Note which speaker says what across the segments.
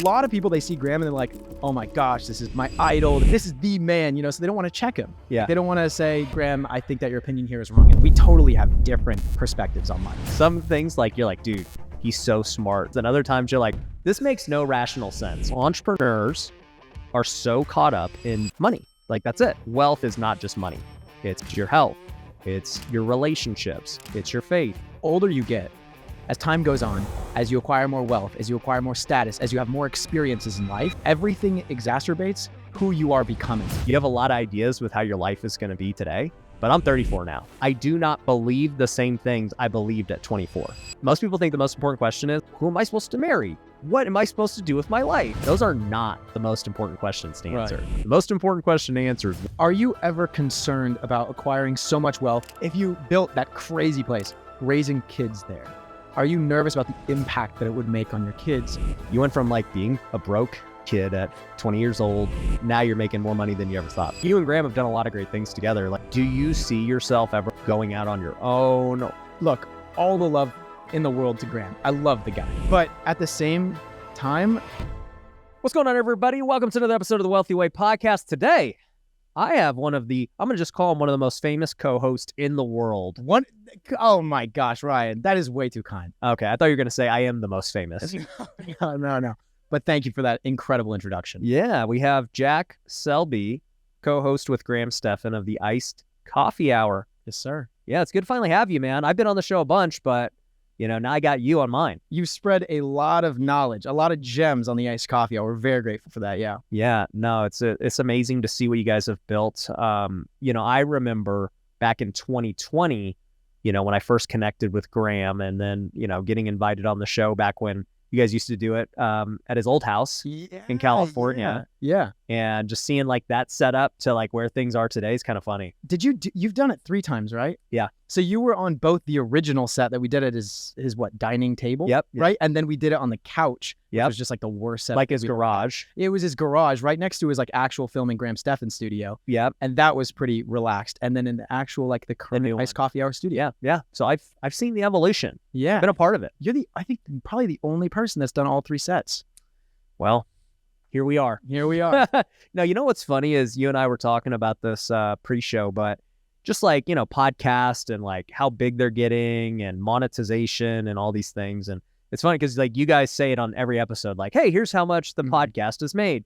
Speaker 1: lot of people, they see Graham and they're like, oh my gosh, this is my idol. This is the man, so they don't want to check him.
Speaker 2: Yeah.
Speaker 1: They don't want to say, Graham, I think that your opinion here is wrong. And we totally have different perspectives on money.
Speaker 2: Some things like you're like, dude, he's so smart. And other times you're like, this makes no rational sense. Entrepreneurs are so caught up in money. Like, that's it. Wealth is not just money. It's your health. It's your relationships. It's your faith.
Speaker 1: Older you get, as time goes on, as you acquire more wealth, as you acquire more status, as you have more experiences in life, everything exacerbates who you are becoming.
Speaker 2: You have a lot of ideas with how your life is going to be today, but I'm 34 now. I do not believe the same things I believed at 24. Most people think the most important question is, who am I supposed to marry? What am I supposed to do with my life? Those are not the most important questions to answer. Right. The most important question to answer is,
Speaker 1: are you ever concerned about acquiring so much wealth? If you built that crazy place, raising kids there, are you nervous about the impact that it would make on your kids?
Speaker 2: You went from like being a broke kid at 20 years old, now you're making more money than you ever thought. You and Graham have done a lot of great things together. Like, do you see yourself ever going out on your own?
Speaker 1: Look, all the love in the world to Graham. I love the guy. But at the same time...
Speaker 2: What's going on, everybody? Welcome to another episode of the Wealthy Way podcast. Today, I have I'm going to just call him one of the most famous co-hosts in the world.
Speaker 1: Oh my gosh, Ryan, that is way too kind.
Speaker 2: Okay, I thought you were going to say I am the most famous.
Speaker 1: No. But thank you for that incredible introduction.
Speaker 2: Yeah, we have Jack Selby, co-host with Graham Stephan of the Iced Coffee Hour.
Speaker 1: Yes, sir.
Speaker 2: Yeah, it's good to finally have you, man. I've been on the show a bunch, but now I got you on mine.
Speaker 1: You've spread a lot of knowledge, a lot of gems on the Iced Coffee Hour. We're very grateful for that, yeah.
Speaker 2: Yeah, no, it's amazing to see what you guys have built. I remember back in 2020, when I first connected with Graham and then, getting invited on the show back when you guys used to do it at his old house in California.
Speaker 1: Yeah.
Speaker 2: And just seeing like that set up to like where things are today is kind of funny.
Speaker 1: You've done it 3 times, right?
Speaker 2: Yeah.
Speaker 1: So you were on both the original set that we did at his dining table?
Speaker 2: Yep.
Speaker 1: Right? And then we did it on the couch, which was just like the worst set.
Speaker 2: Like his garage.
Speaker 1: It was his garage right next to his like actual filming Graham Stephan studio.
Speaker 2: Yep.
Speaker 1: And that was pretty relaxed. And then in the actual like the current Iced Coffee Hour studio.
Speaker 2: Yeah. So I've seen the evolution.
Speaker 1: Yeah.
Speaker 2: I've been a part of it.
Speaker 1: You're I think probably the only person that's done all 3 sets.
Speaker 2: Well, here we are. Now, what's funny is you and I were talking about this pre-show, but just like, podcast and like how big they're getting and monetization and all these things. And it's funny because like you guys say it on every episode, like, hey, here's how much the podcast has made.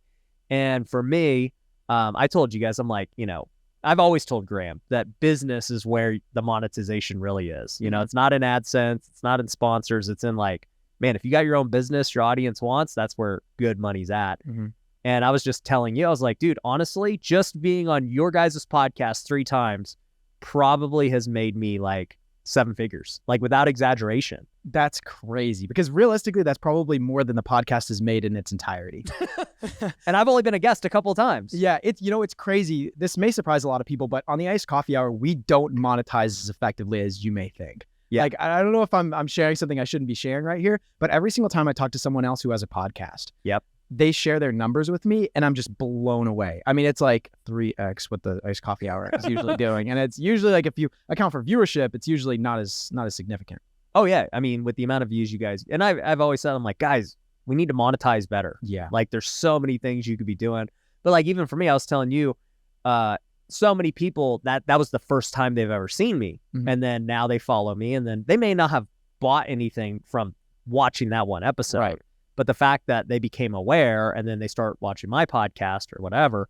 Speaker 2: And for me, I told you guys, I'm like, I've always told Graham that business is where the monetization really is. It's not in AdSense, it's not in sponsors, it's in like, man, if you got your own business, your audience wants, that's where good money's at.
Speaker 1: Mm-hmm.
Speaker 2: And I was just telling you, I was like, dude, honestly, just being on your guys' podcast 3 times probably has made me like 7 figures, like without exaggeration.
Speaker 1: That's crazy because realistically, that's probably more than the podcast has made in its entirety.
Speaker 2: And I've only been a guest a couple of times.
Speaker 1: Yeah, it's crazy. This may surprise a lot of people, but on the Iced Coffee Hour, we don't monetize as effectively as you may think.
Speaker 2: Yeah.
Speaker 1: Like, I don't know if I'm sharing something I shouldn't be sharing right here, but every single time I talk to someone else who has a podcast, they share their numbers with me and I'm just blown away. I mean, it's like 3x what the Iced Coffee Hour is usually doing. And it's usually like, if you account for viewership, it's usually not as significant.
Speaker 2: Oh yeah. I mean, with the amount of views you guys, and I've always said, I'm like, guys, we need to monetize better.
Speaker 1: Yeah.
Speaker 2: Like there's so many things you could be doing, but like, even for me, I was telling you, so many people that was the first time they've ever seen me.
Speaker 1: Mm-hmm.
Speaker 2: And then now they follow me and then they may not have bought anything from watching that one episode.
Speaker 1: Right.
Speaker 2: But the fact that they became aware and then they start watching my podcast or whatever,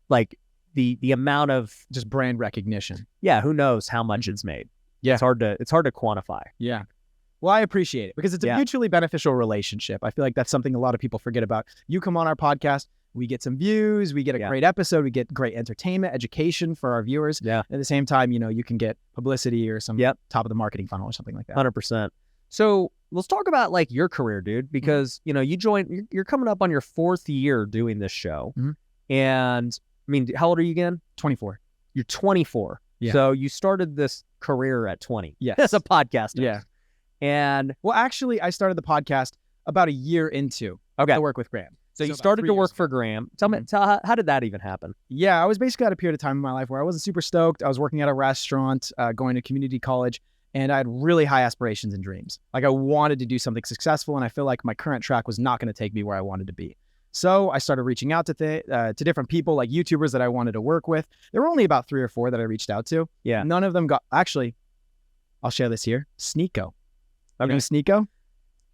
Speaker 2: like the amount of
Speaker 1: just brand recognition.
Speaker 2: Yeah. Who knows how much it's made.
Speaker 1: Yeah.
Speaker 2: It's hard to quantify.
Speaker 1: Yeah. Well, I appreciate it because it's a mutually beneficial relationship. I feel like that's something a lot of people forget about. You come on our podcast, we get some views, we get a great episode, we get great entertainment, education for our viewers.
Speaker 2: Yeah.
Speaker 1: At the same time, you can get publicity or some top of the marketing funnel or something like that.
Speaker 2: 100%. So let's talk about like your career, dude, because, you're coming up on your 4th year doing this show.
Speaker 1: Mm-hmm.
Speaker 2: And I mean, how old are you again?
Speaker 1: 24.
Speaker 2: You're 24.
Speaker 1: Yeah.
Speaker 2: So you started this career at 20.
Speaker 1: Yes.
Speaker 2: As a podcaster.
Speaker 1: Yeah.
Speaker 2: And
Speaker 1: well, actually, I started the podcast about a year into I work with Graham.
Speaker 2: So you started to work for Graham. Tell me, how did that even happen?
Speaker 1: Yeah, I was basically at a period of time in my life where I wasn't super stoked. I was working at a restaurant, going to community college, And I had really high aspirations and dreams. Like I wanted to do something successful, and I feel like my current track was not going to take me where I wanted to be. So I started reaching out to different people, like YouTubers that I wanted to work with. There were only about 3 or 4 that I reached out to.
Speaker 2: Yeah.
Speaker 1: None of them got, actually, I'll share this here. Sneeko. Okay. You know Sneeko?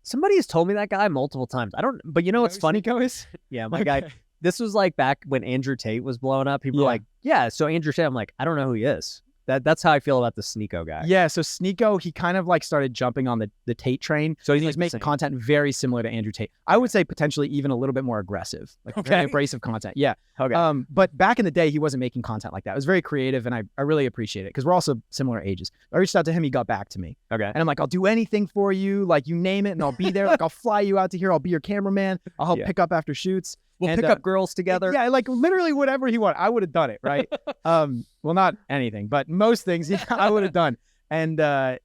Speaker 2: Somebody has told me that guy multiple times. I don't, but you know what's funny?
Speaker 1: Sneeko is?
Speaker 2: Yeah, my guy. This was like back when Andrew Tate was blowing up. People were like, yeah, so Andrew Tate. I'm like, I don't know who he is. That's how I feel about the Sneeko guy.
Speaker 1: Yeah, so Sneeko, he kind of like started jumping on the Tate train. So he's making content very similar to Andrew Tate. I would say potentially even a little bit more aggressive, like very abrasive content. Yeah.
Speaker 2: Okay.
Speaker 1: But back in the day, he wasn't making content like that. It was very creative, and I really appreciate it because we're also similar ages. I reached out to him, he got back to me.
Speaker 2: Okay.
Speaker 1: And I'm like, I'll do anything for you, like you name it, and I'll be there. Like I'll fly you out to here. I'll be your cameraman. I'll help pick up after shoots.
Speaker 2: We'll pick up girls together.
Speaker 1: Yeah, like literally whatever he wanted. I would have done it, right? Well, not anything, but most things I would have done. And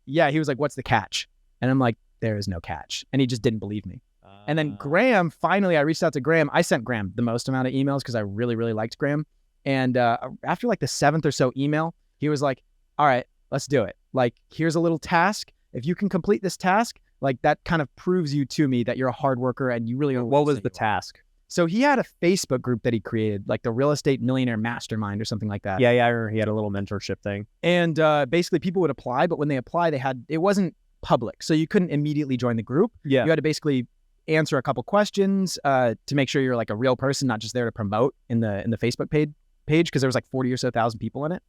Speaker 1: he was like, what's the catch? And I'm like, there is no catch. And he just didn't believe me. And then Graham, finally, I reached out to Graham. I sent Graham the most amount of emails because I really, really liked Graham. And after like the 7th or so email, he was like, all right, let's do it. Like, here's a little task. If you can complete this task, like that kind of proves you to me that you're a hard worker and you really are.
Speaker 2: What was the task?
Speaker 1: So he had a Facebook group that he created, like the Real Estate Millionaire Mastermind or something like that.
Speaker 2: Yeah, I remember he had a little mentorship thing.
Speaker 1: And basically people would apply, but when they apply, it wasn't public. So you couldn't immediately join the group.
Speaker 2: Yeah.
Speaker 1: You had to basically answer a couple questions to make sure you're like a real person, not just there to promote in the Facebook page because there was like 40 or so thousand people in it.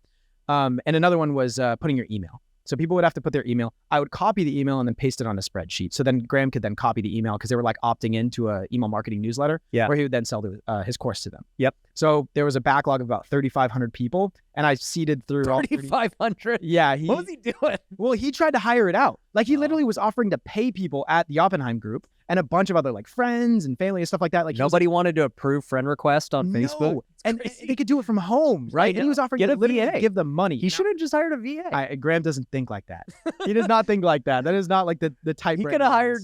Speaker 1: And another one was putting your email. So people would have to put their email. I would copy the email and then paste it on a spreadsheet. So then Graham could then copy the email because they were like opting into a email marketing newsletter where he would then sell his course to them.
Speaker 2: Yep.
Speaker 1: So there was a backlog of about 3,500 people, and I seeded through
Speaker 2: 3,500?
Speaker 1: Yeah.
Speaker 2: What was he doing?
Speaker 1: Well, he tried to hire it out. Like he literally was offering to pay people at the Oppenheim group and a bunch of other like friends and family and stuff like that. Like
Speaker 2: nobody wanted to approve friend request on Facebook.
Speaker 1: And they could do it from home, right? And he was offering to literally give them money.
Speaker 2: He should have just hired a VA.
Speaker 1: Graham doesn't think like that. He does not think like that. That is not like the type.
Speaker 2: He could have hired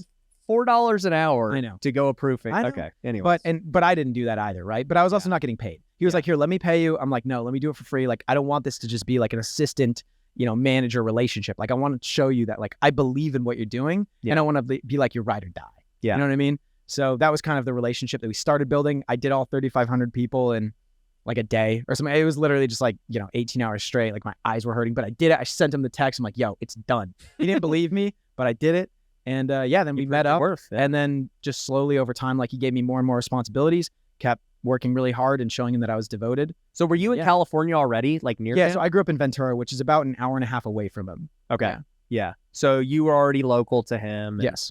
Speaker 2: $4 an hour to go approve it.
Speaker 1: I know.
Speaker 2: Okay. Anyway.
Speaker 1: But I didn't do that either, right? But I was also not getting paid. He was like, here, let me pay you. I'm like, no, let me do it for free. Like, I don't want this to just be like an assistant, manager relationship. Like, I want to show you that like I believe in what you're doing and I want to be like your ride or die.
Speaker 2: Yeah.
Speaker 1: You know what I mean? So that was kind of the relationship that we started building. I did all 3,500 people in like a day or something. It was literally just like, 18 hours straight. Like my eyes were hurting, but I did it. I sent him the text. I'm like, yo, it's done. He didn't believe me, but I did it. And then we met up and then just slowly over time, like he gave me more and more responsibilities, kept working really hard and showing him that I was devoted.
Speaker 2: So were you in California already? Like near him?
Speaker 1: So I grew up in Ventura, which is about an hour and a half away from him.
Speaker 2: Okay. Yeah. So you were already local to him. And,
Speaker 1: yes.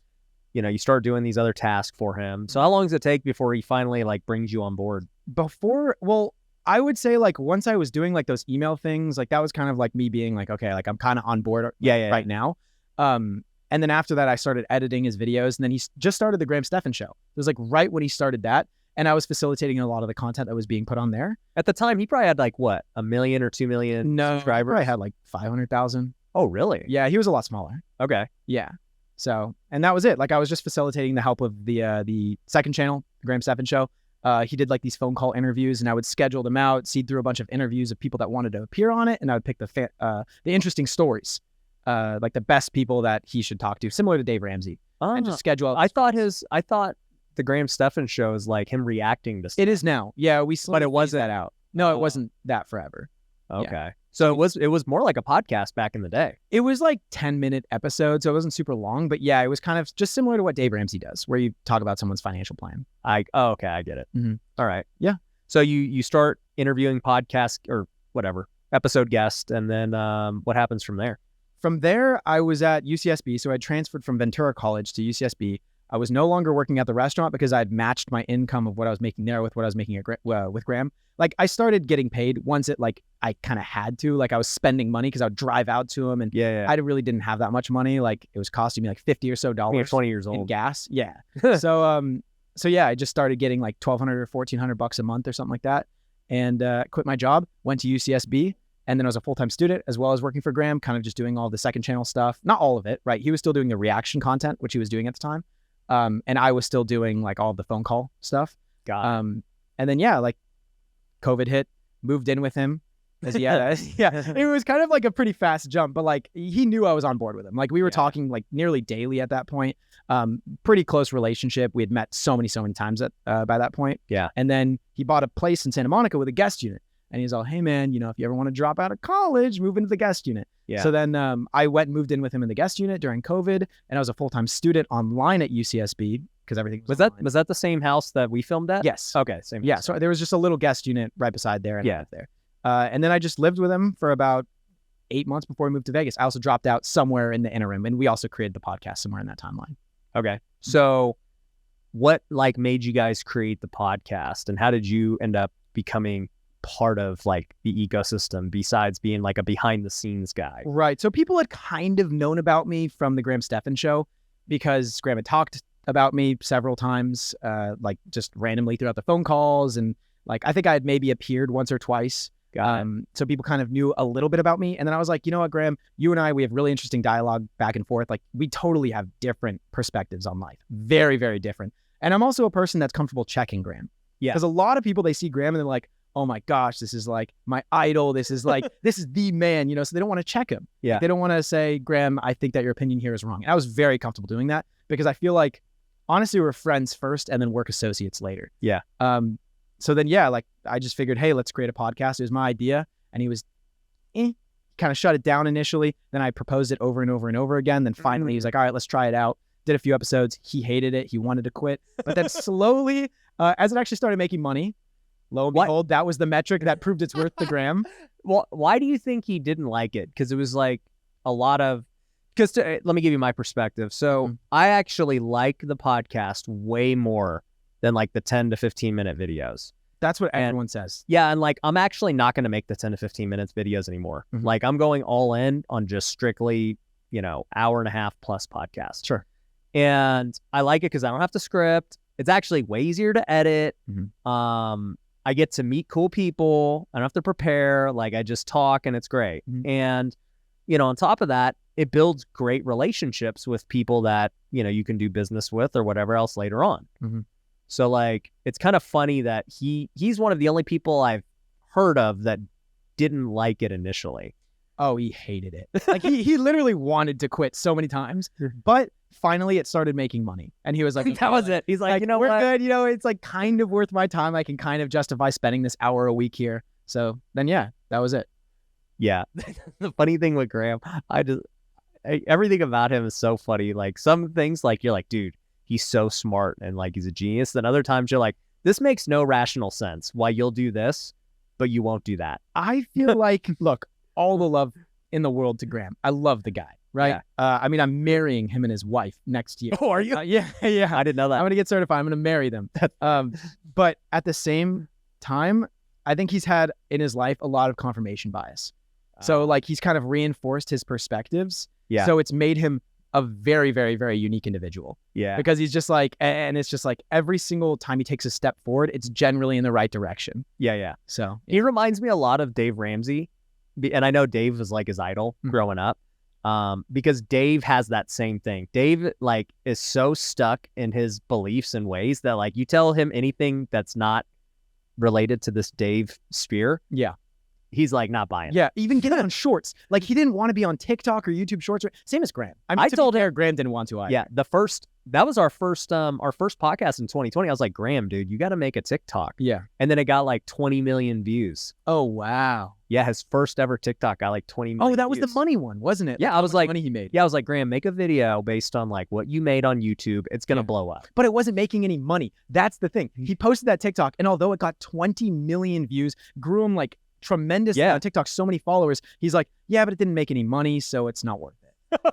Speaker 2: You start doing these other tasks for him. So how long does it take before he finally like brings you on board?
Speaker 1: I would say like once I was doing like those email things, like that was kind of like me being like, okay, like I'm kind of on board right now. And then after that, I started editing his videos, and then he just started the Stephan show. It was like right when he started that. And I was facilitating a lot of the content that was being put on there.
Speaker 2: At the time, he probably had like what, 1 million or 2 million subscribers?
Speaker 1: I had like 500,000.
Speaker 2: Oh, really?
Speaker 1: Yeah, he was a lot smaller.
Speaker 2: Okay.
Speaker 1: Yeah. So, and that was it. Like I was just facilitating the help of the second channel, the Stephan show. He did like these phone call interviews, and I would schedule them out, seed through a bunch of interviews of people that wanted to appear on it, and I would pick the interesting stories, like the best people that he should talk to, similar to Dave Ramsey, and just schedule out.
Speaker 2: I thought the Stephan show is like him reacting to stuff.
Speaker 1: It is now. Yeah,
Speaker 2: but it wasn't
Speaker 1: that out. No, it wasn't that forever.
Speaker 2: Okay. Yeah. So it was more like a podcast back in the day.
Speaker 1: It was like 10-minute episodes, so it wasn't super long, but yeah, it was kind of just similar to what Dave Ramsey does, where you talk about someone's financial plan.
Speaker 2: Okay, I get it.
Speaker 1: Mm-hmm.
Speaker 2: All right.
Speaker 1: Yeah.
Speaker 2: So you start interviewing podcast or whatever episode guest, and then what happens from there?
Speaker 1: From there, I was at UCSB, so I transferred from Ventura College to UCSB. I was no longer working at the restaurant because I had matched my income of what I was making there with what I was making with Graham. Like I started getting paid once I kind of had to, like I was spending money because I would drive out to him, and I really didn't have that much money. Like it was costing me like $50 or so
Speaker 2: You're 20 years old
Speaker 1: in gas. Yeah. So yeah, I just started getting like $1,200 or $1,400 a month or something like that, and quit my job, went to UCSB. And then I was a full-time student as well as working for Graham, kind of just doing all the second channel stuff. Not all of it, right? He was still doing the reaction content, which he was doing at the time. And I was still doing like all of the phone call stuff.
Speaker 2: Got it.
Speaker 1: And then, like COVID hit, moved in with him. Yeah, it was kind of like a pretty fast jump, but like he knew I was on board with him. Like we were talking like nearly daily at that point. Pretty close relationship. We had met so many times by that point.
Speaker 2: Yeah.
Speaker 1: And then he bought a place in Santa Monica with a guest unit. And he's all, hey man, you know, if you ever want to drop out of college, move into the guest unit.
Speaker 2: Yeah.
Speaker 1: So then I went and moved in with him in the guest unit during COVID, and I was a full-time student online at UCSB because everything was online.
Speaker 2: Was that the same house that we filmed at?
Speaker 1: Yes.
Speaker 2: Okay, same house.
Speaker 1: Yeah, so there was just a little guest unit right beside there, and I
Speaker 2: Yeah.
Speaker 1: lived there. And then I just lived with him for about 8 months before we moved to Vegas. I also dropped out somewhere in the interim, and we also created the podcast somewhere in that timeline.
Speaker 2: Okay. So what like made you guys create the podcast, and how did you end up becoming part of like the ecosystem besides being like a behind the scenes guy?
Speaker 1: Right. So people had kind of known about me from the Stephan show because Graham had talked about me several times, like just randomly throughout the phone calls. And like, I think I had maybe appeared once or twice. So people kind of knew a little bit about me. And then I was like, you know what, Graham, you and I, we have really interesting dialogue back and forth. Like we totally have different perspectives on life. Very, very different. And I'm also a person that's comfortable checking Graham.
Speaker 2: Yeah.
Speaker 1: Because a lot of people, they see Graham and they're like, oh my gosh, this is like my idol. This is like, this is the man, you know, so they don't want to check him.
Speaker 2: Yeah.
Speaker 1: They don't want to say, Graham, I think that your opinion here is wrong. And I was very comfortable doing that because I feel like, honestly, we're friends first and then work associates later.
Speaker 2: Yeah.
Speaker 1: So then, yeah, like I just figured, hey, let's create a podcast. It was my idea. And he was, kind of shut it down initially. Then I proposed it over and over and over again. Then finally he was like, all right, let's try it out. Did a few episodes. He hated it. He wanted to quit. But then slowly, as it actually started making money, lo and behold, that was the metric that proved its worth to Graham.
Speaker 2: Well, why do you think he didn't like it? Because it was like a lot of, let me give you my perspective. So I actually like the podcast way more than like the 10 to 15 minute videos.
Speaker 1: That's what everyone says.
Speaker 2: Yeah. And like, I'm actually not going to make the 10 to 15 minutes videos anymore. Like I'm going all in on just strictly, you know, hour and a half plus podcast.
Speaker 1: Sure.
Speaker 2: And I like it because I don't have to script. It's actually way easier to edit. I get to meet cool people. I don't have to prepare. Like I just talk and it's great. And, you know, on top of that, it builds great relationships with people that, you know, you can do business with or whatever else later on. So like, it's kind of funny that he's one of the only people I've heard of that didn't like it initially.
Speaker 1: Oh, he hated it. Like he literally wanted to quit so many times, but finally it started making money. And he was like,
Speaker 2: that was it. He's like, you know
Speaker 1: we're
Speaker 2: what?
Speaker 1: good. You know, it's like kind of worth my time. I can kind of justify spending this hour a week here. So then, yeah, that was it.
Speaker 2: Yeah. The funny thing with Graham, everything about him is so funny. Like some things like you're like, dude, he's so smart and like he's a genius. Then other times you're like, this makes no rational sense why you'll do this, but you won't do that.
Speaker 1: I feel like, look, all the love in the world to Graham. I love the guy, right?
Speaker 2: Yeah.
Speaker 1: I mean, I'm marrying him and his wife next year.
Speaker 2: Oh, are you?
Speaker 1: Yeah.
Speaker 2: I didn't know that.
Speaker 1: I'm going to get certified. I'm going to marry them. But at the same time, I think he's had in his life a lot of confirmation bias. So like he's kind of reinforced his perspectives.
Speaker 2: Yeah.
Speaker 1: So it's made him a very, very, very unique individual.
Speaker 2: Yeah.
Speaker 1: Because he's just like, and it's just like every single time he takes a step forward, it's generally in the right direction.
Speaker 2: Yeah.
Speaker 1: So
Speaker 2: he reminds me a lot of Dave Ramsey. And I know Dave was like his idol growing up. Because Dave has that same thing. Dave like is so stuck in his beliefs and ways that like you tell him anything that's not related to this Dave sphere. Yeah. He's like not buying it.
Speaker 1: Yeah, even getting on shorts. Like he didn't want to be on TikTok or YouTube Shorts. Same as Graham. I mean,
Speaker 2: I told him
Speaker 1: Graham didn't want to either.
Speaker 2: Yeah, that was our first podcast in 2020. I was like, Graham, dude, you got to make a TikTok.
Speaker 1: Yeah,
Speaker 2: and then it got like 20 million views.
Speaker 1: Oh wow.
Speaker 2: Yeah, his first ever TikTok got like 20 million.
Speaker 1: Oh, that was
Speaker 2: views.
Speaker 1: the money one, wasn't it?
Speaker 2: Yeah, I was like,
Speaker 1: money he made.
Speaker 2: Yeah, I was like, Graham, make a video based on like what you made on YouTube. It's gonna blow up.
Speaker 1: But it wasn't making any money. That's the thing. He posted that TikTok, and although it got 20 million views, grew him like tremendously on TikTok, so many followers. He's like, yeah, but it didn't make any money, so it's not worth it.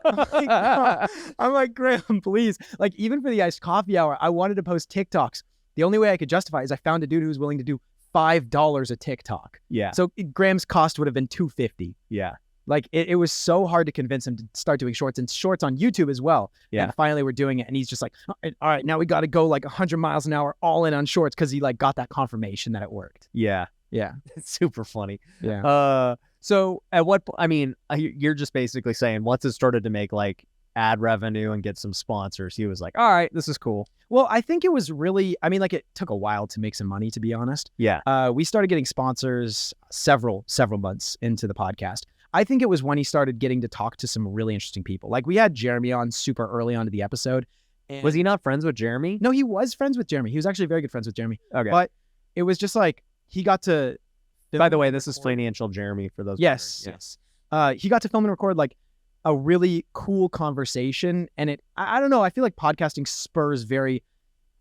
Speaker 1: I'm like, Graham, please. Like, even for the iced coffee hour, I wanted to post TikToks. The only way I could justify it is I found a dude who was willing to do $5 a TikTok.
Speaker 2: Yeah.
Speaker 1: So Graham's cost would have been $250.
Speaker 2: Yeah.
Speaker 1: Like it was so hard to convince him to start doing shorts and shorts on YouTube as well.
Speaker 2: Yeah.
Speaker 1: And finally we're doing it, and he's just like, all right, now we got to go like 100 miles an hour all in on shorts because he like got that confirmation that it worked.
Speaker 2: Yeah.
Speaker 1: Yeah.
Speaker 2: It's super funny.
Speaker 1: Yeah.
Speaker 2: So at what I mean, you're just basically saying once it started to make like ad revenue and get some sponsors, he was like, all right, this is cool.
Speaker 1: Well, I think it was really, I mean, like it took a while to make some money, to be honest.
Speaker 2: Yeah.
Speaker 1: We started getting sponsors several months into the podcast. I think it was when he started getting to talk to some really interesting people. Like we had Jeremy on super early onto the episode. And
Speaker 2: was he not friends with Jeremy?
Speaker 1: No, he was friends with Jeremy. He was actually very good friends with Jeremy.
Speaker 2: Okay.
Speaker 1: But it was just like, he got to...
Speaker 2: By the way, this is Financial Jeremy for those.
Speaker 1: Yes. He got to film and record like a really cool conversation. And I don't know, I feel like podcasting spurs very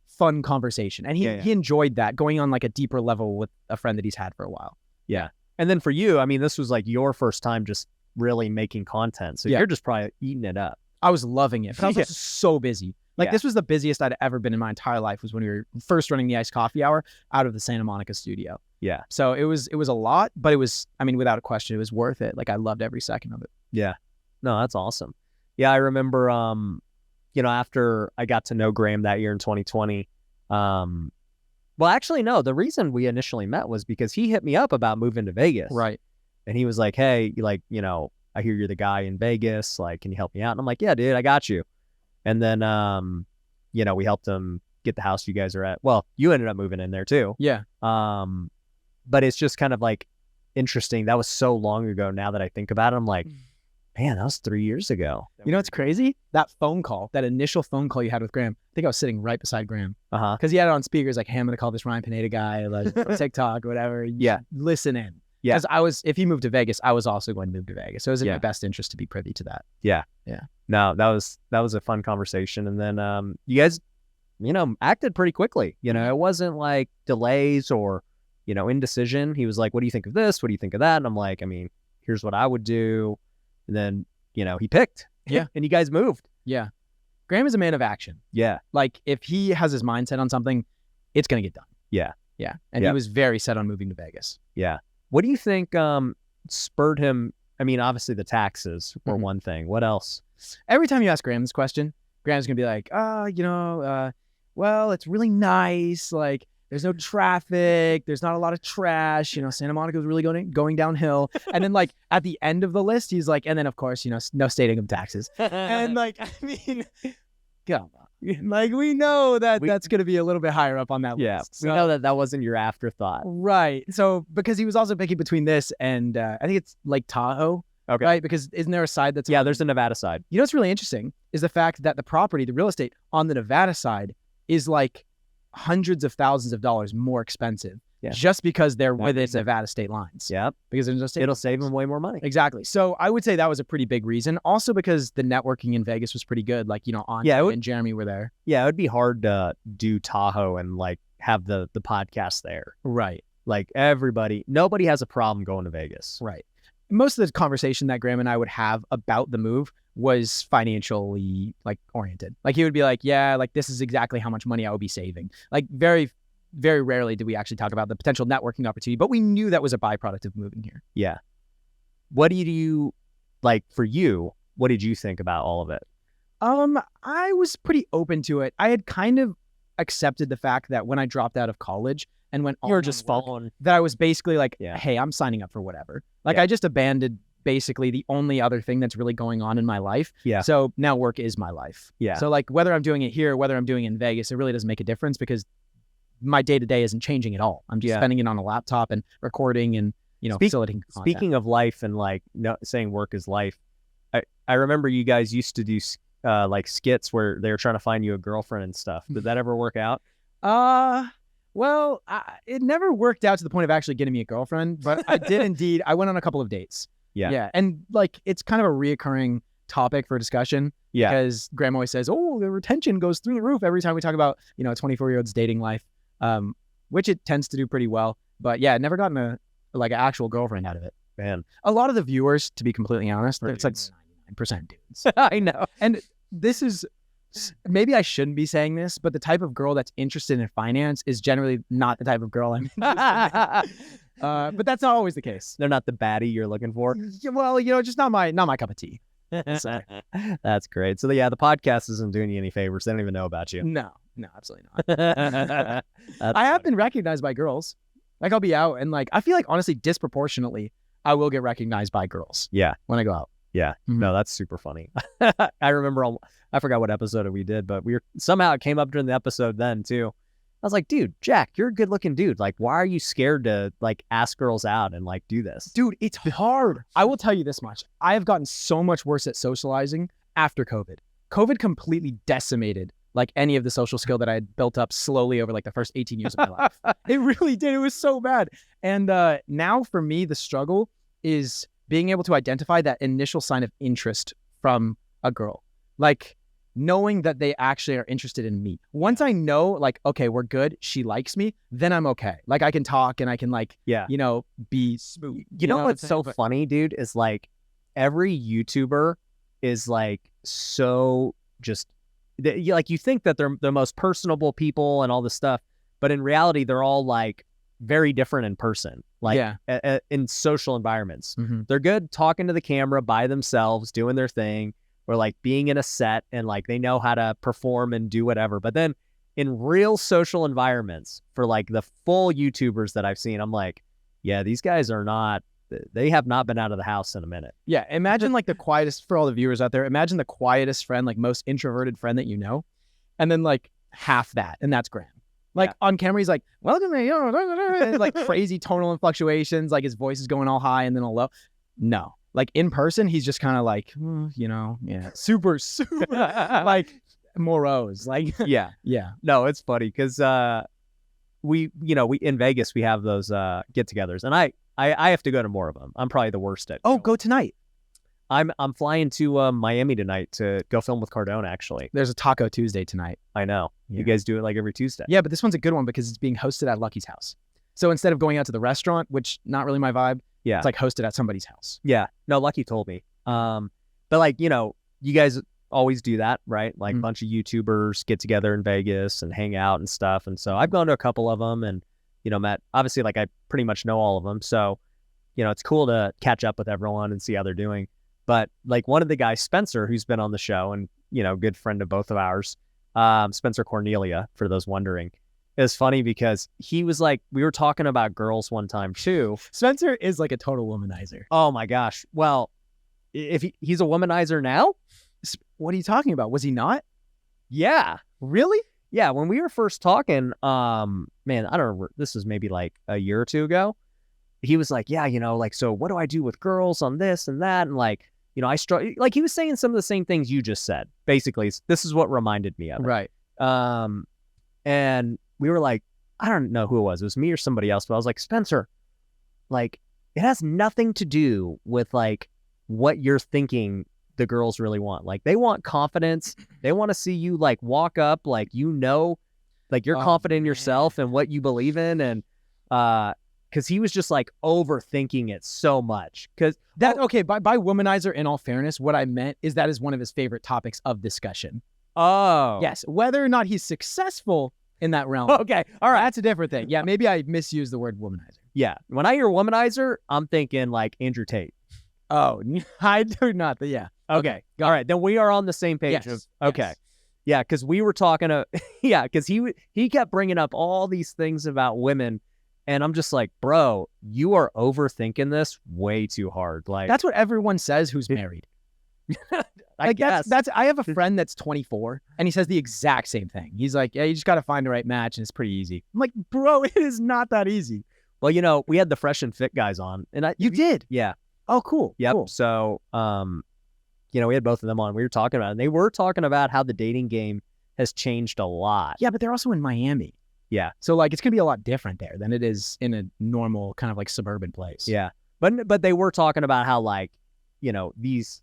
Speaker 1: fun conversation. And he enjoyed that, going on like a deeper level with a friend that he's had for a while.
Speaker 2: Yeah. And then for you, I mean, this was like your first time just really making content. So you're just probably eating it up.
Speaker 1: I was loving it. I was so busy. Like this was the busiest I'd ever been in my entire life, was when we were first running the Iced Coffee Hour out of the Santa Monica studio.
Speaker 2: Yeah.
Speaker 1: So it was a lot, but it was, I mean, without a question, it was worth it. Like I loved every second of it.
Speaker 2: Yeah. No, that's awesome. Yeah. I remember, you know, after I got to know Graham that year in 2020, well, actually, no, the reason we initially met was because he hit me up about moving to Vegas.
Speaker 1: Right.
Speaker 2: And he was like, hey, like, you know, I hear you're the guy in Vegas. Like, can you help me out? And I'm like, yeah, dude, I got you. And then, you know, we helped him get the house you guys are at. Well, you ended up moving in there too.
Speaker 1: Yeah.
Speaker 2: But it's just kind of like interesting. That was so long ago now that I think about it. I'm like, man, that was 3 years ago.
Speaker 1: You know what's crazy? That phone call, that initial phone call you had with Graham, I think I was sitting right beside Graham. Because he had it on speakers like, hey, I'm going to call this Ryan Pineda guy, like TikTok, whatever.
Speaker 2: Yeah.
Speaker 1: Listen in.
Speaker 2: Yeah.
Speaker 1: Because if he moved to Vegas, I was also going to move to Vegas. So it was in my best interest to be privy to that.
Speaker 2: Yeah.
Speaker 1: Yeah.
Speaker 2: No, that was a fun conversation. And then you guys, you know, acted pretty quickly. You know, it wasn't like delays or, you know, indecision. He was like, what do you think of this? What do you think of that? And I'm like, I mean, here's what I would do. And then, you know, he picked.
Speaker 1: Yeah.
Speaker 2: And you guys moved.
Speaker 1: Yeah. Graham is a man of action.
Speaker 2: Yeah.
Speaker 1: Like if he has his mindset on something, it's going to get done.
Speaker 2: Yeah.
Speaker 1: Yeah. And he was very set on moving to Vegas.
Speaker 2: Yeah. What do you think spurred him? I mean, obviously the taxes were one thing. What else?
Speaker 1: Every time you ask Graham this question, Graham's going to be like, you know, well, it's really nice. Like there's no traffic. There's not a lot of trash. You know, Santa Monica is really going downhill. And then like at the end of the list, he's like, and then of course, you know, no state income taxes. And like, I mean, come on. Like we know that that's going to be a little bit higher up on that list.
Speaker 2: We know that wasn't your afterthought.
Speaker 1: Right. So because he was also picking between this and I think it's Lake Tahoe.
Speaker 2: Okay.
Speaker 1: Right? Because isn't there a side that's...
Speaker 2: Yeah, there's the Nevada side.
Speaker 1: You know what's really interesting is the fact that the property, the real estate on the Nevada side is like hundreds of thousands of dollars more expensive just because they're within Nevada state lines.
Speaker 2: Yep.
Speaker 1: Because there's no state
Speaker 2: It'll
Speaker 1: lines.
Speaker 2: save them way more money.
Speaker 1: Exactly. So I would say that was a pretty big reason. Also because the networking in Vegas was pretty good. Like, you know, and Jeremy were there.
Speaker 2: Yeah, it would be hard to do Tahoe and like have the podcast there.
Speaker 1: Right.
Speaker 2: Like nobody has a problem going to Vegas.
Speaker 1: Right. Most of the conversation that Graham and I would have about the move was financially like oriented. Like he would be like, yeah, like this is exactly how much money I would be saving. Like very, very rarely did we actually talk about the potential networking opportunity, but we knew that was a byproduct of moving here.
Speaker 2: Yeah. What do you like for you? What did you think about all of it?
Speaker 1: I was pretty open to it. I had kind of accepted the fact that when I dropped out of college and went
Speaker 2: you were just following
Speaker 1: that I was basically like, hey, I'm signing up for whatever. Like I just abandoned basically the only other thing that's really going on in my life.
Speaker 2: Yeah.
Speaker 1: So now work is my life.
Speaker 2: Yeah.
Speaker 1: So like whether I'm doing it here, whether I'm doing it in Vegas, it really doesn't make a difference because my day-to-day isn't changing at all. I'm just spending it on a laptop and recording and, you know, facilitating content.
Speaker 2: Speaking of life and like saying work is life, I remember you guys used to do like skits where they were trying to find you a girlfriend and stuff. Did that ever work out?
Speaker 1: Well, it never worked out to the point of actually getting me a girlfriend, but I did indeed. I went on a couple of dates.
Speaker 2: Yeah.
Speaker 1: Yeah. And like, it's kind of a reoccurring topic for discussion.
Speaker 2: Yeah.
Speaker 1: Because Graham always says, oh, the retention goes through the roof every time we talk about, you know, a 24-year-old's dating life, which it tends to do pretty well. But yeah, never gotten an actual girlfriend out of it.
Speaker 2: Man.
Speaker 1: A lot of the viewers, to be completely honest, it's like 99% dudes.
Speaker 2: I know.
Speaker 1: And this is... maybe I shouldn't be saying this, but the type of girl that's interested in finance is generally not the type of girl I'm interested in. But that's not always the case.
Speaker 2: They're not the baddie you're looking for.
Speaker 1: Well, you know, just not my cup of tea.
Speaker 2: That's great. So the podcast isn't doing you any favors. They don't even know about you.
Speaker 1: No, absolutely not. I have been recognized by girls. Like I'll be out and like I feel like honestly disproportionately I will get recognized by girls.
Speaker 2: Yeah.
Speaker 1: When I go out.
Speaker 2: Yeah. No, that's super funny. I remember, I forgot what episode we did, but somehow it came up during the episode then too. I was like, dude, Jack, you're a good looking dude. Like, why are you scared to like ask girls out and like do this?
Speaker 1: Dude, it's hard. I will tell you this much. I have gotten so much worse at socializing after COVID. COVID completely decimated like any of the social skill that I had built up slowly over like the first 18 years of my life. It really did. It was so bad. And now for me, the struggle is being able to identify that initial sign of interest from a girl. Like knowing that they actually are interested in me. Once I know like, okay, we're good, she likes me, then I'm okay. Like I can talk and I can like, be smooth.
Speaker 2: You know what's so funny, dude, is like every YouTuber is like so just like you think that they're the most personable people and all this stuff, but in reality, they're all like very different in person, like in social environments.
Speaker 1: Mm-hmm.
Speaker 2: They're good talking to the camera by themselves, doing their thing, or like being in a set and like they know how to perform and do whatever. But then in real social environments for like the full YouTubers that I've seen, I'm like, yeah, these guys they have not been out of the house in a minute.
Speaker 1: Yeah. Imagine like the quietest, for all the viewers out there, imagine the quietest friend, like most introverted friend that you know. And then like half that. And that's Graham. Like on camera, he's like, welcome to like crazy tonal fluctuations. Like his voice is going all high and then all low. No. Like in person, he's just kind of like, super like morose. Like,
Speaker 2: yeah. No, it's funny because we in Vegas, we have those get-togethers, and I have to go to more of them. I'm probably the worst at.
Speaker 1: Go tonight.
Speaker 2: I'm flying to Miami tonight to go film with Cardone. Actually,
Speaker 1: there's a Taco Tuesday tonight.
Speaker 2: I know you guys do it like every Tuesday.
Speaker 1: Yeah, but this one's a good one because it's being hosted at Lucky's house. So instead of going out to the restaurant, which not really my vibe, it's like hosted at somebody's house.
Speaker 2: Yeah, no, Lucky told me. But like you guys always do that, right? Like a bunch of YouTubers get together in Vegas and hang out and stuff. And so I've gone to a couple of them and met, obviously, like I pretty much know all of them. So it's cool to catch up with everyone and see how they're doing. But like one of the guys, Spencer, who's been on the show and, good friend of both of ours, Spencer Cornelia, for those wondering, is funny because he was like, we were talking about girls one time too.
Speaker 1: Spencer is like a total womanizer.
Speaker 2: Oh my gosh. Well, if he's a womanizer now?
Speaker 1: What are you talking about? Was he not?
Speaker 2: Yeah.
Speaker 1: Really?
Speaker 2: Yeah. When we were first talking, man, I don't remember. This was maybe like a year or two ago. He was like, yeah, like, so what do I do with girls on this and that? And like, I struggle. Like he was saying some of the same things you just said. Basically, this is what reminded me of it.
Speaker 1: Right.
Speaker 2: And we were like, I don't know who it was. It was me or somebody else. But I was like, Spencer, like, it has nothing to do with like what you're thinking the girls really want. Like they want confidence. They want to see you like walk up, like, like you're confident in yourself and what you believe in. And, because he was just like overthinking it so much. Because
Speaker 1: that by womanizer, in all fairness, what I meant is that is one of his favorite topics of discussion.
Speaker 2: Oh,
Speaker 1: yes, whether or not he's successful in that realm.
Speaker 2: Okay, all right,
Speaker 1: that's a different thing. Yeah, maybe I misused the word womanizer.
Speaker 2: Yeah, when I hear womanizer, I'm thinking like Andrew Tate.
Speaker 1: Oh, I do not. Yeah.
Speaker 2: Okay. All right, then we are on the same page.
Speaker 1: Yes.
Speaker 2: Okay.
Speaker 1: Yes.
Speaker 2: Yeah, because we were talking to. Yeah, because he kept bringing up all these things about women. And I'm just like, bro, you are overthinking this way too hard. Like
Speaker 1: that's what everyone says who's married.
Speaker 2: I guess.
Speaker 1: That's I have a friend that's 24 and he says the exact same thing. He's like, yeah, you just got to find the right match and it's pretty easy. I'm like, bro, it is not that easy.
Speaker 2: Well, we had the Fresh and Fit guys on and
Speaker 1: you did?
Speaker 2: Yeah.
Speaker 1: Oh, cool.
Speaker 2: Yep.
Speaker 1: Cool.
Speaker 2: So, we had both of them on. We were talking about it and they were talking about how the dating game has changed a lot.
Speaker 1: Yeah, but they're also in Miami.
Speaker 2: Yeah.
Speaker 1: So like it's going to be a lot different there than it is in a normal kind of like suburban place.
Speaker 2: Yeah. But they were talking about how like, these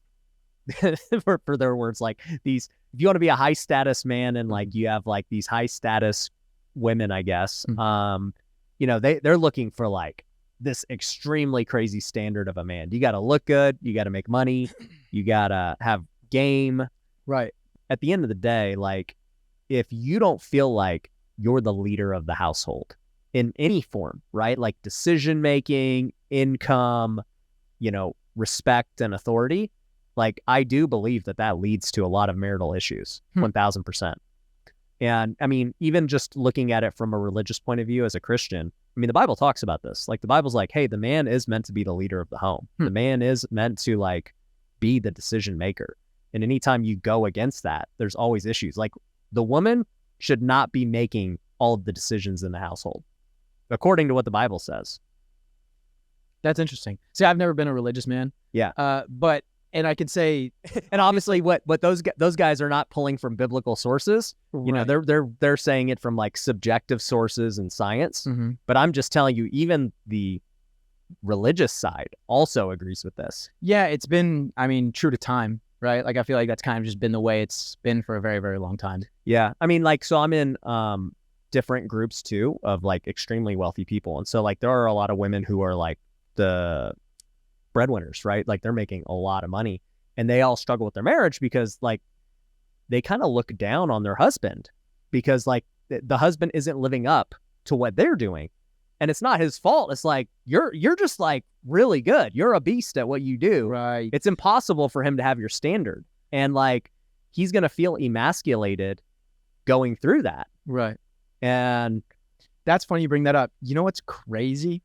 Speaker 2: for their words, like these, if you want to be a high status man and like you have like these high status women, I guess, they're looking for like this extremely crazy standard of a man. You got to look good. You got to make money. You got to have game.
Speaker 1: Right.
Speaker 2: At the end of the day, like if you don't feel like you're the leader of the household in any form, right? Like decision making, income, respect and authority. Like I do believe that leads to a lot of marital issues, 1000%. And I mean, even just looking at it from a religious point of view as a Christian, I mean, the Bible talks about this. Like the Bible's like, hey, the man is meant to be the leader of the home. The man is meant to like, be the decision maker. And anytime you go against that, there's always issues. Like the woman should not be making all of the decisions in the household, according to what the Bible says.
Speaker 1: That's interesting. See, I've never been a religious man.
Speaker 2: Yeah.
Speaker 1: And I can say,
Speaker 2: and obviously what those guys are not pulling from biblical sources. You know, they're saying it from like subjective sources and science.
Speaker 1: Mm-hmm.
Speaker 2: But I'm just telling you, even the religious side also agrees with this.
Speaker 1: Yeah, it's been, I mean, true to time, right? Like I feel like that's kind of just been the way it's been for a very, very long time.
Speaker 2: Yeah. I mean, like, so I'm in different groups too of like extremely wealthy people. And so like there are a lot of women who are like the breadwinners, right? Like they're making a lot of money and they all struggle with their marriage because like they kind of look down on their husband because like the husband isn't living up to what they're doing. And it's not his fault. It's like, you're just like really good. You're a beast at what you do.
Speaker 1: Right.
Speaker 2: It's impossible for him to have your standard. And like, he's going to feel emasculated going through that.
Speaker 1: Right.
Speaker 2: And
Speaker 1: that's funny you bring that up. You know what's crazy?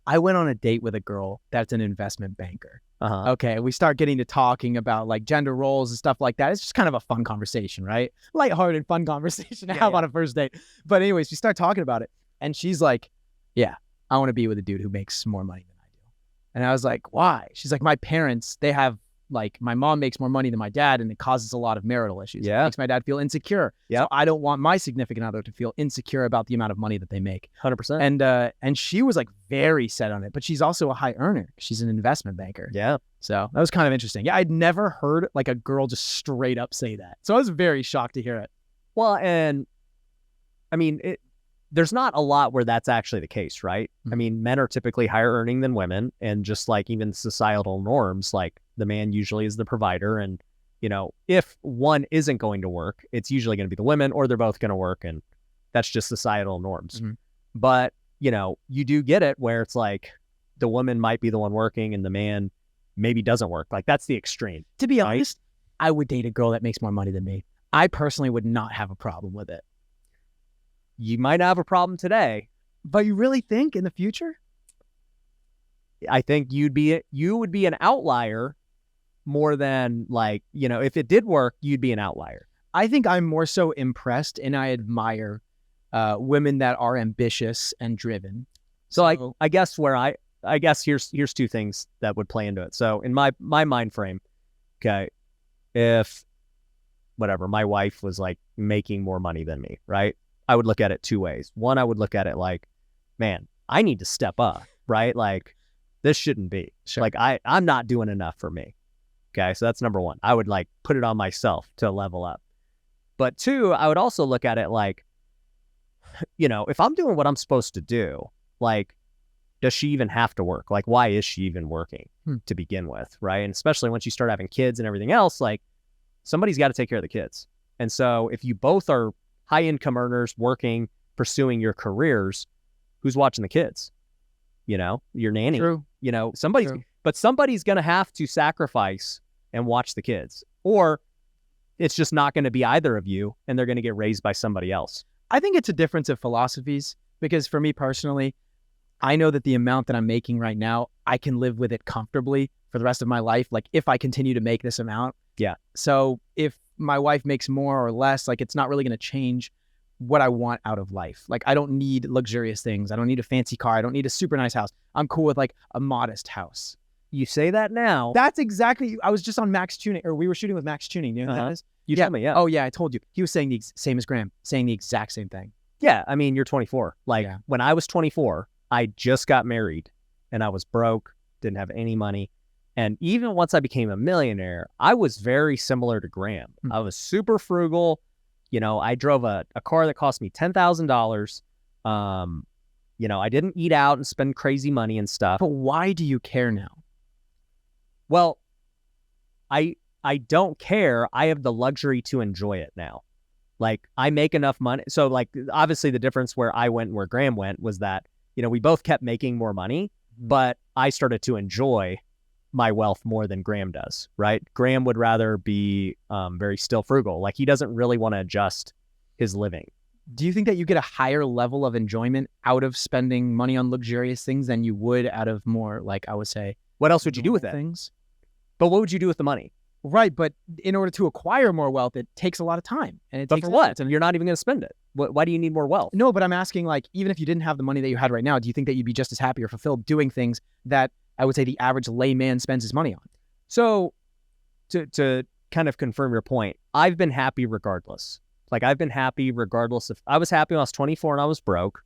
Speaker 1: I went on a date with a girl that's an investment banker.
Speaker 2: Uh-huh.
Speaker 1: Okay. We start getting to talking about like gender roles and stuff like that. It's just kind of a fun conversation, right? Lighthearted, fun conversation to have on a first date. But anyways, we start talking about it. And she's like, yeah, I want to be with a dude who makes more money than I do. And I was like, why? She's like, my parents, they have like, my mom makes more money than my dad and it causes a lot of marital issues.
Speaker 2: Yeah.
Speaker 1: It makes my dad feel insecure.
Speaker 2: Yeah.
Speaker 1: So I don't want my significant other to feel insecure about the amount of money that they make.
Speaker 2: 100%.
Speaker 1: And she was like very set on it, but she's also a high earner. She's an investment banker.
Speaker 2: Yeah.
Speaker 1: So that was kind of interesting. Yeah. I'd never heard like a girl just straight up say that. So I was very shocked to hear it.
Speaker 2: Well, and I mean, there's not a lot where that's actually the case, right?
Speaker 1: Mm-hmm.
Speaker 2: I mean, men are typically higher earning than women, and just like even societal norms, like the man usually is the provider. And, you know, if one isn't going to work, it's usually going to be the women or they're both going to work. And that's just societal norms.
Speaker 1: Mm-hmm.
Speaker 2: But, you know, you do get it where it's like the woman might be the one working and the man maybe doesn't work. Like that's the extreme.
Speaker 1: To be honest, I would date a girl that makes more money than me. I personally would not have a problem with it.
Speaker 2: You might have a problem today,
Speaker 1: but you really think in the future?
Speaker 2: I think you would be an outlier more than like, you know, if it did work, you'd be an outlier.
Speaker 1: I think I'm more so impressed and I admire women that are ambitious and driven.
Speaker 2: So I guess I guess here's two things that would play into it. So in my mind frame, okay, if whatever, my wife was like making more money than me, right? I would look at it two ways. One, I would look at it like, man, I need to step up, right? Like this shouldn't be.
Speaker 1: Sure.
Speaker 2: Like I'm not doing enough for me. Okay. So that's number one. I would like put it on myself to level up. But two, I would also look at it like, you know, if I'm doing what I'm supposed to do, like, does she even have to work? Like, why is she even working to begin with? Right. And especially once you start having kids and everything else, like somebody's got to take care of the kids. And so if you both are high income earners working, pursuing your careers, who's watching the kids? You know, your nanny.
Speaker 1: True.
Speaker 2: You know, somebody's going to have to sacrifice and watch the kids, or it's just not going to be either of you and they're going to get raised by somebody else.
Speaker 1: I think it's a difference of philosophies because for me personally, I know that the amount that I'm making right now, I can live with it comfortably for the rest of my life. Like if I continue to make this amount.
Speaker 2: Yeah.
Speaker 1: So if my wife makes more or less, like it's not really going to change what I want out of life. Like I don't need luxurious things. I don't need a fancy car. I don't need a super nice house. I'm cool with like a modest house.
Speaker 2: You say that now.
Speaker 1: That's exactly, I was just on Max Tuning, or we were shooting with Max Tuning. You know who that is?
Speaker 2: You told me, yeah.
Speaker 1: Oh yeah, I told you. He was saying the same as Graham, saying the exact same thing.
Speaker 2: Yeah, I mean, you're 24. Like when I was 24, I just got married and I was broke, didn't have any money. And even once I became a millionaire, I was very similar to Graham. I was super frugal. You know, I drove a car that cost me $10,000. You know, I didn't eat out and spend crazy money and stuff.
Speaker 1: But why do you care now?
Speaker 2: Well, I don't care. I have the luxury to enjoy it now. Like I make enough money. So like obviously the difference where I went and where Graham went was that, you know, we both kept making more money, but I started to enjoy my wealth more than Graham does, right? Graham would rather be very still frugal. Like he doesn't really want to adjust his living.
Speaker 1: Do you think that you get a higher level of enjoyment out of spending money on luxurious things than you would out of more, like I would say,
Speaker 2: what else would you do with it?
Speaker 1: Things?
Speaker 2: But what would you do with the money?
Speaker 1: Right, but in order to acquire more wealth, it takes a lot of time. And it
Speaker 2: But
Speaker 1: takes
Speaker 2: for what?
Speaker 1: And
Speaker 2: You're not even going to spend it. Why do you need more wealth?
Speaker 1: No, but I'm asking, like, even if you didn't have the money that you had right now, do you think that you'd be just as happy or fulfilled doing things that I would say the average layman spends his money on?
Speaker 2: So to kind of confirm your point, I've been happy regardless. Like, I've been happy regardless of, I was happy when I was 24 and I was broke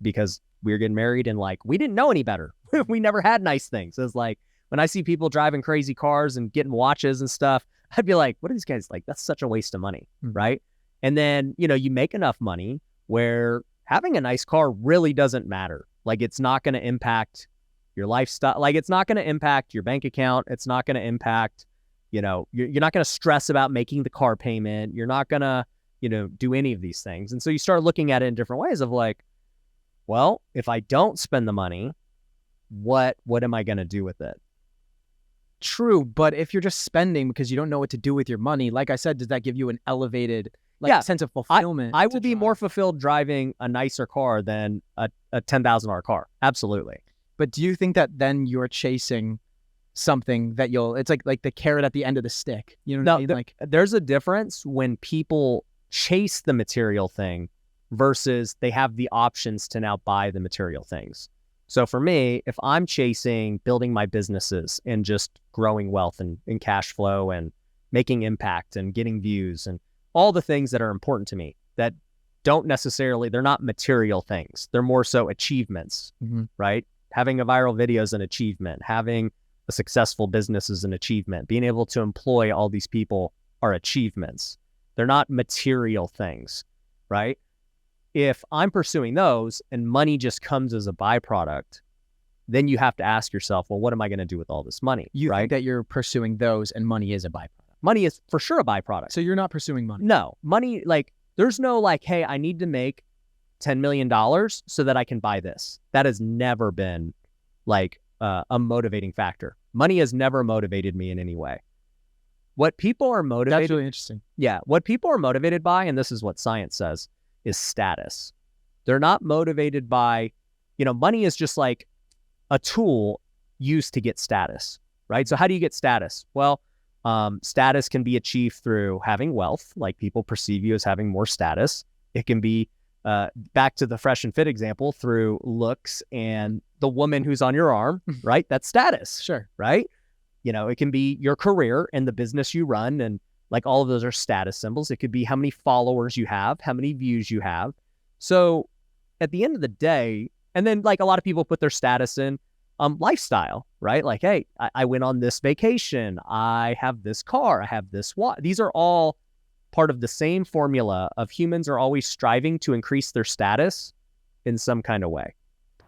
Speaker 2: because we were getting married and like, we didn't know any better. We never had nice things. It's like, when I see people driving crazy cars and getting watches and stuff, I'd be like, what are these guys like? That's such a waste of money, right? And then, you make enough money where having a nice car really doesn't matter. Like, it's not going to impact your lifestyle. Like, it's not going to impact your bank account. It's not going to impact, you're not going to stress about making the car payment. You're not going to, do any of these things. And so you start looking at it in different ways of like, well, if I don't spend the money, what am I going to do with it?
Speaker 1: True, but if you're just spending because you don't know what to do with your money, like I said, does that give you an elevated sense of fulfillment?
Speaker 2: I will be more fulfilled driving a nicer car than a $10,000 car. Absolutely.
Speaker 1: But do you think that then you're chasing something that it's like the carrot at the end of the stick? You know what I mean?
Speaker 2: There's a difference when people chase the material thing versus they have the options to now buy the material things. So for me, if I'm chasing building my businesses and just growing wealth and cash flow and making impact and getting views and all the things that are important to me that don't necessarily, they're not material things. They're more so achievements, right? Having a viral video is an achievement. Having a successful business is an achievement. Being able to employ all these people are achievements. They're not material things, right? If I'm pursuing those and money just comes as a byproduct, then you have to ask yourself, well, what am I going to do with all this money?
Speaker 1: You think that you're pursuing those and money is a byproduct?
Speaker 2: Money is for sure a byproduct.
Speaker 1: So you're not pursuing money?
Speaker 2: No. Money, like, there's no like, hey, I need to make $10 million so that I can buy this. That has never been like a motivating factor. Money has never motivated me in any way. What people are motivated...
Speaker 1: That's really interesting.
Speaker 2: Yeah. What people are motivated by, and this is what science says, is status. They're not motivated by, money is just like a tool used to get status, right? So how do you get status? Well, status can be achieved through having wealth, like people perceive you as having more status. It can be, back to the fresh and fit example, through looks and the woman who's on your arm, right? That's status.
Speaker 1: Sure.
Speaker 2: Right? It can be your career and the business you run, and like all of those are status symbols. It could be how many followers you have, how many views you have. So at the end of the day, and then like a lot of people put their status in lifestyle, right? Like, hey, I went on this vacation. I have this car. I have this watch. These are all part of the same formula of humans are always striving to increase their status in some kind of way.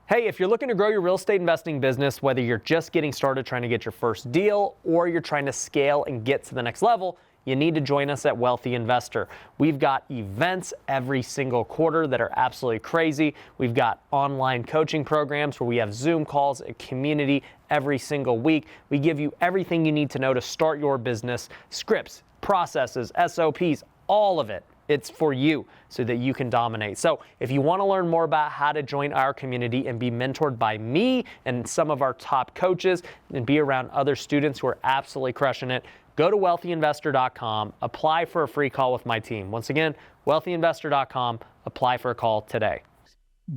Speaker 2: Hey, if you're looking to grow your real estate investing business, whether you're just getting started trying to get your first deal or you're trying to scale and get to the next level, you need to join us at Wealthy Investor. We've got events every single quarter that are absolutely crazy. We've got online coaching programs where we have Zoom calls, a community every single week. We give you everything you need to know to start your business, scripts, processes, SOPs, all of it. It's for you so that you can dominate. So if you want to learn more about how to join our community and be mentored by me and some of our top coaches and be around other students who are absolutely crushing it, go to wealthyinvestor.com, apply for a free call with my team. Once again, wealthyinvestor.com, apply for a call today.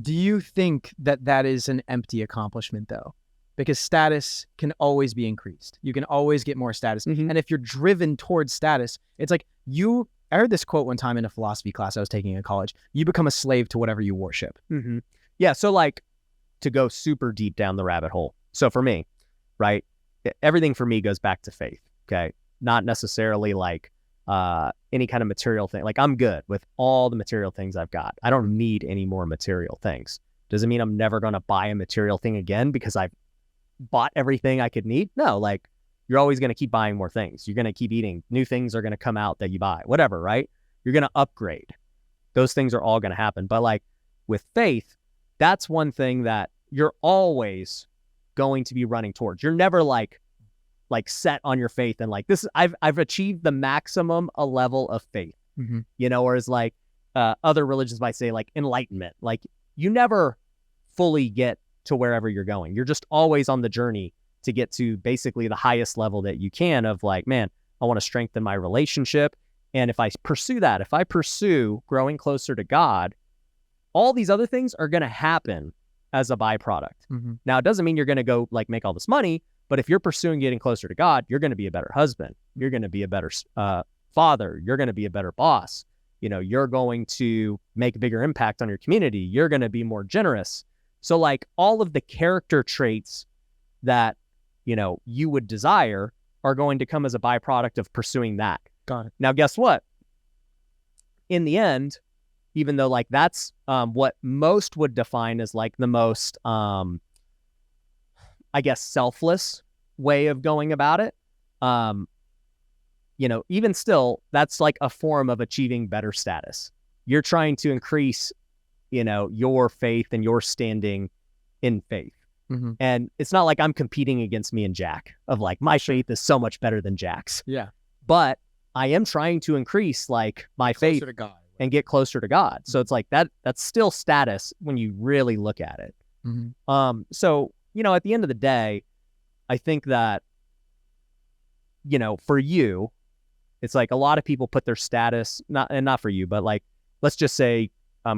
Speaker 1: Do you think that is an empty accomplishment though? Because status can always be increased. You can always get more status. And if you're driven towards status, it's like I heard this quote one time in a philosophy class I was taking in college. You become a slave to whatever you worship. Yeah. So like to go super deep down the rabbit hole. So for me, right, everything for me goes back to faith. Okay. Not necessarily like any kind of material thing. Like I'm good with all the material things I've got. I don't need any more material things. Does it mean I'm never going to buy a material thing again because I've bought everything I could need? No, like you're always going to keep buying more things. You're going to keep eating. New things are going to come out that you buy, whatever, right? You're going to upgrade. Those things are all going to happen. But like with faith, that's one thing that you're always going to be running towards. You're never like set on your faith and like this is, I've achieved the maximum a level of faith, whereas like other religions might say like enlightenment, like you never fully get to wherever you're going. You're just always on the journey
Speaker 2: to get to basically the highest level that you can of like, man, I want to strengthen my relationship. And if I pursue that, if I pursue growing closer to God, all these other things are going to happen as a byproduct.
Speaker 1: Mm-hmm.
Speaker 2: Now, it doesn't mean you're going to go like make all this money, but if you're pursuing getting closer to God, you're going to be a better husband. You're going to be a better father. You're going to be a better boss. You're going to make a bigger impact on your community. You're going to be more generous. So like all of the character traits that, you would desire are going to come as a byproduct of pursuing that.
Speaker 1: Got it.
Speaker 2: Now, guess what? In the end, even though like that's what most would define as like the most, I guess, selfless way of going about it, even still, that's like a form of achieving better status. You're trying to increase, your faith and your standing in faith.
Speaker 1: Mm-hmm.
Speaker 2: And it's not like I'm competing against me and Jack of like, my faith is so much better than Jack's.
Speaker 1: Yeah.
Speaker 2: But I am trying to increase like my faith
Speaker 1: to God.
Speaker 2: And get closer to God. So it's like that's still status when you really look at it.
Speaker 1: Mm-hmm.
Speaker 2: So, at the end of the day, I think that, for you, it's like a lot of people put their status, not for you, but like, let's just say,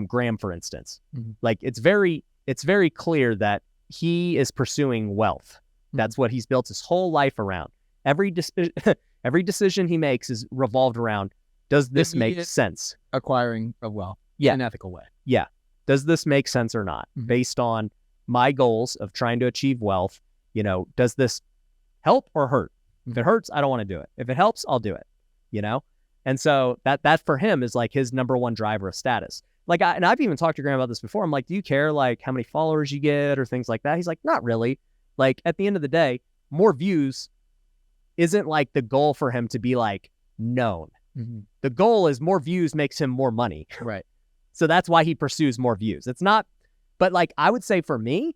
Speaker 2: Graham, for instance,
Speaker 1: mm-hmm.
Speaker 2: like it's very clear that he is pursuing wealth. Mm-hmm. That's what he's built his whole life around. Every decision he makes is revolved around, does this make sense?
Speaker 1: Acquiring of wealth
Speaker 2: in
Speaker 1: an ethical way.
Speaker 2: Yeah. Does this make sense or not?
Speaker 1: Mm-hmm.
Speaker 2: Based on my goals of trying to achieve wealth, does this help or hurt?
Speaker 1: Mm-hmm.
Speaker 2: If it hurts, I don't want to do it. If it helps, I'll do it, And so that for him is like his number one driver of status. Like, and I've even talked to Graham about this before. I'm like, do you care like how many followers you get or things like that? He's like, not really. Like at the end of the day, more views isn't like the goal for him to be like known.
Speaker 1: Mm-hmm.
Speaker 2: The goal is more views makes him more money.
Speaker 1: Right.
Speaker 2: So that's why he pursues more views. It's not, but like I would say for me,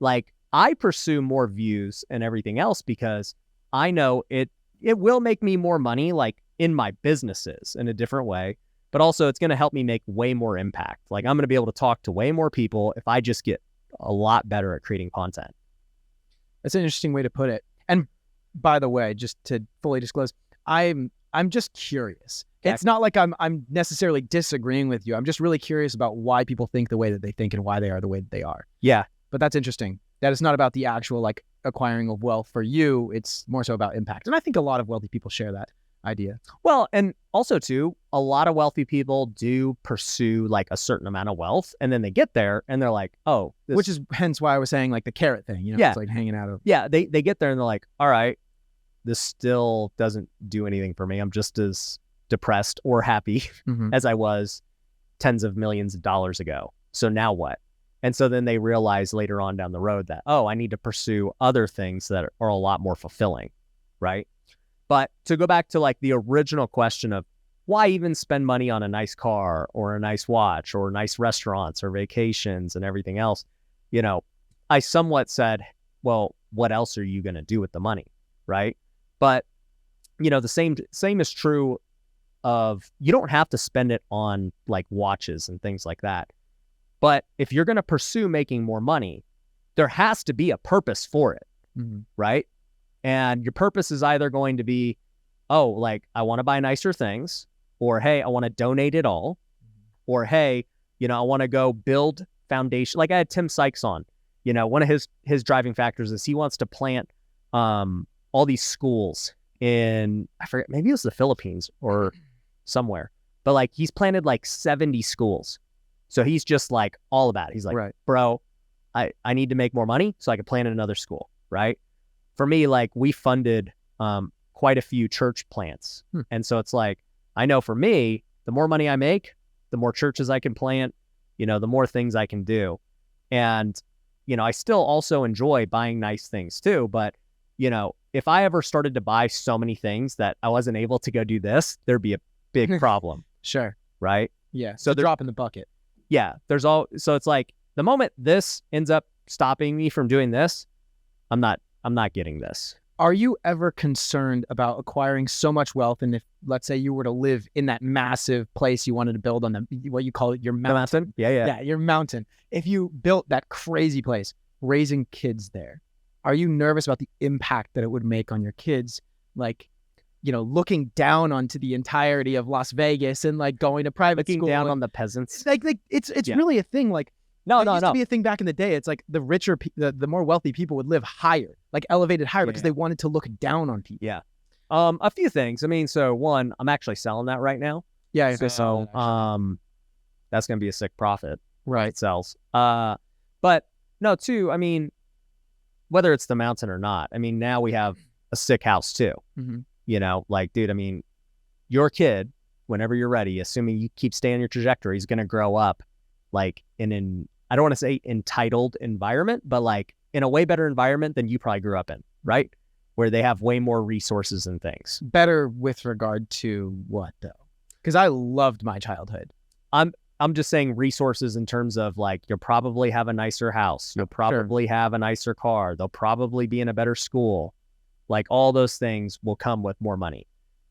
Speaker 2: like I pursue more views and everything else because I know it will make me more money like in my businesses in a different way, but also it's going to help me make way more impact. Like I'm going to be able to talk to way more people if I just get a lot better at creating content.
Speaker 1: That's an interesting way to put it. And by the way, just to fully disclose, I'm just curious.
Speaker 2: Yeah.
Speaker 1: It's not like I'm necessarily disagreeing with you. I'm just really curious about why people think the way that they think and why they are the way that they are.
Speaker 2: Yeah.
Speaker 1: But that's interesting. That it's not about the actual like acquiring of wealth for you. It's more so about impact. And I think a lot of wealthy people share that idea.
Speaker 2: Well, and also too, a lot of wealthy people do pursue like a certain amount of wealth and then they get there and they're like, oh,
Speaker 1: which is hence why I was saying like the carrot thing,
Speaker 2: Yeah.
Speaker 1: It's like hanging out of.
Speaker 2: Yeah. They get there and they're like, all right, this still doesn't do anything for me. I'm just as depressed or happy
Speaker 1: mm-hmm.
Speaker 2: as I was tens of millions of dollars ago. So now what? And so then they realize later on down the road that, oh, I need to pursue other things that are a lot more fulfilling, right? But to go back to like the original question of why even spend money on a nice car or a nice watch or nice restaurants or vacations and everything else, I somewhat said, well, what else are you going to do with the money, right? But, the same is true of you don't have to spend it on like watches and things like that. But if you're going to pursue making more money, there has to be a purpose for it,
Speaker 1: mm-hmm.
Speaker 2: right? And your purpose is either going to be, oh, like I want to buy nicer things, or hey, I want to donate it all, or hey, I want to go build foundation. Like I had Tim Sykes on, one of his driving factors is he wants to plant all these schools in, I forget, maybe it was the Philippines or somewhere, but like he's planted like 70 schools. So he's just like all about it. He's like,
Speaker 1: right.
Speaker 2: Bro, I need to make more money so I can plant another school, right? For me, like we funded quite a few church plants. And so it's like, I know for me, the more money I make, the more churches I can plant, the more things I can do. And, I still also enjoy buying nice things too. But, if I ever started to buy so many things that I wasn't able to go do this, there'd be a big problem.
Speaker 1: Sure.
Speaker 2: Right?
Speaker 1: Yeah. So drop in the bucket.
Speaker 2: Yeah. So it's like the moment this ends up stopping me from doing this, I'm not getting this.
Speaker 1: Are you ever concerned about acquiring so much wealth? And if, let's say, you were to live in that massive place you wanted to build on what you call it, your mountain.
Speaker 2: Yeah.
Speaker 1: Yeah, your mountain. If you built that crazy place, raising kids there, are you nervous about the impact that it would make on your kids? Like, looking down onto the entirety of Las Vegas and like going to private
Speaker 2: Looking
Speaker 1: school.
Speaker 2: down on the peasants.
Speaker 1: Like it's really a thing. Like,
Speaker 2: No.
Speaker 1: used to be a thing back in the day. It's like the richer, the more wealthy people would live higher, like elevated higher, because they wanted to look down on people.
Speaker 2: Yeah. A few things. I mean, so one, I'm actually selling that right now.
Speaker 1: Yeah.
Speaker 2: So that's going to be a sick profit.
Speaker 1: Right.
Speaker 2: It sells. But no, two, I mean, whether it's the mountain or not, I mean, now we have a sick house too. Like, dude, I mean, your kid, whenever you're ready, assuming you keep staying your trajectory, is going to grow up like I don't want to say entitled environment, but like in a way better environment than you probably grew up in, right? Where they have way more resources and things.
Speaker 1: Better with regard to what though? Because I loved my childhood.
Speaker 2: I'm just saying resources in terms of like, you'll probably have a nicer house. You'll probably have a nicer car. They'll probably be in a better school. Like all those things will come with more money.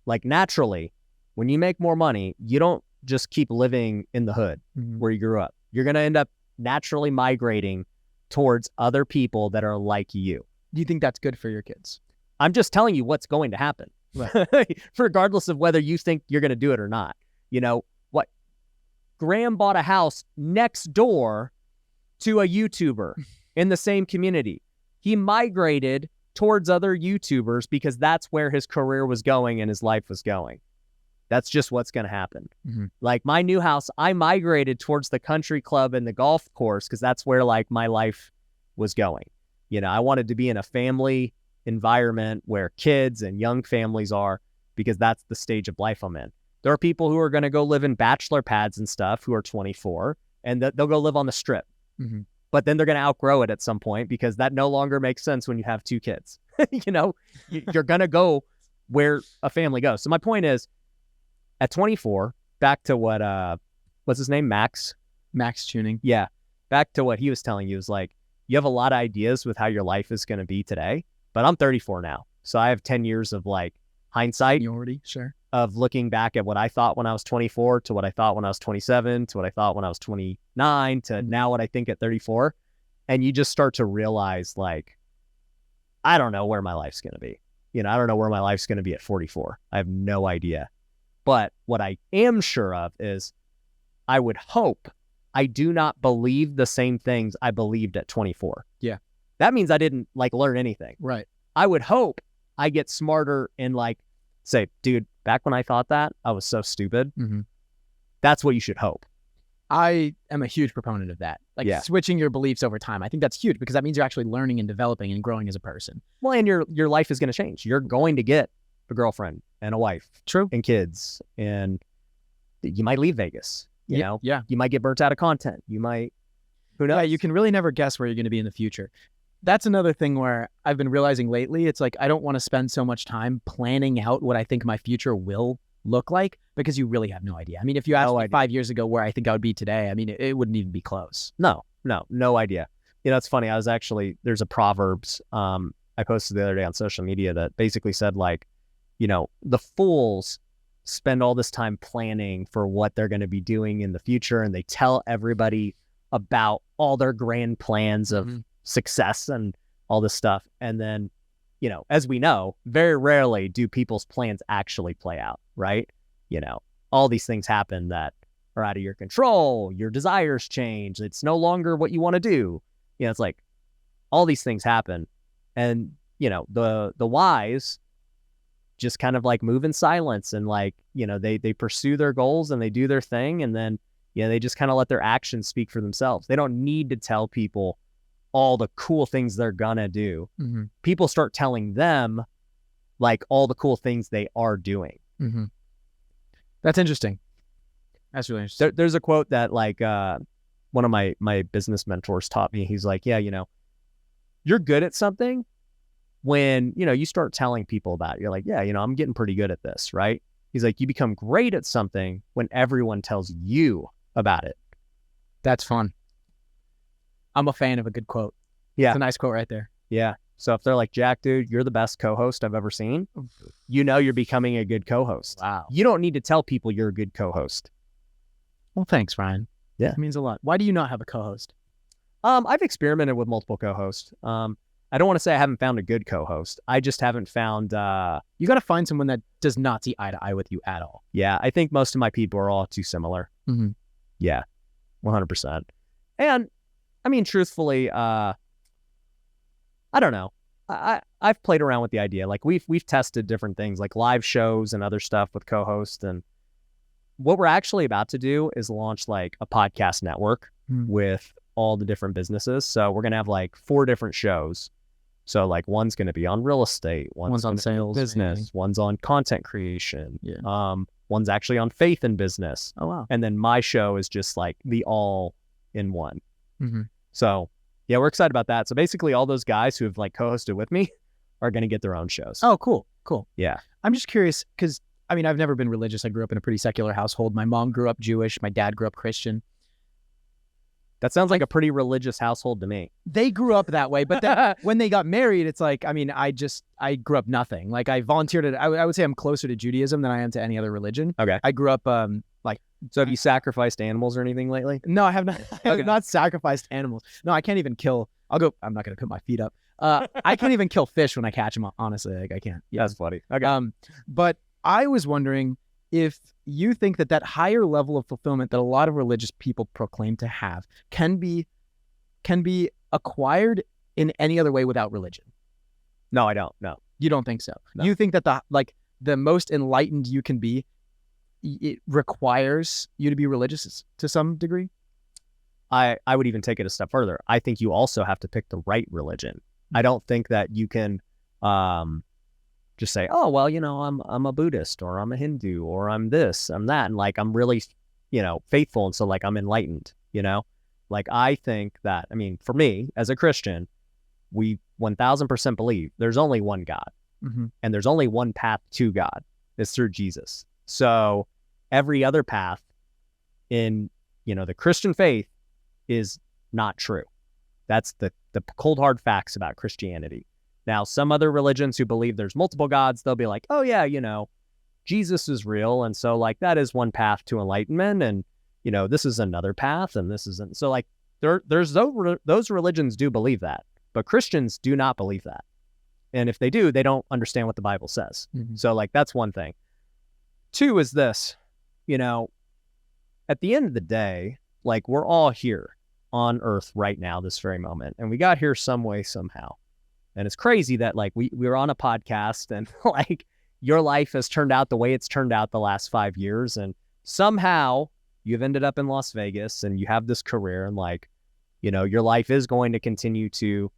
Speaker 2: Like naturally, when you make more money, you don't just keep living in the hood where you grew up. You're going to end up naturally migrating towards other people that are like you.
Speaker 1: Do you think that's good for your kids?
Speaker 2: I'm just telling you what's going to happen, regardless of whether you think you're going to do it or not. What? Graham bought a house next door to a YouTuber in the same community. He migrated towards other YouTubers because that's where his career was going and his life was going. That's just what's going to happen. Like my new house, I migrated towards the country club and the golf course because that's where like my life was going. I wanted to be in a family environment where kids and young families are, because that's the stage of life I'm in. There are people who are going to go live in bachelor pads and stuff who are 24 and they'll go live on the strip. But then they're going to outgrow it at some point because that no longer makes sense when you have two kids. You're going to go where a family goes. So my point is, at 24, back to what's his name? Max
Speaker 1: Tuning.
Speaker 2: Yeah. Back to what he was telling you is like, you have a lot of ideas with how your life is going to be today, but I'm 34 now. So I have 10 years of like hindsight.
Speaker 1: Seniority, sure.
Speaker 2: Of looking back at what I thought when I was 24 to what I thought when I was 27 to what I thought when I was 29 to now what I think at 34. And you just start to realize like, I don't know where my life's going to be. I don't know where my life's going to be at 44. I have no idea. But what I am sure of is I would hope I do not believe the same things I believed at 24.
Speaker 1: Yeah.
Speaker 2: That means I didn't like learn anything.
Speaker 1: Right.
Speaker 2: I would hope I get smarter and like say, dude, back when I thought that, I was so stupid. That's what you should hope.
Speaker 1: I am a huge proponent of that. Like switching your beliefs over time. I think that's huge because that means you're actually learning and developing and growing as a person.
Speaker 2: Well, and your life is going to change. You're going to get a girlfriend and a wife.
Speaker 1: True.
Speaker 2: And kids. And you might leave Vegas. You know?
Speaker 1: Yeah.
Speaker 2: You might get burnt out of content. You might, who knows?
Speaker 1: Yeah, you can really never guess where you're going to be in the future. That's another thing where I've been realizing lately, it's like, I don't want to spend so much time planning out what I think my future will look like because you really have no idea. I mean, if you asked me 5 years ago where I think I would be today, I mean, it wouldn't even be close.
Speaker 2: No idea. It's funny. I was actually, there's a Proverbs I posted the other day on social media that basically said like, the fools spend all this time planning for what they're going to be doing in the future. And they tell everybody about all their grand plans of success and all this stuff. And then, as we know, very rarely do people's plans actually play out, right? All these things happen that are out of your control. Your desires change. It's no longer what you want to do. It's like all these things happen. And, the wise just kind of like move in silence and like, they pursue their goals and they do their thing. And then, they just kind of let their actions speak for themselves. They don't need to tell people all the cool things they're gonna do. People start telling them like all the cool things they are doing.
Speaker 1: That's interesting. That's really interesting.
Speaker 2: There's a quote that like one of my business mentors taught me. He's like, yeah, you're good at something when, you start telling people about it. You're like, yeah, I'm getting pretty good at this, right? He's like, you become great at something when everyone tells you about it.
Speaker 1: That's fun. I'm a fan of a good quote.
Speaker 2: Yeah.
Speaker 1: It's a nice quote right there.
Speaker 2: Yeah. So if they're like, Jack, dude, you're the best co-host I've ever seen, you're becoming a good co-host.
Speaker 1: Wow.
Speaker 2: You don't need to tell people you're a good co-host.
Speaker 1: Well, thanks, Ryan.
Speaker 2: Yeah.
Speaker 1: It means a lot. Why do you not have a co-host?
Speaker 2: I've experimented with multiple co-hosts. I I don't want to say I haven't found a good co-host. I just haven't found
Speaker 1: You got to find someone that does not see eye to eye with you at all.
Speaker 2: Yeah, I think most of my people are all too similar.
Speaker 1: Mm-hmm.
Speaker 2: Yeah, 100%. And I mean, truthfully, I don't know. I've played around with the idea. Like we've tested different things, like live shows and other stuff with co-hosts. And what we're actually about to do is launch like a podcast network with all the different businesses. So we're gonna have like 4 different shows. So like one's gonna be on real estate, one's
Speaker 1: on sales,
Speaker 2: business,
Speaker 1: maybe.
Speaker 2: One's on content creation.
Speaker 1: Yeah.
Speaker 2: One's actually on faith and business.
Speaker 1: Oh wow.
Speaker 2: And then my show is just like the all in one.
Speaker 1: Mm-hmm.
Speaker 2: So yeah, we're excited about that. So basically all those guys who have like co-hosted with me are going to get their own shows.
Speaker 1: Oh, cool.
Speaker 2: Yeah.
Speaker 1: I'm just curious because, I mean, I've never been religious. I grew up in a pretty secular household. My mom grew up Jewish. My dad grew up Christian.
Speaker 2: That sounds like a pretty religious household to me.
Speaker 1: They grew up that way. But then when they got married, it's like, I mean, I grew up nothing. Like I volunteered at, I would say I'm closer to Judaism than I am to any other religion.
Speaker 2: Okay.
Speaker 1: I grew up
Speaker 2: So have you sacrificed animals or anything lately?
Speaker 1: No, I have not. I have not sacrificed animals. No, I can't even kill. I'm not going to put my feet up. I can't even kill fish when I catch them. Honestly, like I can't.
Speaker 2: Yeah, that's funny. Okay.
Speaker 1: But I was wondering if you think that higher level of fulfillment that a lot of religious people proclaim to have can be acquired in any other way without religion.
Speaker 2: No, I don't. No.
Speaker 1: You don't think so?
Speaker 2: No.
Speaker 1: You think that the most enlightened you can be, it requires you to be religious to some degree?
Speaker 2: I would even take it a step further. I think you also have to pick the right religion. I don't think that you can just say, oh, well, I'm a Buddhist or I'm a Hindu or I'm this, I'm that. And like, I'm really, faithful. And so like, I'm enlightened, like, I think that, I mean, for me as a Christian, we 1000% believe there's only one God and there's only one path to God. It's through Jesus. So every other path in, the Christian faith is not true. That's the cold hard facts about Christianity. Now, some other religions who believe there's multiple gods, they'll be like, oh yeah, Jesus is real. And so like, that is one path to enlightenment. And, this is another path and this isn't. So like there's those religions do believe that, but Christians do not believe that. And if they do, they don't understand what the Bible says. So like, that's one thing. 2 is this, at the end of the day, like we're all here on earth right now, this very moment. And we got here some way, somehow. And it's crazy that like we were on a podcast and like your life has turned out the way it's turned out the last 5 years. And somehow you've ended up in Las Vegas and you have this career and like, your life is going to continue to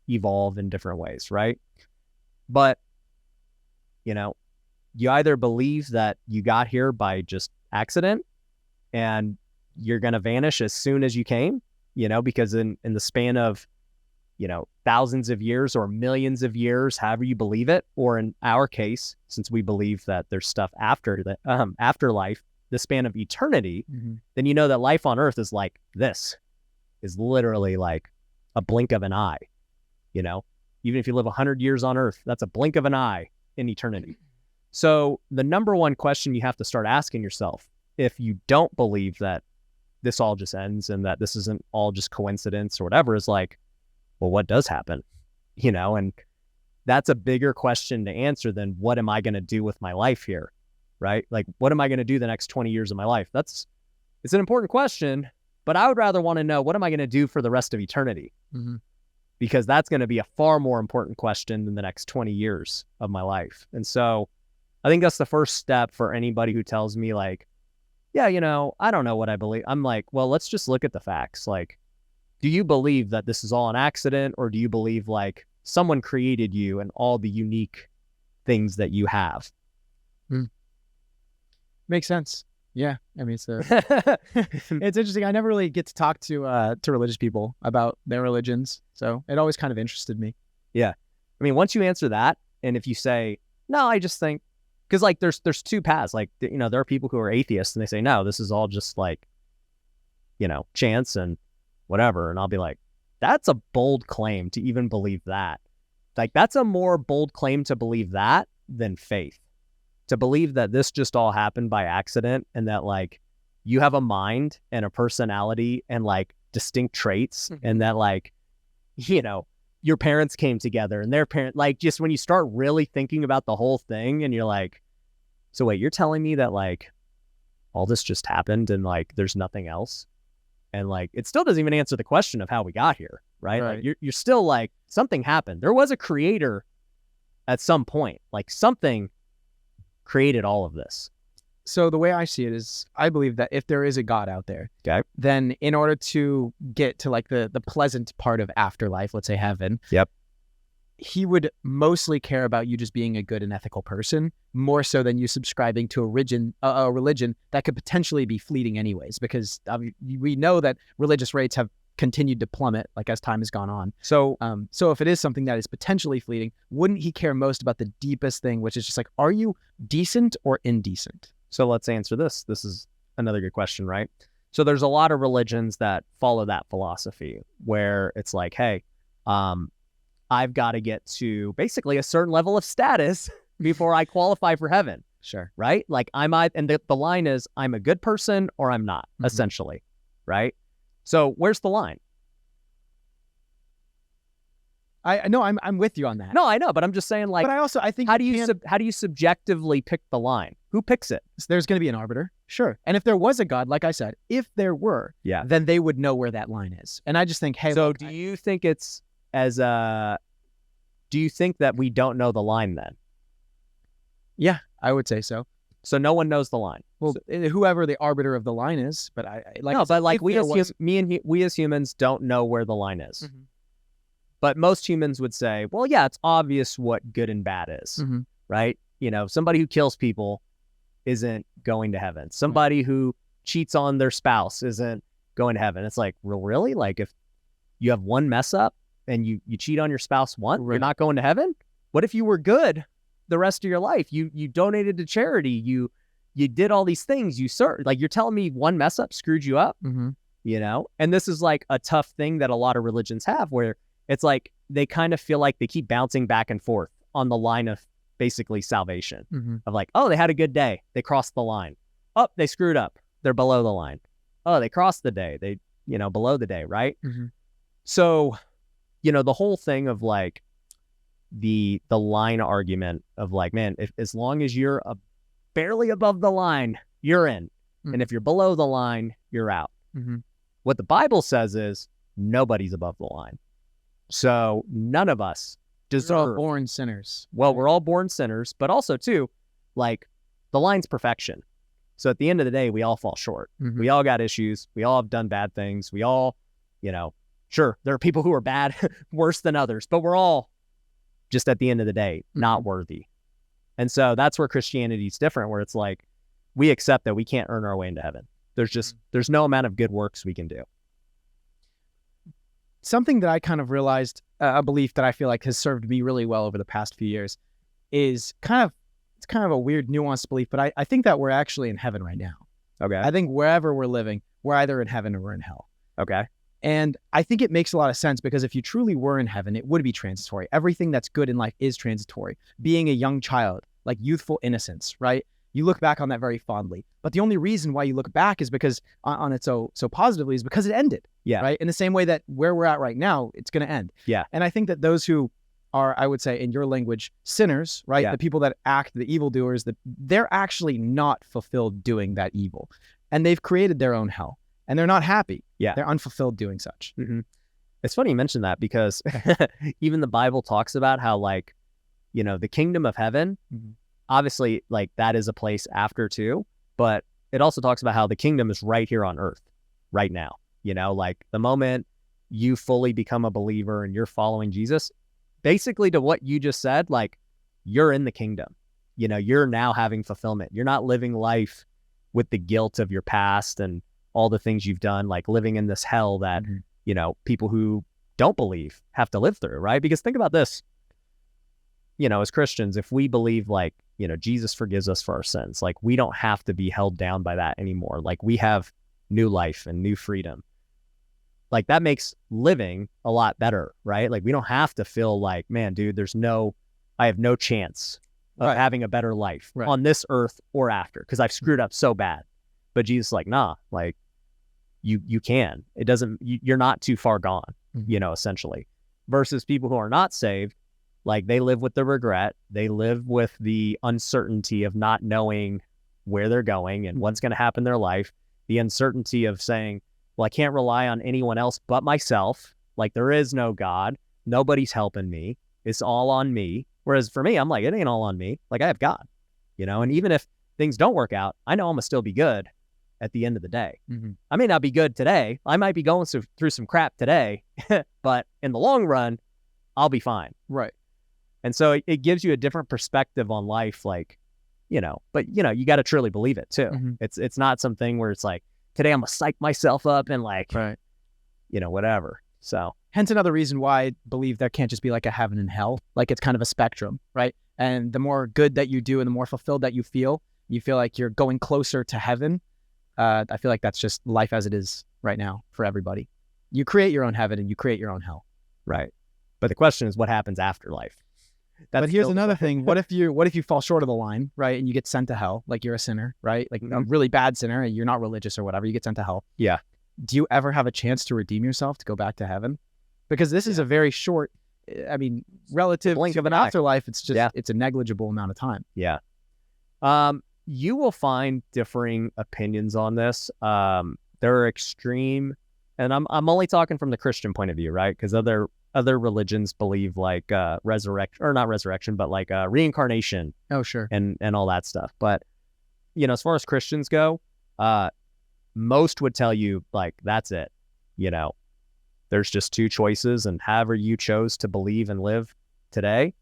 Speaker 2: evolve in different ways. Right. But, you either believe that you got here by just accident and you're going to vanish as soon as you came, because in the span of, thousands of years or millions of years, however you believe it, or in our case, since we believe that there's stuff after the afterlife, the span of eternity, then you know that life on earth is like this, is literally like a blink of an eye, even if you live 100 years on earth, that's a blink of an eye in eternity. So the number one question you have to start asking yourself, if you don't believe that this all just ends and that this isn't all just coincidence or whatever, is like, well, what does happen? And that's a bigger question to answer than what am I going to do with my life here, right? Like, what am I going to do the next 20 years of my life? It's an important question, but I would rather want to know, what am I going to do for the rest of eternity? Because that's going to be a far more important question than the next 20 years of my life. And so I think that's the first step for anybody who tells me like, yeah, I don't know what I believe. I'm like, well, let's just look at the facts. Like, do you believe that this is all an accident, or do you believe like someone created you and all the unique things that you have?
Speaker 1: Makes sense. Yeah. I mean, it's interesting. I never really get to talk to religious people about their religions. So it always kind of interested me.
Speaker 2: Yeah. I mean, once you answer that, and if you say, no, I just think, because like there's 2 paths. Like, there are people who are atheists and they say, no, this is all just like, chance and whatever. And I'll be like, that's a bold claim to even believe that. Like, that's a more bold claim to believe that than faith. To believe that this just all happened by accident and that like you have a mind and a personality and like distinct traits and that like, your parents came together and their parent, like just when you start really thinking about the whole thing and you're like, so wait, you're telling me that like all this just happened and like there's nothing else? And like it still doesn't even answer the question of how we got here, right? Like you're still like, something happened. There was a creator at some point, like something created all of this.
Speaker 1: So the way I see it is, I believe that if there is a God out there, then in order to get to like the pleasant part of afterlife, let's say heaven, he would mostly care about you just being a good and ethical person, more so than you subscribing to a religion that could potentially be fleeting anyways, because we know that religious rates have continued to plummet like as time has gone on. So if it is something that is potentially fleeting, wouldn't he care most about the deepest thing, which is just like, are you decent or indecent?
Speaker 2: So let's answer this. This is another good question, right? So there's a lot of religions that follow that philosophy where it's like, hey, I've got to get to basically a certain level of status before I qualify for heaven.
Speaker 1: Sure.
Speaker 2: Right? Like and the line is, I'm a good person or I'm not, essentially. Right? So where's the line?
Speaker 1: I'm with you on that.
Speaker 2: No, I know, but I'm just saying, like,
Speaker 1: but I think
Speaker 2: how do you subjectively pick the line? Who picks it?
Speaker 1: There's going to be an arbiter, sure. And if there was a God, like I said, if there were, then they would know where that line is. And I just think, hey,
Speaker 2: so you think it's do you think that we don't know the line then?
Speaker 1: Yeah, I would say so.
Speaker 2: So no one knows the line.
Speaker 1: Well, whoever the arbiter of the line is, but
Speaker 2: we as humans don't know where the line is. But most humans would say, well, yeah, it's obvious what good and bad is, right? You know, somebody who kills people isn't going to heaven. Somebody who cheats on their spouse isn't going to heaven. It's like, really? Like if you have one mess up and you cheat on your spouse once, you're not going to heaven? What if you were good the rest of your life? You donated to charity. You did all these things. You served. Like, you're telling me one mess up screwed you up? You know? And this is like a tough thing that a lot of religions have, where it's like they kind of feel like they keep bouncing back and forth on the line of basically salvation. Of like, oh, they had a good day. They crossed the line. Oh, they screwed up. They're below the line. Oh, they crossed the day. They, below the day, right? So, the whole thing of like the line argument of like, man, as long as you're barely above the line, you're in. And if you're below the line, you're out. What the Bible says is nobody's above the line. So none of us deserve.
Speaker 1: We're all born sinners.
Speaker 2: Well, we're all born sinners, but also too, like, the line's perfection. So at the end of the day, we all fall short. We all got issues. We all have done bad things. We all, sure, there are people who are bad, worse than others, but we're all just at the end of the day, not worthy. And so that's where Christianity is different, where it's like, we accept that we can't earn our way into heaven. There's no amount of good works we can do.
Speaker 1: Something that I kind of realized, a belief that I feel like has served me really well over the past few years, is it's kind of a weird nuanced belief, but I think that we're actually in heaven right now.
Speaker 2: Okay.
Speaker 1: I think wherever we're living, we're either in heaven or we're in hell.
Speaker 2: Okay.
Speaker 1: And I think it makes a lot of sense, because if you truly were in heaven, it would be transitory. Everything that's good in life is transitory. Being a young child, like youthful innocence, right? You look back on that very fondly. But the only reason why you look back is because on it so positively is because it ended.
Speaker 2: Yeah.
Speaker 1: Right. In the same way that where we're at right now, it's going to end.
Speaker 2: Yeah.
Speaker 1: And I think that those who are, I would say in your language, sinners, right? Yeah. The people that act, the evildoers, they're actually not fulfilled doing that evil. And they've created their own hell. And they're not happy.
Speaker 2: Yeah.
Speaker 1: They're unfulfilled doing such.
Speaker 2: It's funny you mention that, because even the Bible talks about how, like, the kingdom of heaven, obviously, like, that is a place after too, but it also talks about how the kingdom is right here on earth right now. Like, the moment you fully become a believer and you're following Jesus, basically to what you just said, like, you're in the kingdom. You're now having fulfillment. You're not living life with the guilt of your past and all the things you've done, like living in this hell that, people who don't believe have to live through, right? Because think about this, as Christians, if we believe, like, Jesus forgives us for our sins, like, we don't have to be held down by that anymore. Like, we have new life and new freedom. Like, that makes living a lot better, right? Like, we don't have to feel like, man, dude, I have no chance of having a better life on this earth or after, because I've screwed up so bad. But Jesus is like, nah, like, you can. It doesn't, you're not too far gone, essentially. versus people who are not saved. Like, they live with the regret. They live with the uncertainty of not knowing where they're going and what's going to happen in their life. The uncertainty of saying, well, I can't rely on anyone else but myself. Like, there is no God. Nobody's helping me. It's all on me. Whereas for me, I'm like, it ain't all on me. Like, I have God, and even if things don't work out, I know I'm going to still be good at the end of the day. I may not be good today. I might be going through some crap today, but in the long run, I'll be fine.
Speaker 1: Right.
Speaker 2: And so it gives you a different perspective on life, like, but you got to truly believe it too. It's not something where it's like, today I'm gonna psych myself up and like,
Speaker 1: right.
Speaker 2: Whatever. So
Speaker 1: hence another reason why I believe there can't just be like a heaven and hell. Like, it's kind of a spectrum, right? And the more good that you do and the more fulfilled that you feel like you're going closer to heaven. I feel like that's just life as it is right now for everybody. You create your own heaven and you create your own hell.
Speaker 2: Right. But the question is, what happens after life?
Speaker 1: But here's another thing. What if you fall short of the line, right? And you get sent to hell, like you're a sinner, right? Like a really bad sinner, and you're not religious or whatever, you get sent to hell.
Speaker 2: Yeah.
Speaker 1: Do you ever have a chance to redeem yourself to go back to heaven? Because this is a very short, relative
Speaker 2: blink
Speaker 1: to
Speaker 2: of an
Speaker 1: an
Speaker 2: eye.
Speaker 1: afterlife, it's just, it's a negligible amount of time.
Speaker 2: Yeah. You will find differing opinions on this. There are extreme, and I'm only talking from the Christian point of view, right? Because other religions believe like resurrection, or not resurrection, but like reincarnation.
Speaker 1: Oh, sure.
Speaker 2: And all that stuff. But as far as Christians go, most would tell you like, that's it. There's just two choices, and however you chose to believe and live today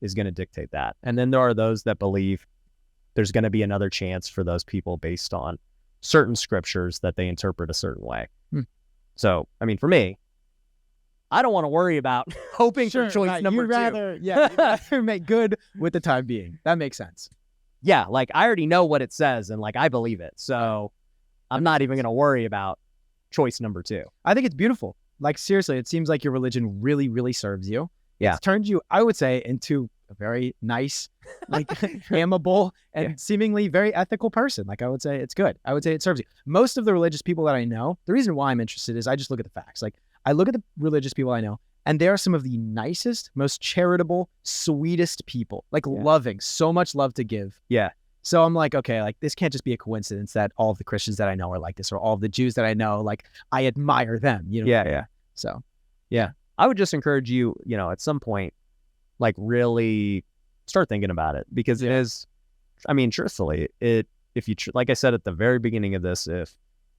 Speaker 2: is going to dictate that. And then there are those that believe there's going to be another chance for those people based on certain scriptures that they interpret a certain way. So, for me, I don't want to worry about hoping for choice number two.
Speaker 1: You'd rather make good with the time being. That makes sense.
Speaker 2: Yeah, like, I already know what it says, and like, I believe it. So I'm not even going to worry about choice number two.
Speaker 1: I think it's beautiful. Like, seriously, it seems like your religion really, really serves you.
Speaker 2: Yeah.
Speaker 1: It's turned you, I would say, into a very nice, like amiable and seemingly very ethical person. Like, I would say it's good. I would say it serves you. Most of the religious people that I know, the reason why I'm interested is I just look at the facts. Like, I look at the religious people I know, and they are some of the nicest, most charitable, sweetest people. Like, loving, so much love to give.
Speaker 2: Yeah.
Speaker 1: So I'm like, okay, like, this can't just be a coincidence that all of the Christians that I know are like this, or all of the Jews that I know, like, I admire them,
Speaker 2: Yeah.
Speaker 1: So,
Speaker 2: yeah. I would just encourage you, at some point, like, really start thinking about it, because it is, truthfully, if you, like I said at the very beginning of this, if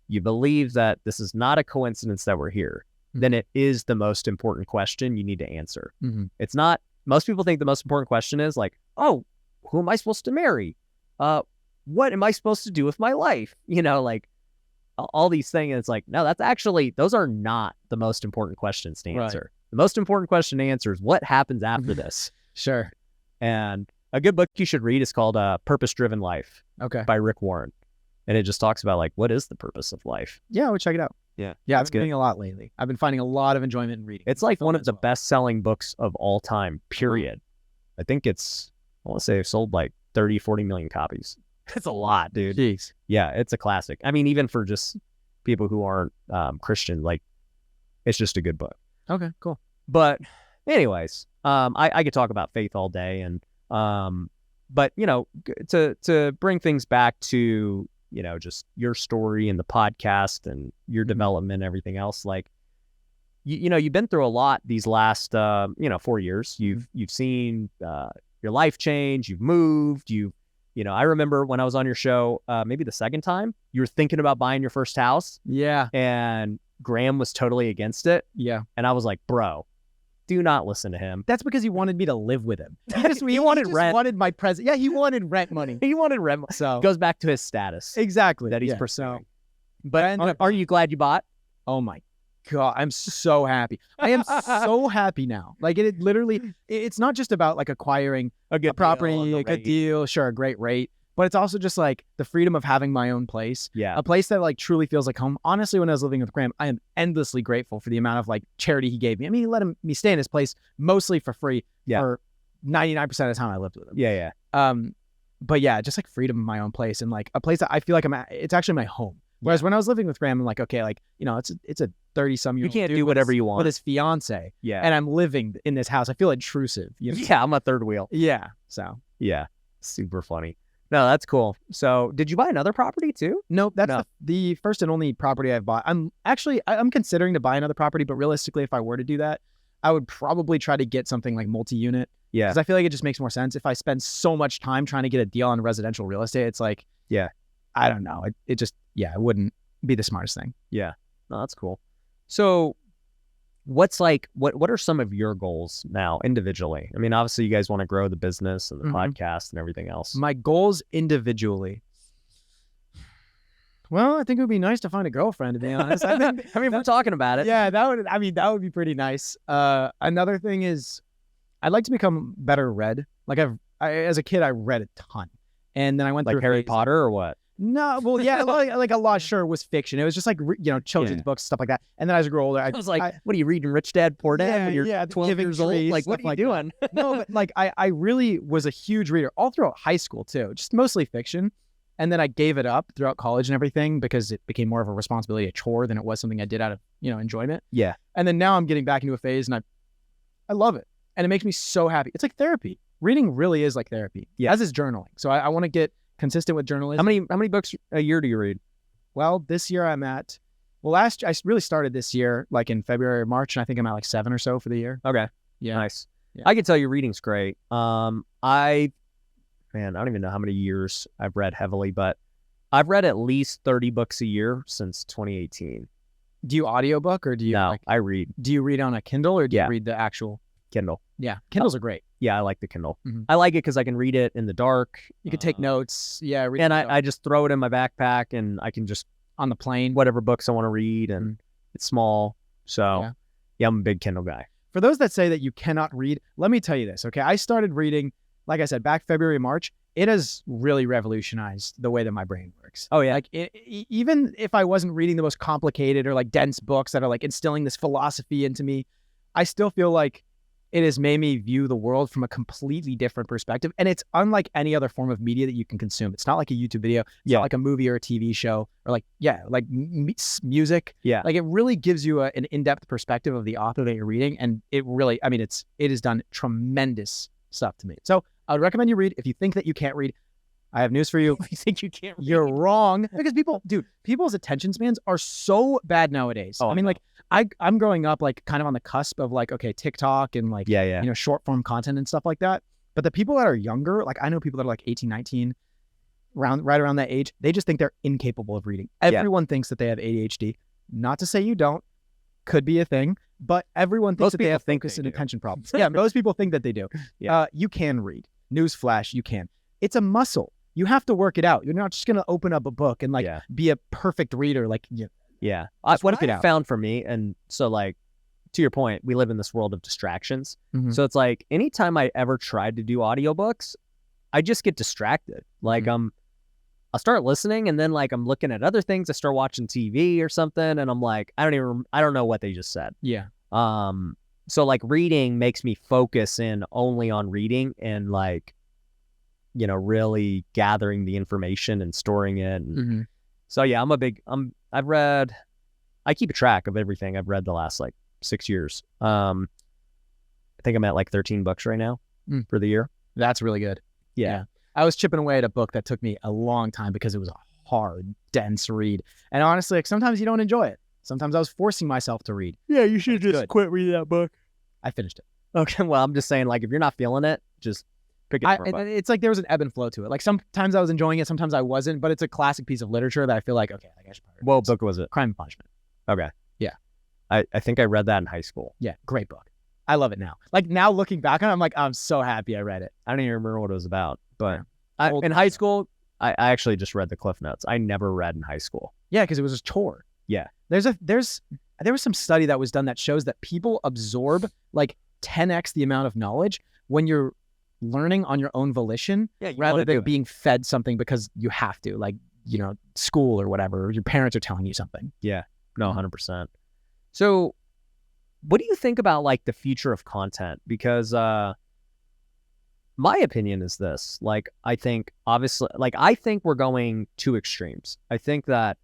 Speaker 2: you believe that this is not a coincidence that we're here, then it is the most important question you need to answer. It's not, most people think the most important question is like, oh, who am I supposed to marry? What am I supposed to do with my life? Like, all these things. It's like, no, those are not the most important questions to answer. Right. The most important question to answer is what happens after this.
Speaker 1: Sure.
Speaker 2: And a good book you should read is called Purpose Driven Life.
Speaker 1: Okay.
Speaker 2: By Rick Warren. And it just talks about like, what is the purpose of life?
Speaker 1: Yeah, I would check it out.
Speaker 2: Yeah.
Speaker 1: Yeah, I've been reading a lot lately. I've been finding a lot of enjoyment in reading.
Speaker 2: It's like one of the best-selling books of all time, period. I think I want to say it sold like 30, 40 million copies. It's a lot, dude.
Speaker 1: Jeez.
Speaker 2: Yeah, it's a classic. Even for just people who aren't Christian, like, it's just a good book.
Speaker 1: Okay, cool.
Speaker 2: But anyways, I could talk about faith all day, and but to bring things back to just your story and the podcast and your development and everything else, like, you've been through a lot these last 4 years. You've seen your life change. You've moved. I remember when I was on your show, maybe the second time, you were thinking about buying your first house.
Speaker 1: Yeah.
Speaker 2: And Graham was totally against it.
Speaker 1: Yeah.
Speaker 2: And I was like, bro, do not listen to him.
Speaker 1: That's because he wanted me to live with him.
Speaker 2: He wanted rent.
Speaker 1: Wanted my present. Yeah, he wanted rent money.
Speaker 2: He wanted rent money. So it goes back to his status.
Speaker 1: Exactly.
Speaker 2: That he's pursuing. But are you glad you bought?
Speaker 1: Oh my God, I'm so happy. I am so happy now. Like, it literally, it's not just about like acquiring a property, a good deal, sure, a great rate, but it's also just like the freedom of having my own place.
Speaker 2: Yeah.
Speaker 1: A place that like truly feels like home. Honestly, when I was living with Graham, I am endlessly grateful for the amount of like charity he gave me. He let me stay in his place mostly for free for 99% of the time I lived with him.
Speaker 2: Yeah.
Speaker 1: But yeah, just like freedom of my own place, and like a place that I feel like it's actually my home. Whereas when I was living with Graham, I'm like, okay, like, it's a 30-some-year-old
Speaker 2: You can't
Speaker 1: dude
Speaker 2: do whatever you
Speaker 1: with
Speaker 2: want.
Speaker 1: his fiance.
Speaker 2: Yeah.
Speaker 1: And I'm living in this house. I feel intrusive.
Speaker 2: Yeah, I'm a third wheel.
Speaker 1: Yeah. So.
Speaker 2: Yeah. Super funny. No, that's cool. So did you buy another property too?
Speaker 1: Nope. That's the first and only property I've bought. I'm considering to buy another property, but realistically, if I were to do that, I would probably try to get something like multi-unit.
Speaker 2: Yeah.
Speaker 1: Because I feel like it just makes more sense. If I spend so much time trying to get a deal on residential real estate, it's like,
Speaker 2: yeah,
Speaker 1: I don't know. It wouldn't be the smartest thing.
Speaker 2: Yeah. No, that's cool. So what are some of your goals now individually? I mean, obviously you guys want to grow the business and the podcast and everything else.
Speaker 1: My goals individually. Well, I think it would be nice to find a girlfriend, to be honest. I mean,
Speaker 2: we're talking about it.
Speaker 1: Yeah, that would be pretty nice. Another thing is I'd like to become better read. Like as a kid, I read a ton. And then I went through
Speaker 2: Harry Potter or what?
Speaker 1: No, well, yeah, like a lot sure was fiction. It was just like, children's books, stuff like that. And then as I grew older, I was like,
Speaker 2: what are you reading, Rich Dad, Poor Dad when you're 12 years old? Like, what are you doing?
Speaker 1: No, but like I really was a huge reader all throughout high school too, just mostly fiction. And then I gave it up throughout college and everything because it became more of a responsibility, a chore than it was something I did out of, enjoyment.
Speaker 2: Yeah.
Speaker 1: And then now I'm getting back into a phase and I love it. And it makes me so happy. It's like therapy. Reading really is like therapy, as is journaling. So I want to get consistent with journalism.
Speaker 2: How many books a year do you read?
Speaker 1: Well, this year I'm at, I really started this year like in February or March, and I think I'm at like 7 or so for the year.
Speaker 2: Okay.
Speaker 1: Yeah.
Speaker 2: Nice. Yeah. I can tell you reading's great. I don't even know how many years I've read heavily, but I've read at least 30 books a year since 2018.
Speaker 1: Do you audiobook or do you?
Speaker 2: No, I read.
Speaker 1: Do you read on a Kindle or do you read the actual?
Speaker 2: Kindle.
Speaker 1: Yeah. Kindles are great.
Speaker 2: Yeah, I like the Kindle. Mm-hmm. I like it because I can read it in the dark.
Speaker 1: You can take notes. Yeah.
Speaker 2: And I just throw it in my backpack and I can just,
Speaker 1: on the plane,
Speaker 2: whatever books I want to read, and it's small. So yeah, I'm a big Kindle guy.
Speaker 1: For those that say that you cannot read, let me tell you this, okay? I started reading, like I said, back February, March. It has really revolutionized the way that my brain works.
Speaker 2: Oh, yeah.
Speaker 1: Like, even if I wasn't reading the most complicated or like dense books that are like instilling this philosophy into me, I still feel like it has made me view the world from a completely different perspective. And it's unlike any other form of media that you can consume. It's not like a YouTube video. It's not like a movie or a TV show or like music.
Speaker 2: Yeah.
Speaker 1: Like it really gives you an in-depth perspective of the author that you're reading. And it really, it has done tremendous stuff to me. So I would recommend you read. If you think that you can't read, I have news for you.
Speaker 2: You think you can't read?
Speaker 1: You're wrong. Because people's attention spans are so bad nowadays.
Speaker 2: Oh,
Speaker 1: like I'm growing up like kind of on the cusp of like, okay, TikTok and like, short form content and stuff like that. But the people that are younger, like I know people that are like 18, 19, right around that age, they just think they're incapable of reading. Everyone thinks that they have ADHD. Not to say you don't. Could be a thing. But everyone thinks that they have focus and attention problems. Yeah, most people think that they do.
Speaker 2: Yeah.
Speaker 1: You can read. Newsflash, you can. It's a muscle. You have to work it out. You're not just going to open up a book and be a perfect reader. Like,
Speaker 2: what I found for me, and so like, to your point, we live in this world of distractions. Mm-hmm. So it's like, anytime I ever tried to do audiobooks, I just get distracted. Like, I'll start listening and then like, I'm looking at other things. I start watching TV or something. And I'm like, I don't know what they just said.
Speaker 1: Yeah.
Speaker 2: So like reading makes me focus in only on reading and like, really gathering the information and storing it. And so yeah, I keep a track of everything I've read the last like 6 years. I think I'm at like 13 books right now for the year.
Speaker 1: That's really good. Yeah. I was chipping away at a book that took me a long time because it was a hard, dense read. And honestly, like, sometimes you don't enjoy it. Sometimes I was forcing myself to read.
Speaker 2: Yeah, you should just quit reading that book.
Speaker 1: I finished it.
Speaker 2: Okay, well, I'm just saying, like, if you're not feeling it, just pick it up.
Speaker 1: It's like there was an ebb and flow to it. Like, sometimes I was enjoying it, sometimes I wasn't, but it's a classic piece of literature that I feel like, okay, I should probably read.
Speaker 2: What book was it?
Speaker 1: Crime and Punishment.
Speaker 2: Okay.
Speaker 1: Yeah.
Speaker 2: I think I read that in high school.
Speaker 1: Yeah, great book. I love it now. Like, now looking back on it, I'm like, I'm so happy I read it.
Speaker 2: I don't even remember what it was about, but in high school, I actually just read the Cliff Notes. I never read in high school.
Speaker 1: Yeah, because it was a chore.
Speaker 2: Yeah.
Speaker 1: There was some study that was done that shows that people absorb like 10x the amount of knowledge when you're learning on your own volition rather than being fed something because you have to, like, school or whatever, or your parents are telling you something.
Speaker 2: Yeah. No, 100%. So what do you think about like the future of content? Because my opinion is this, like, I think obviously, like, I think we're going two extremes. I think that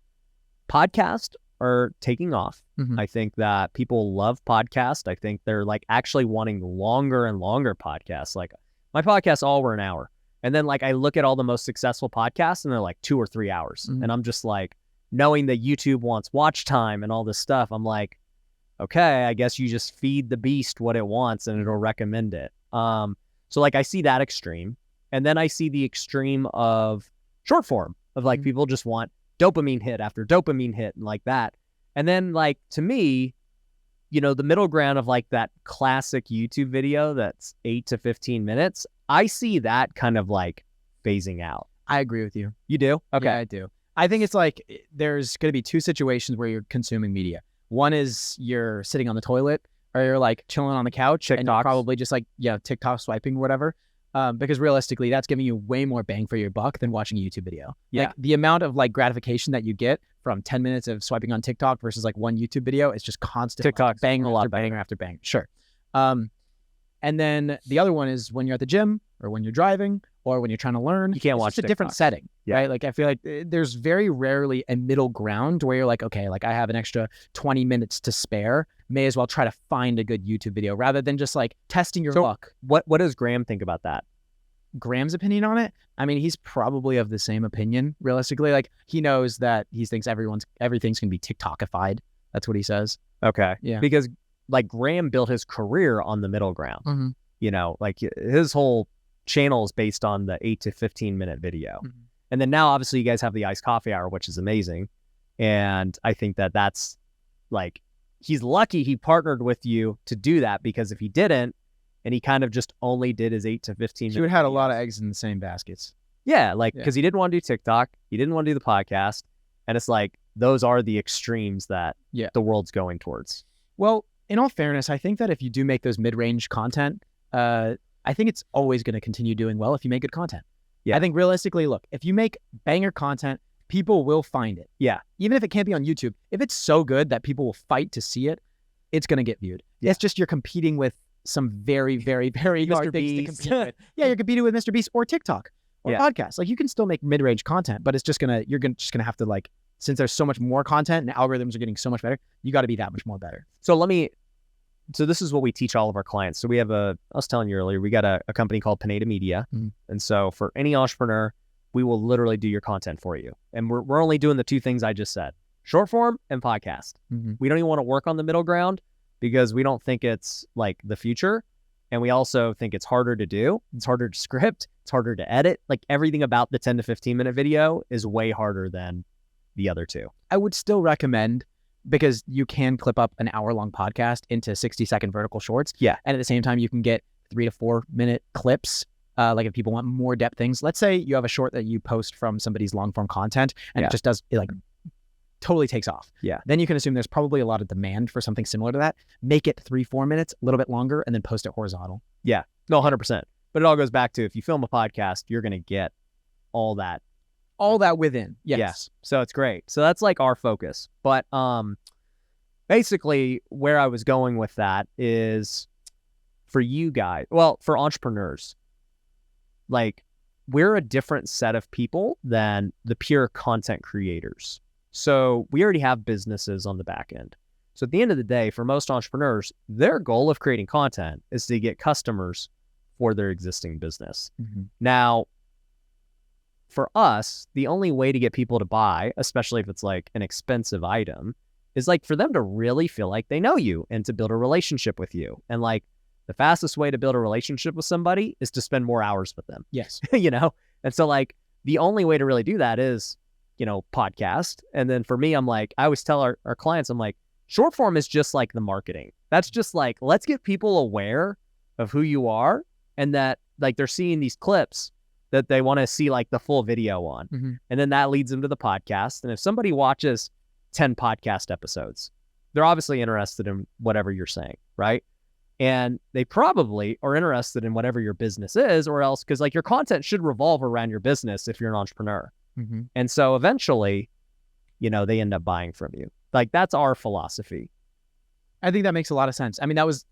Speaker 2: podcasts are taking off.
Speaker 1: Mhm.
Speaker 2: I think that people love podcasts. I think they're like actually wanting longer and longer podcasts. Like my podcasts all were an hour. And then like I look at all the most successful podcasts and they're like 2 or 3 hours.
Speaker 1: Mhm.
Speaker 2: And I'm just like, knowing that YouTube wants watch time and all this stuff, I'm like, okay, I guess you just feed the beast what it wants and it'll recommend it. So like I see that extreme. And then I see the extreme of short form of like people just want dopamine hit after dopamine hit and like that. And then like to me, you know, the middle ground of like that classic YouTube video that's 8 to 15 minutes, I see that kind of like phasing out.
Speaker 1: I agree with you.
Speaker 2: You do? Okay.
Speaker 1: Yeah, I do. I think it's like there's going to be two situations where you're consuming media. One is you're sitting on the toilet or you're like chilling on the couch and you're probably just like, TikTok swiping or whatever. Because realistically, that's giving you way more bang for your buck than watching a YouTube video.
Speaker 2: Yeah.
Speaker 1: Like the amount of like gratification that you get from 10 minutes of swiping on TikTok versus like one YouTube video, it's just constant.
Speaker 2: TikTok
Speaker 1: bang a lot, banger after bang. Sure. And then the other one is when you're at the gym or when you're driving or when you're trying to learn.
Speaker 2: You can't watch
Speaker 1: it's a different setting, right? Like I feel like there's very rarely a middle ground where you're like, okay, like I have an extra 20 minutes to spare. May as well try to find a good YouTube video rather than just like testing your luck.
Speaker 2: What does Graham think about that?
Speaker 1: Graham's opinion on it? I mean, he's probably of the same opinion, realistically. Like he knows that he thinks everything's gonna be TikTokified. That's what he says.
Speaker 2: Okay.
Speaker 1: Yeah.
Speaker 2: Because like Graham built his career on the middle ground.
Speaker 1: Mm-hmm.
Speaker 2: You know, like his whole channel is based on the 8 to 15 minute video.
Speaker 1: Mm-hmm.
Speaker 2: And then now obviously you guys have the iced coffee hour, which is amazing. And I think that that's like, he's lucky he partnered with you to do that, because if he didn't, and he kind of just only did his 8 to 15 minutes.
Speaker 1: He would have had a lot of eggs in the same baskets.
Speaker 2: Yeah, like, because he didn't want to do TikTok. He didn't want to do the podcast. And it's like, those are the extremes that the world's going towards.
Speaker 1: Well, in all fairness, I think that if you do make those mid-range content, I think it's always going to continue doing well if you make good content. Yeah. I think realistically, look, if you make banger content, people will find it.
Speaker 2: Yeah.
Speaker 1: Even if it can't be on YouTube, if it's so good that people will fight to see it, it's going to get viewed. Yeah. It's just you're competing with some very, very, very hard things to compete with. Yeah, you're competing with Mr. Beast or TikTok or podcasts. Like you can still make mid-range content, but it's just you're just gonna have to like, since there's so much more content and algorithms are getting so much better, you got to be that much more better.
Speaker 2: So this is what we teach all of our clients. So we have I was telling you earlier, we got a company called Pineda Media. Mm-hmm. And so for any entrepreneur, we will literally do your content for you. And we're only doing the two things I just said, short form and podcast. Mm-hmm. We don't even want to work on the middle ground because we don't think it's like the future. And we also think it's harder to do. It's harder to script. It's harder to edit. Like everything about the 10 to 15 minute video is way harder than the other two.
Speaker 1: I would still recommend, because you can clip up an hour-long podcast into 60-second vertical shorts. Yeah. And at the same time, you can get 3 to 4 minute clips. Like if people want more depth things, let's say you have a short that you post from somebody's long-form content and it just does, it like totally takes off. Yeah. Then you can assume there's probably a lot of demand for something similar to that. Make it 3-4 minutes, a little bit longer, and then post it horizontal.
Speaker 2: Yeah. No, 100%. But it all goes back to, if you film a podcast, you're going to get all that
Speaker 1: within. Yes.
Speaker 2: Yeah. So it's great. So that's like our focus. But basically where I was going with that is for you guys, well, for entrepreneurs, like we're a different set of people than the pure content creators. So we already have businesses on the back end. So at the end of the day, for most entrepreneurs, their goal of creating content is to get customers for their existing business. Mm-hmm. Now, for us, the only way to get people to buy, especially if it's like an expensive item, is like for them to really feel like they know you and to build a relationship with you. And like the fastest way to build a relationship with somebody is to spend more hours with them.
Speaker 1: Yes.
Speaker 2: You know? And so like the only way to really do that is, you know, podcast. And then for me, I'm like, I always tell our clients, I'm like, short form is just like the marketing. That's just like, let's get people aware of who you are and that like they're seeing these clips that they want to see like the full video on. Mm-hmm. And then that leads them to the podcast. And if somebody watches 10 podcast episodes, they're obviously interested in whatever you're saying, right? And they probably are interested in whatever your business is, or else, because like your content should revolve around your business if you're an entrepreneur. Mm-hmm. And so eventually, you know, they end up buying from you. Like that's our philosophy.
Speaker 1: I think that makes a lot of sense. I mean, that was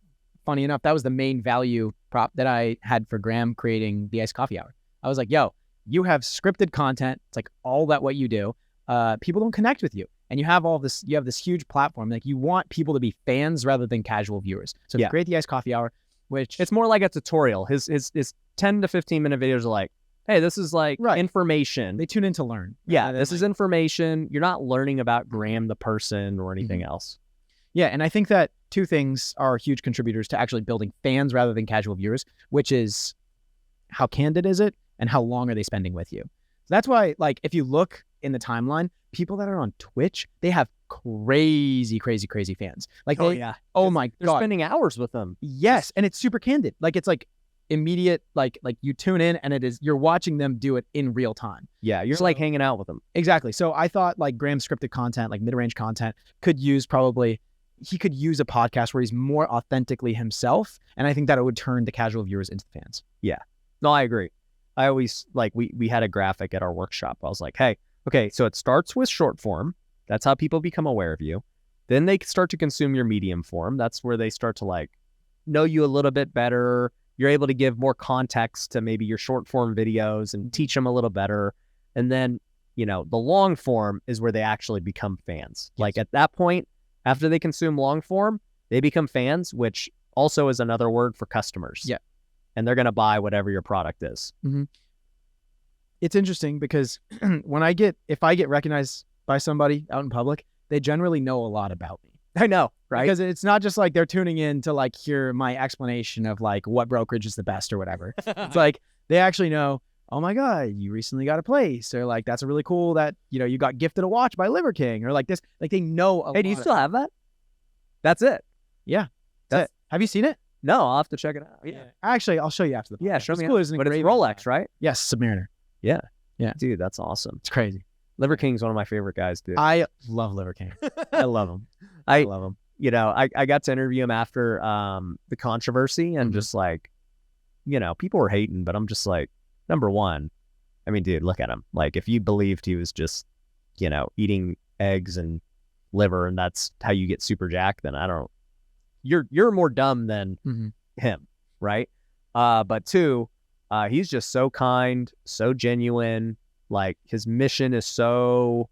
Speaker 1: funny enough. That was the main value prop that I had for Graham creating the Iced Coffee Hour. I was like, yo, you have scripted content. It's like all that what you do. People don't connect with you. and you have this huge platform. Like you want people to be fans rather than casual viewers. So you create the iced coffee hour, which
Speaker 2: it's more like a tutorial. His 10 to 15 minute videos are like, hey, this is like information.
Speaker 1: They tune in to learn.
Speaker 2: Yeah, this is information. You're not learning about Graham the person or anything else.
Speaker 1: Yeah, and I think that two things are huge contributors to actually building fans rather than casual viewers, which is how candid is it and how long are they spending with you. So that's why, like, if you look in the timeline, people that are on Twitch, they have crazy fans. Like, oh my God.
Speaker 2: They're spending hours with them.
Speaker 1: Yes, and it's super candid. Like, it's like immediate, like you tune in and you're watching them do it in real time.
Speaker 2: Yeah, you're like hanging out with them.
Speaker 1: Exactly. So I thought like Graham's scripted content, like mid-range content, he could use a podcast where he's more authentically himself. And I think that it would turn the casual viewers into fans.
Speaker 2: Yeah. No, I agree. I always like, we had a graphic at our workshop. I was like, hey, okay, so it starts with short form. That's how people become aware of you. Then they start to consume your medium form. That's where they start to like know you a little bit better. You're able to give more context to maybe your short form videos and teach them a little better. And then, the long form is where they actually become fans. Yes. Like at that point, after they consume long form, they become fans, which also is another word for customers.
Speaker 1: Yeah.
Speaker 2: And they're going to buy whatever your product is.
Speaker 1: Mm-hmm. It's interesting because if I get recognized by somebody out in public, they generally know a lot about me.
Speaker 2: I know, right?
Speaker 1: Because it's not just like they're tuning in to like hear my explanation of like what brokerage is the best or whatever. It's like they actually know, oh my God, you recently got a place, or like that's a really cool that you got gifted a watch by Liver King, or like this, like they know.
Speaker 2: Hey, do you still have that? That's it.
Speaker 1: Yeah, that's it. Have you seen it?
Speaker 2: No, I'll have to check it out. Yeah,
Speaker 1: actually, I'll show you after the podcast.
Speaker 2: Yeah, show me.
Speaker 1: Cool.
Speaker 2: But it's Rolex, right?
Speaker 1: Yes, Submariner.
Speaker 2: Yeah,
Speaker 1: yeah,
Speaker 2: dude, that's awesome.
Speaker 1: It's crazy.
Speaker 2: Liver King's one of my favorite guys, dude.
Speaker 1: I love Liver King.
Speaker 2: I love him. I love him. I got to interview him after the controversy, and just like, people were hating, but I'm just like, number one, I mean, dude, look at him. Like, if you believed he was just, eating eggs and liver, and that's how you get super jacked, then you're more dumb than him, right? But two, he's just so kind, so genuine. Like, his mission is so,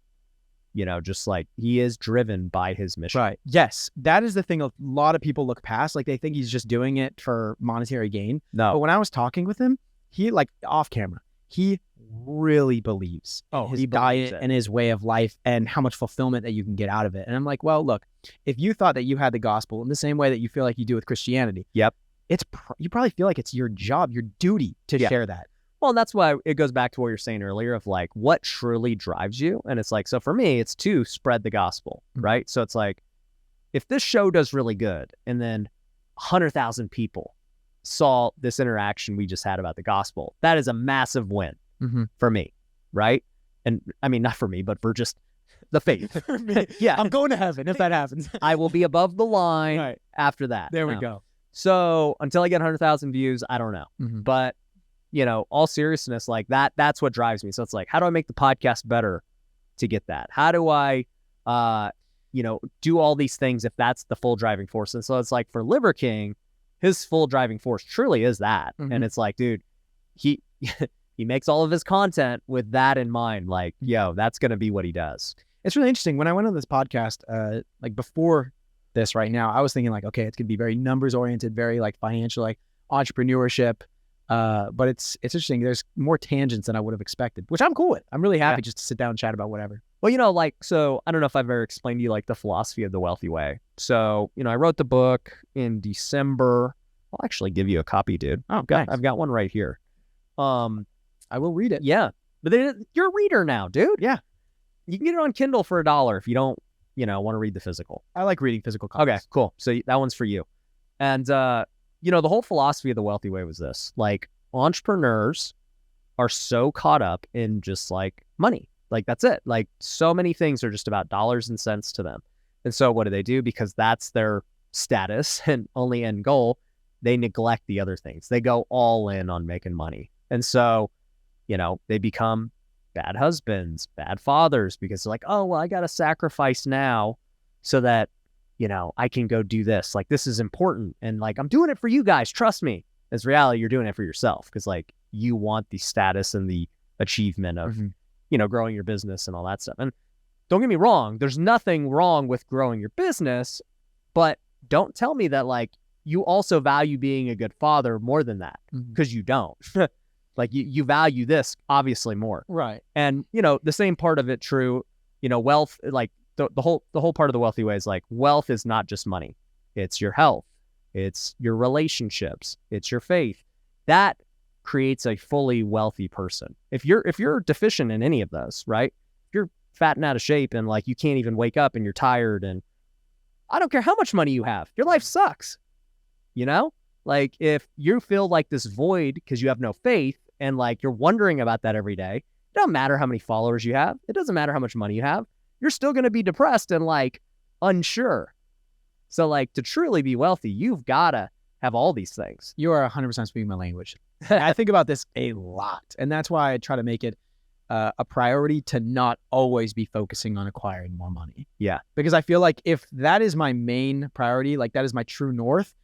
Speaker 2: just like he is driven by his mission.
Speaker 1: Right. Yes. That is the thing a lot of people look past. Like, they think he's just doing it for monetary gain.
Speaker 2: No.
Speaker 1: But when I was talking with him, he, like, off camera, he really believes in his diet and his way of life and how much fulfillment that you can get out of it. And I'm like, well, look, if you thought that you had the gospel in the same way that you feel like you do with Christianity,
Speaker 2: yep,
Speaker 1: you probably feel like it's your job, your duty to share that.
Speaker 2: Well, that's why it goes back to what you're saying earlier of like what truly drives you. And it's like, so for me, it's to spread the gospel, right? So it's like, if this show does really good and then 100,000 people saw this interaction we just had about the gospel, that is a massive win for me, right? And I mean, not for me, but for just the faith.
Speaker 1: Yeah, I'm going to heaven if that happens.
Speaker 2: I will be above the line after that.
Speaker 1: There we go.
Speaker 2: So until I get 100,000 views, I don't know. But all seriousness, like that's what drives me. So it's like, how do I make the podcast better to get that? How do I, do all these things if that's the full driving force? And so it's like for Liver King, his full driving force truly is that. And it's like, dude, he makes all of his content with that in mind. Like, that's going to be what he does.
Speaker 1: It's really interesting. When I went on this podcast, like before this right now, I was thinking like, okay, it's going to be very numbers oriented, very like financial, like entrepreneurship. But it's interesting. There's more tangents than I would have expected, which I'm cool with. I'm really happy just to sit down and chat about whatever.
Speaker 2: Well, so I don't know if I've ever explained to you like the philosophy of the wealthy way. So, I wrote the book in December. I'll actually give you a copy, dude.
Speaker 1: Oh, nice.
Speaker 2: I've got one right here.
Speaker 1: I will read it.
Speaker 2: Yeah. But you're a reader now, dude.
Speaker 1: Yeah.
Speaker 2: You can get it on Kindle for $1 if you don't, want to read the physical.
Speaker 1: I like reading physical copies.
Speaker 2: Okay, cool. So that one's for you. And, the whole philosophy of the wealthy way was this. Like, entrepreneurs are so caught up in just like money. Like, that's it. Like, so many things are just about dollars and cents to them. And so what do? Because that's their status and only end goal, they neglect the other things. They go all in on making money. And so, they become bad husbands, bad fathers, because they're like, oh, well, I got to sacrifice now so that, I can go do this. Like, this is important. And like, I'm doing it for you guys. Trust me. As reality, you're doing it for yourself because like you want the status and the achievement of, growing your business and all that stuff. And don't get me wrong. There's nothing wrong with growing your business, but don't tell me that like you also value being a good father more than that, because you don't. Like you value this obviously more.
Speaker 1: Right.
Speaker 2: And, you know, the same part of it true, you know, wealth, like the whole part of the wealthy way is like wealth is not just money. It's your health. It's your relationships. It's your faith. That creates a fully wealthy person. If you're deficient in any of those, right? If you're fat and out of shape and like you can't even wake up and you're tired and I don't care how much money you have, your life sucks. You know? Like if you feel like this void because you have no faith and like you're wondering about that every day, it don't matter how many followers you have. It doesn't matter how much money you have. You're still going to be depressed and like unsure. So like to truly be wealthy, you've got to have all these things.
Speaker 1: You are 100% speaking my language. I think about this a lot. And that's why I try to make it a priority to not always be focusing on acquiring more money.
Speaker 2: Yeah.
Speaker 1: Because I feel like if that is my main priority, like that is my true north,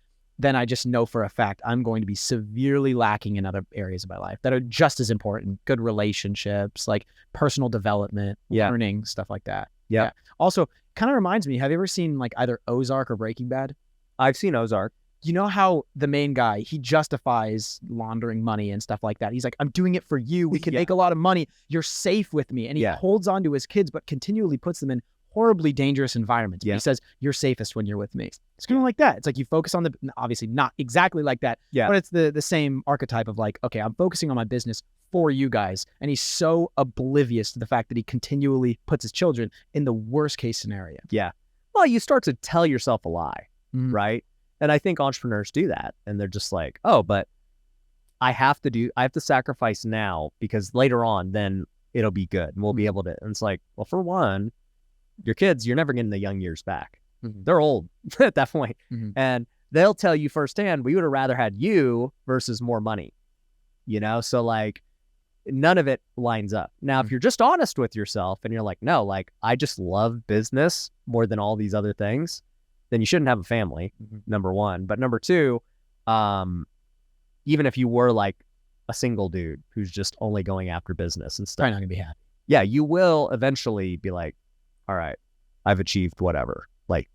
Speaker 1: then I just know for a fact I'm going to be severely lacking in other areas of my life that are just as important. Good relationships, like personal development, learning, stuff like that.
Speaker 2: Yeah.
Speaker 1: Also, kind of reminds me, have you ever seen like either Ozark or Breaking Bad?
Speaker 2: I've seen Ozark.
Speaker 1: You know how the main guy, he justifies laundering money and stuff like that. He's like, I'm doing it for you. We can make a lot of money. You're safe with me. And he holds on to his kids, but continually puts them in horribly dangerous environments. He says, you're safest when you're with me. It's kind of like that. It's like you focus on obviously not exactly like that, but it's the same archetype of like, okay, I'm focusing on my business for you guys. And he's so oblivious to the fact that he continually puts his children in the worst case scenario.
Speaker 2: Yeah. Well, you start to tell yourself a lie, right? And I think entrepreneurs do that. And they're just like, oh, but I have to sacrifice now because later on, then it'll be good and we'll be able to. And it's like, well, for one, your kids, you're never getting the young years back. They're old at that point. And they'll tell you firsthand, we would have rather had you versus more money, you know? So like none of it lines up. Now, if you're just honest with yourself and you're like, no, like I just love business more than all these other things, then you shouldn't have a family, number one. But number two, even if you were like a single dude who's just only going after business and stuff,
Speaker 1: probably not gonna be happy.
Speaker 2: Yeah, you will eventually be like, all right, I've achieved whatever. Like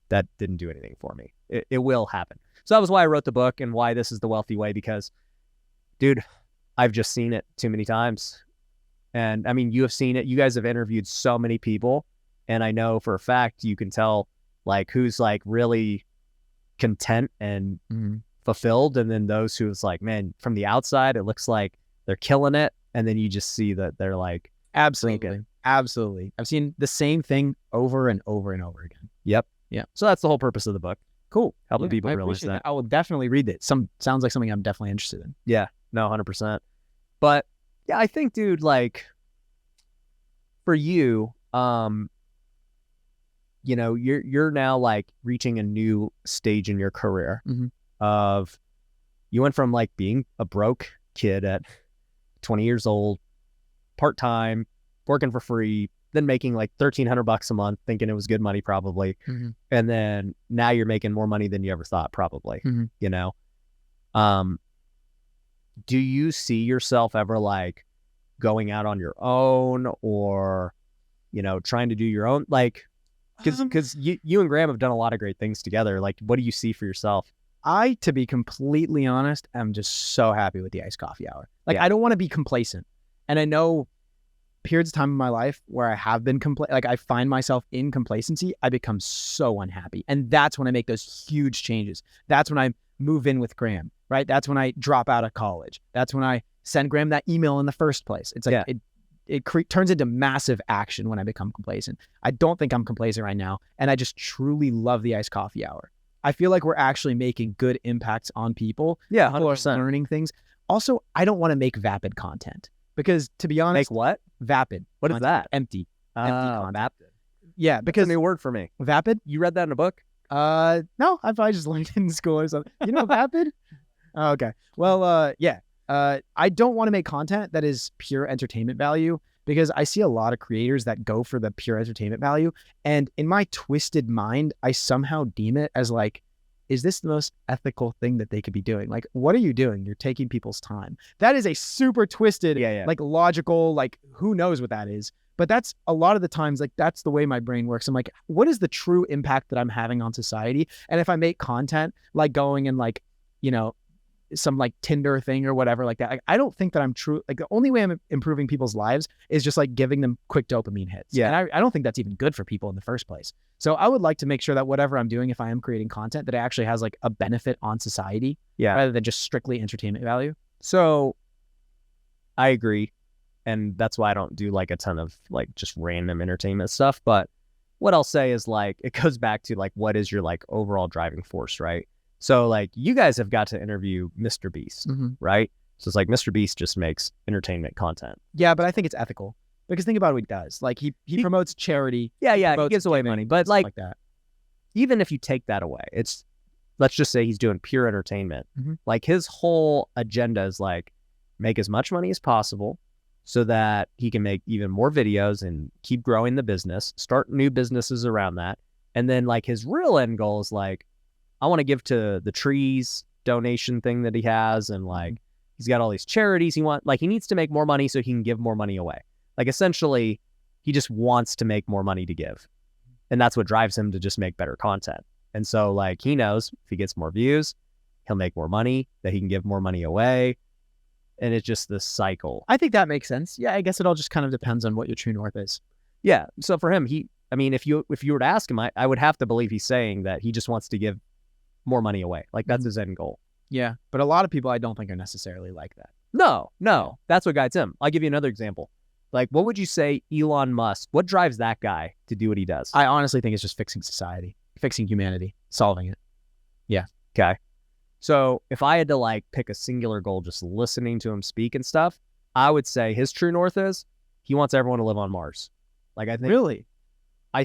Speaker 2: that didn't do anything for me. It will happen. So that was why I wrote the book and why this is the wealthy way, because dude, I've just seen it too many times. And I mean, you have seen it. You guys have interviewed so many people. And I know for a fact, you can tell like who's like really content and fulfilled. And then those who's like, man, from the outside, it looks like they're killing it. And then you just see that they're like,
Speaker 1: absolutely. Absolutely. I've seen the same thing over and over and over again.
Speaker 2: Yep.
Speaker 1: Yeah.
Speaker 2: So that's the whole purpose of the book.
Speaker 1: Cool.
Speaker 2: Helping people realize that.
Speaker 1: I will definitely read it. Sounds like something I'm definitely interested in.
Speaker 2: Yeah. No, 100%. But yeah, I think, dude, like for you, you know, you're now like reaching a new stage in your career of you went from like being a broke kid at 20 years old, part-time, working for free, then making like $1,300 a month, thinking it was good money probably. And then now you're making more money than you ever thought probably, you know? Do you see yourself ever like going out on your own or, you know, trying to do your own, like, because you and Graham have done a lot of great things together. Like, what do you see for yourself?
Speaker 1: To be completely honest, I'm just so happy with the iced coffee hour. Like, I don't want to be complacent. And I know periods of time in my life where I have been like I find myself in complacency, I become so unhappy. And that's when I make those huge changes. That's when I move in with Graham, right? That's when I drop out of college. That's when I send Graham that email in the first place. It's like, it turns into massive action when I become complacent. I don't think I'm complacent right now. And I just truly love the iced coffee hour. I feel like we're actually making good impacts on people.
Speaker 2: Yeah, 100%.
Speaker 1: People are learning things. Also, I don't want to make vapid content because, to be honest,
Speaker 2: make what?
Speaker 1: Vapid.
Speaker 2: What is that?
Speaker 1: Empty. Empty content.
Speaker 2: Vapid.
Speaker 1: Yeah, because
Speaker 2: that's a new word for me.
Speaker 1: Vapid?
Speaker 2: You read that in a book?
Speaker 1: No, I probably just learned it in school or something. You know vapid? Oh, okay. Well, yeah. I don't want to make content that is pure entertainment value because I see a lot of creators that go for the pure entertainment value. And in my twisted mind, I somehow deem it as like, is this the most ethical thing that they could be doing? Like, what are you doing? You're taking people's time. That is a super twisted, like logical, like who knows what that is. But that's a lot of the times, like that's the way my brain works. I'm like, what is the true impact that I'm having on society? And if I make content like going and like, you know, some like Tinder thing or whatever like that, like, I don't think that I'm true. Like the only way I'm improving people's lives is just like giving them quick dopamine hits.
Speaker 2: Yeah.
Speaker 1: And I don't think that's even good for people in the first place. So I would like to make sure that whatever I'm doing, if I am creating content, that it actually has like a benefit on society rather than just strictly entertainment value.
Speaker 2: So I agree. And that's why I don't do like a ton of like just random entertainment stuff. But what I'll say is like, it goes back to like, what is your like overall driving force, right? So like you guys have got to interview Mr. Beast, right? So it's like Mr. Beast just makes entertainment content.
Speaker 1: Yeah, but I think it's ethical because think about what he does. Like he promotes charity.
Speaker 2: Yeah, he gives away money. But like
Speaker 1: that.
Speaker 2: Even if you take that away, it's, let's just say he's doing pure entertainment. Like his whole agenda is like make as much money as possible so that he can make even more videos and keep growing the business, start new businesses around that. And then like his real end goal is like, I want to give to the trees donation thing that he has. And like, he's got all these charities he needs to make more money so he can give more money away. Like essentially he just wants to make more money to give. And that's what drives him to just make better content. And so like, he knows if he gets more views, he'll make more money, that he can give more money away. And it's just this cycle.
Speaker 1: I think that makes sense. Yeah. I guess it all just kind of depends on what your true north is.
Speaker 2: Yeah. So for him, if you were to ask him, I would have to believe he's saying that he just wants to give more money away. Like that's his end goal.
Speaker 1: Yeah. But a lot of people I don't think are necessarily like that.
Speaker 2: No. That's what guides him. I'll give you another example. Like, what would you say Elon Musk, what drives that guy to do what he does?
Speaker 1: I honestly think it's just fixing society, fixing humanity, solving it. Yeah.
Speaker 2: Okay. So if I had to like pick a singular goal, just listening to him speak and stuff, I would say his true north is he wants everyone to live on Mars. Like I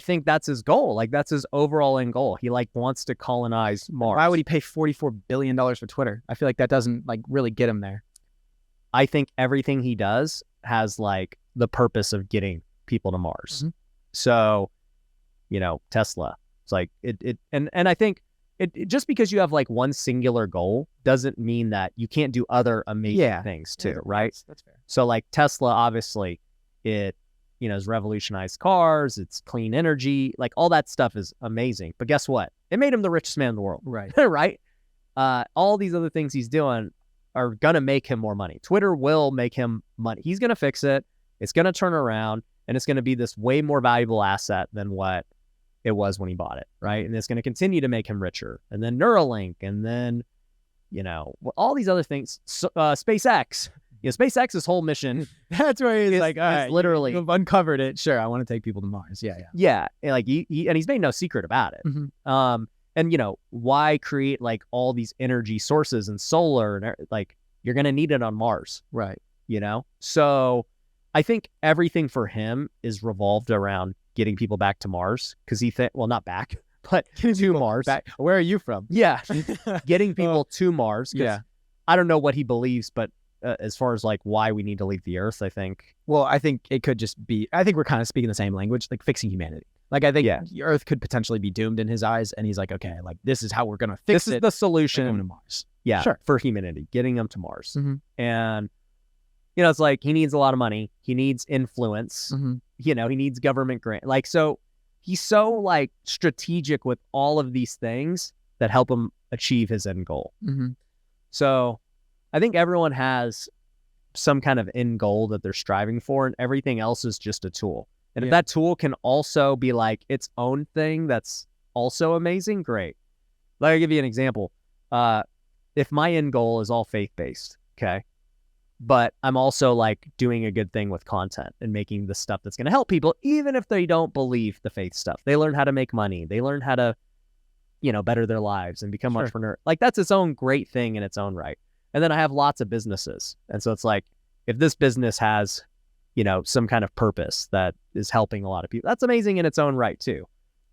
Speaker 2: think that's his goal. Like that's his overall end goal. He like wants to colonize Mars.
Speaker 1: Why would he pay $44 billion for Twitter? I feel like that doesn't like really get him there.
Speaker 2: I think everything he does has like the purpose of getting people to Mars. So, you know, Tesla, it's like and I think it just because you have like one singular goal doesn't mean that you can't do other amazing things too, right?
Speaker 1: That's fair.
Speaker 2: So like Tesla, obviously it, you know, has revolutionized cars, it's clean energy, like all that stuff is amazing. But guess what? It made him the richest man in the world.
Speaker 1: Right.
Speaker 2: Right? All these other things he's doing are going to make him more money. Twitter will make him money. He's going to fix it. It's going to turn around and it's going to be this way more valuable asset than what it was when he bought it. Right. And it's going to continue to make him richer. And then Neuralink and then, you know, all these other things, SpaceX. You know, SpaceX's whole mission.
Speaker 1: That's where he's like, all right,
Speaker 2: literally,
Speaker 1: you've uncovered it. Sure, I want to take people to Mars.
Speaker 2: Yeah. And like and he's made no secret about it. And you know, why create like all these energy sources and solar and like you're gonna need it on Mars,
Speaker 1: right?
Speaker 2: You know, so I think everything for him is revolved around getting people back to Mars because not back, but to Mars.
Speaker 1: Back. Where are you from?
Speaker 2: Yeah, getting people to Mars.
Speaker 1: Yeah,
Speaker 2: I don't know what he believes, but as far as like why we need to leave the Earth, I think
Speaker 1: it could just be, I think we're kind of speaking the same language, like fixing humanity. Like I think the Earth could potentially be doomed in his eyes, and he's like, okay, like this is how we're gonna fix it.
Speaker 2: This is the solution
Speaker 1: to Mars.
Speaker 2: Yeah,
Speaker 1: sure.
Speaker 2: For humanity, getting them to Mars. And you know, it's like he needs a lot of money, he needs influence, you know, he needs government grant. Like so, he's so like strategic with all of these things that help him achieve his end goal. So I think everyone has some kind of end goal that they're striving for, and everything else is just a tool. And if that tool can also be like its own thing that's also amazing, great. Like I'll give you an example. If my end goal is all faith-based, okay, but I'm also like doing a good thing with content and making the stuff that's going to help people, even if they don't believe the faith stuff. They learn how to make money. They learn how to, you know, better their lives and become entrepreneur. Like that's its own great thing in its own right. And then I have lots of businesses. And so it's like, if this business has, you know, some kind of purpose that is helping a lot of people, that's amazing in its own right too.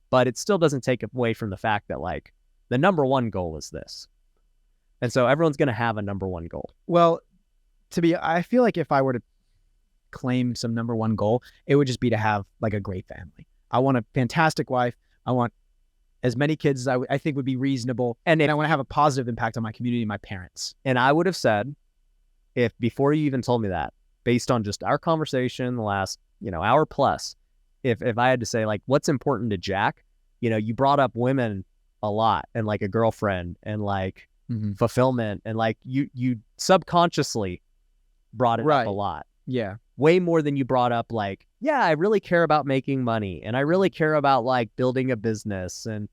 Speaker 2: But it still doesn't take away from the fact that like the number one goal is this. And so everyone's going to have a number one goal.
Speaker 1: Well, I feel like if I were to claim some number one goal, it would just be to have like a great family. I want a fantastic wife. I want as many kids as I think would be reasonable. And I want to have a positive impact on my community and my parents.
Speaker 2: And I would have said, if before you even told me that, based on just our conversation the last, hour plus, if I had to say, like, what's important to Jack, you brought up women a lot and like a girlfriend and like fulfillment and like you subconsciously brought it up a lot.
Speaker 1: Yeah.
Speaker 2: Way more than you brought up like, yeah, I really care about making money and I really care about like building a business. And,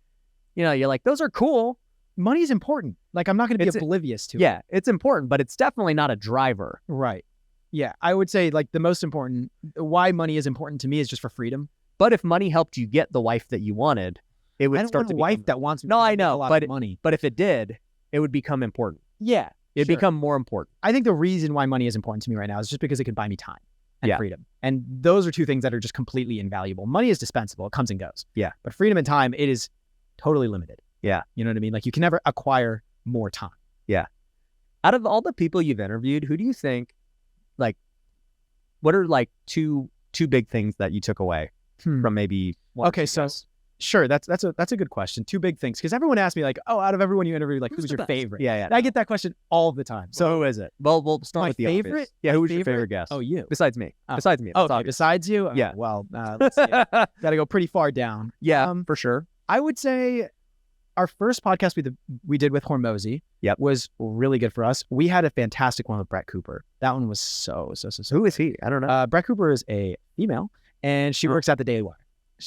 Speaker 2: you're like, those are cool.
Speaker 1: Money is important. Like, I'm not going to be oblivious to it.
Speaker 2: Yeah, it's important, but it's definitely not a driver.
Speaker 1: Right. Yeah. I would say like the most important, why money is important to me is just for freedom.
Speaker 2: But if money helped you get the wife that you wanted, it would start to
Speaker 1: become... wife that wants me
Speaker 2: no, I know,
Speaker 1: a lot of money.
Speaker 2: But if it did, it would become important.
Speaker 1: Yeah.
Speaker 2: It'd become more important.
Speaker 1: I think the reason why money is important to me right now is just because it could buy me time and freedom. And those are two things that are just completely invaluable. Money is dispensable. It comes and goes.
Speaker 2: Yeah.
Speaker 1: But freedom and time, it is totally limited.
Speaker 2: Yeah.
Speaker 1: You know what I mean? Like, you can never acquire more time.
Speaker 2: Yeah. Out of all the people you've interviewed, who do you think, like, what are like two big things that you took away from maybe one?
Speaker 1: Okay, so sure, that's a good question. Two big things, because everyone asks me like, oh, out of everyone you interviewed, like, who's your favorite?
Speaker 2: Yeah.
Speaker 1: I get that question all the time. So
Speaker 2: who is it? Well, we'll start with the
Speaker 1: favorite.
Speaker 2: Obvious. Yeah, who's your favorite guest?
Speaker 1: Oh, you.
Speaker 2: Besides me. Besides me.
Speaker 1: Okay, besides you.
Speaker 2: Yeah.
Speaker 1: Well, let's see. Got to go pretty far down.
Speaker 2: Yeah, for sure.
Speaker 1: I would say our first podcast we did with Hormozy was really good for us. We had a fantastic one with Brett Cooper. That one was so
Speaker 2: Who is he? I don't know.
Speaker 1: Brett Cooper is a female, and she works at the Daily Wire.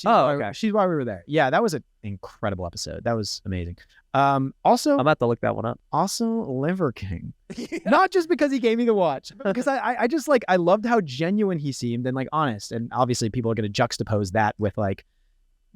Speaker 2: Okay.
Speaker 1: She's why we were there. Yeah, that was an incredible episode. That was amazing. Also,
Speaker 2: I'm about to look that one up.
Speaker 1: Also, Liver King. Not just because he gave me the watch, but because I just like, I loved how genuine he seemed and like honest. And obviously people are going to juxtapose that with like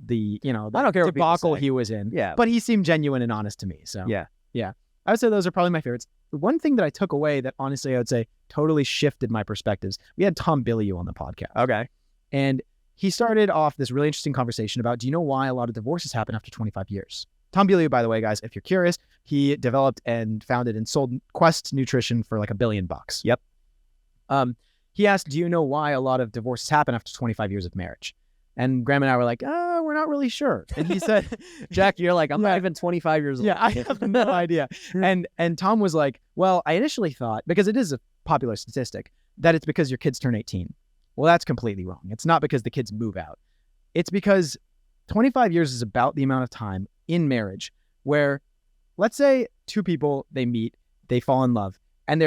Speaker 1: the I don't care debacle he was in.
Speaker 2: Yeah.
Speaker 1: But he seemed genuine and honest to me. So
Speaker 2: yeah.
Speaker 1: I would say those are probably my favorites. The one thing that I took away that honestly I would say totally shifted my perspectives. We had Tom Bilyeu on the podcast.
Speaker 2: Okay.
Speaker 1: And he started off this really interesting conversation about, do you know why a lot of divorces happen after 25 years? Tom Bilyeu, by the way, guys, if you're curious, he developed and founded and sold Quest Nutrition for like $1 billion.
Speaker 2: Yep.
Speaker 1: He asked, do you know why a lot of divorces happen after 25 years of marriage? And Graham and I were like, we're not really sure. And he said,
Speaker 2: Jack, you're like, I'm not even 25 years old.
Speaker 1: Yeah, I have no idea. And Tom was like, well, I initially thought, because it is a popular statistic, that it's because your kids turn 18. Well, that's completely wrong. It's not because the kids move out. It's because 25 years is about the amount of time in marriage where, let's say two people, they meet, they fall in love, and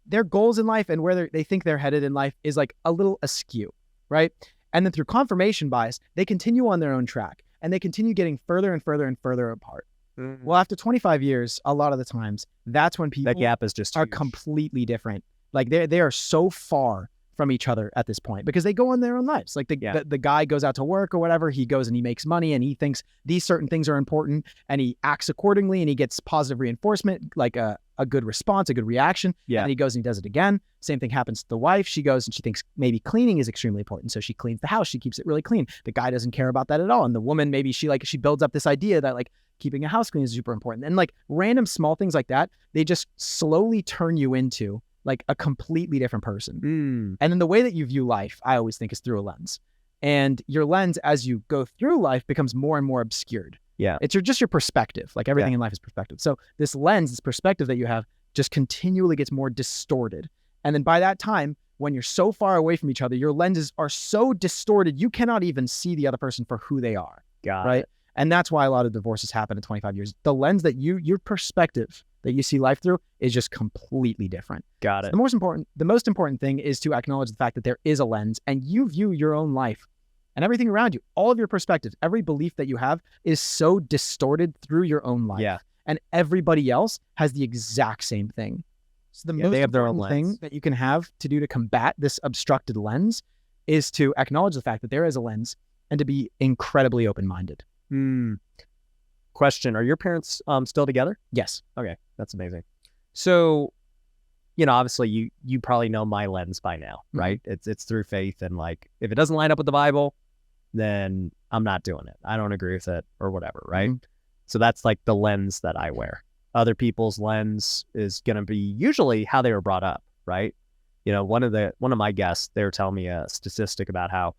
Speaker 1: their goals in life and where they think they're headed in life is like a little askew, right? And then through confirmation bias, they continue on their own track and they continue getting further and further and further apart. Mm-hmm. Well, after 25 years, a lot of the times, that's when people
Speaker 2: that gap is just
Speaker 1: are
Speaker 2: huge.
Speaker 1: Completely different. Like they are so far from each other at this point because they go on their own lives. Like the guy goes out to work or whatever, he goes and he makes money and he thinks these certain things are important and he acts accordingly and he gets positive reinforcement, like a good response, a good reaction.
Speaker 2: Yeah.
Speaker 1: And he goes and he does it again. Same thing happens to the wife. She goes and she thinks maybe cleaning is extremely important. So she cleans the house. She keeps it really clean. The guy doesn't care about that at all. And the woman, maybe she builds up this idea that like keeping a house clean is super important. And like random small things like that, they just slowly turn you into like a completely different person. And then the way that you view life, I always think, is through a lens. And your lens, as you go through life, becomes more and more obscured.
Speaker 2: Yeah.
Speaker 1: It's just your perspective. Like everything in life is perspective. So this lens, this perspective that you have just continually gets more distorted. And then by that time, when you're so far away from each other, your lenses are so distorted, you cannot even see the other person for who they are. Right? And that's why a lot of divorces happen in 25 years. The lens that your perspective that you see life through is just completely different.
Speaker 2: Got it.
Speaker 1: So the most important thing is to acknowledge the fact that there is a lens and you view your own life and everything around you, all of your perspectives, every belief that you have is so distorted through your own life.
Speaker 2: Yeah.
Speaker 1: And everybody else has the exact same thing. So the most
Speaker 2: they have their own
Speaker 1: important thing that you can have to do to combat this obstructed lens is to acknowledge the fact that there is a lens and to be incredibly open-minded.
Speaker 2: Question, are your parents still together?
Speaker 1: Yes.
Speaker 2: Okay, that's amazing. So, obviously you probably know my lens by now, right? It's through faith, and like if it doesn't line up with the Bible, then I'm not doing it. I don't agree with it or whatever, right? So that's like the lens that I wear. Other people's lens is going to be usually how they were brought up, right? One of my guests, they were telling me a statistic about how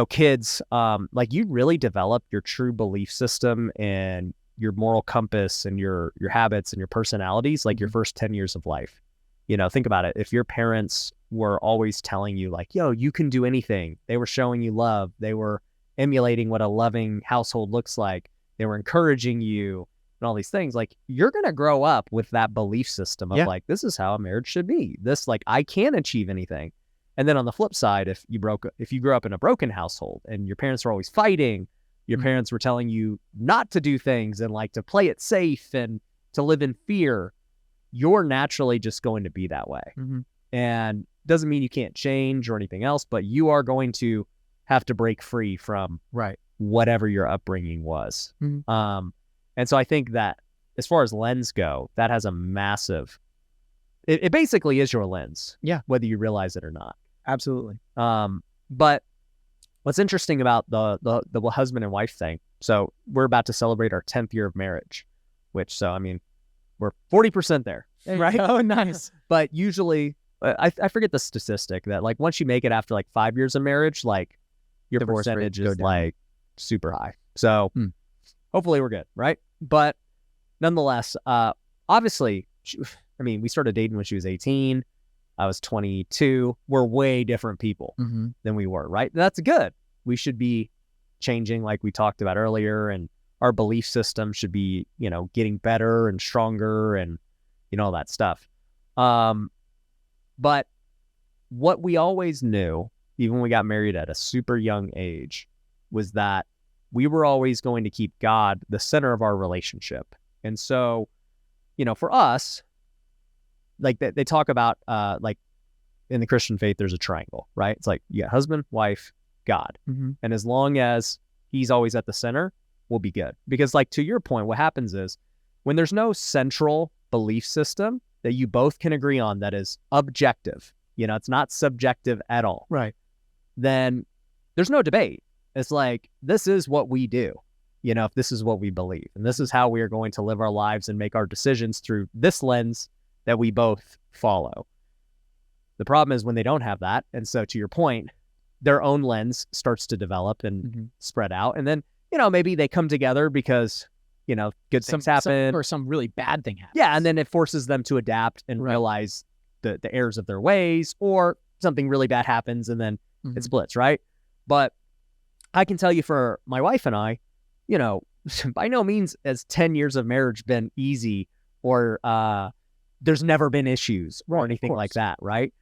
Speaker 2: kids, like you really develop your true belief system and your moral compass and your habits and your personalities like your first 10 years of life. Think about it. If your parents were always telling you like, yo, you can do anything. They were showing you love. They were emulating what a loving household looks like. They were encouraging you and all these things. Like you're going to grow up with that belief system of like, this is how a marriage should be. This, like, I can achieve anything. And then on the flip side, if you grew up in a broken household and your parents were always fighting, your parents were telling you not to do things and like to play it safe and to live in fear, you're naturally just going to be that way. And doesn't mean you can't change or anything else, but you are going to have to break free from whatever your upbringing was. And so I think that as far as lens go, that has a massive, it basically is your lens. Yeah. Whether you realize it or not.
Speaker 1: Absolutely.
Speaker 2: But what's interesting about the husband and wife thing, so we're about to celebrate our 10th year of marriage, I mean, we're 40% there, right?
Speaker 1: Oh, nice.
Speaker 2: But usually, I forget the statistic that like once you make it after like 5 years of marriage, like your
Speaker 1: Divorce
Speaker 2: percentage
Speaker 1: rates go
Speaker 2: is
Speaker 1: down.
Speaker 2: like super high. So hopefully we're good, right? But nonetheless, obviously, we started dating when she was 18. I was 22. We're way different people than we were, right? That's good. We should be changing like we talked about earlier, and our belief system should be, getting better and stronger and, all that stuff. But what we always knew, even when we got married at a super young age, was that we were always going to keep God the center of our relationship. And so, for us, like they talk about, like in the Christian faith, there's a triangle, right? It's like you got husband, wife, God. And as long as he's always at the center, we'll be good. Because like to your point, what happens is when there's no central belief system that you both can agree on that is objective, it's not subjective at all.
Speaker 1: Right.
Speaker 2: Then there's no debate. It's like, this is what we do, if this is what we believe, and this is how we are going to live our lives and make our decisions through this lens that we both follow. The problem is when they don't have that. And so to your point, their own lens starts to develop and spread out. And then, maybe they come together because, good things happen.
Speaker 1: Or some really bad thing happens.
Speaker 2: Yeah. And then it forces them to adapt and realize the errors of their ways, or something really bad happens and then it splits, right? But I can tell you for my wife and I, by no means has 10 years of marriage been easy or there's never been issues or anything like that, right?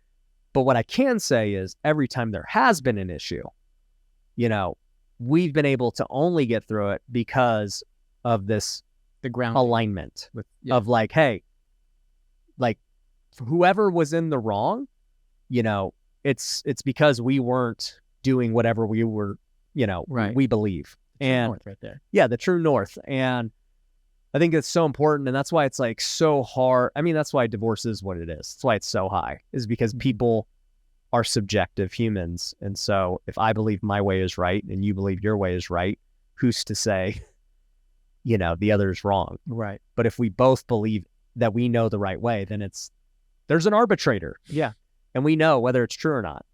Speaker 2: But what I can say is every time there has been an issue, we've been able to only get through it because of the ground alignment of like, hey, like whoever was in the wrong, it's because we weren't doing whatever we were, we believe. And
Speaker 1: north right there.
Speaker 2: Yeah, the true north. And I think it's so important. And that's why it's like so hard. That's why divorce is what it is. That's why it's so high, is because people are subjective humans. And so if I believe my way is right and you believe your way is right, who's to say, the other is wrong?
Speaker 1: Right.
Speaker 2: But if we both believe that we know the right way, then there's an arbitrator.
Speaker 1: Yeah.
Speaker 2: And we know whether it's true or not.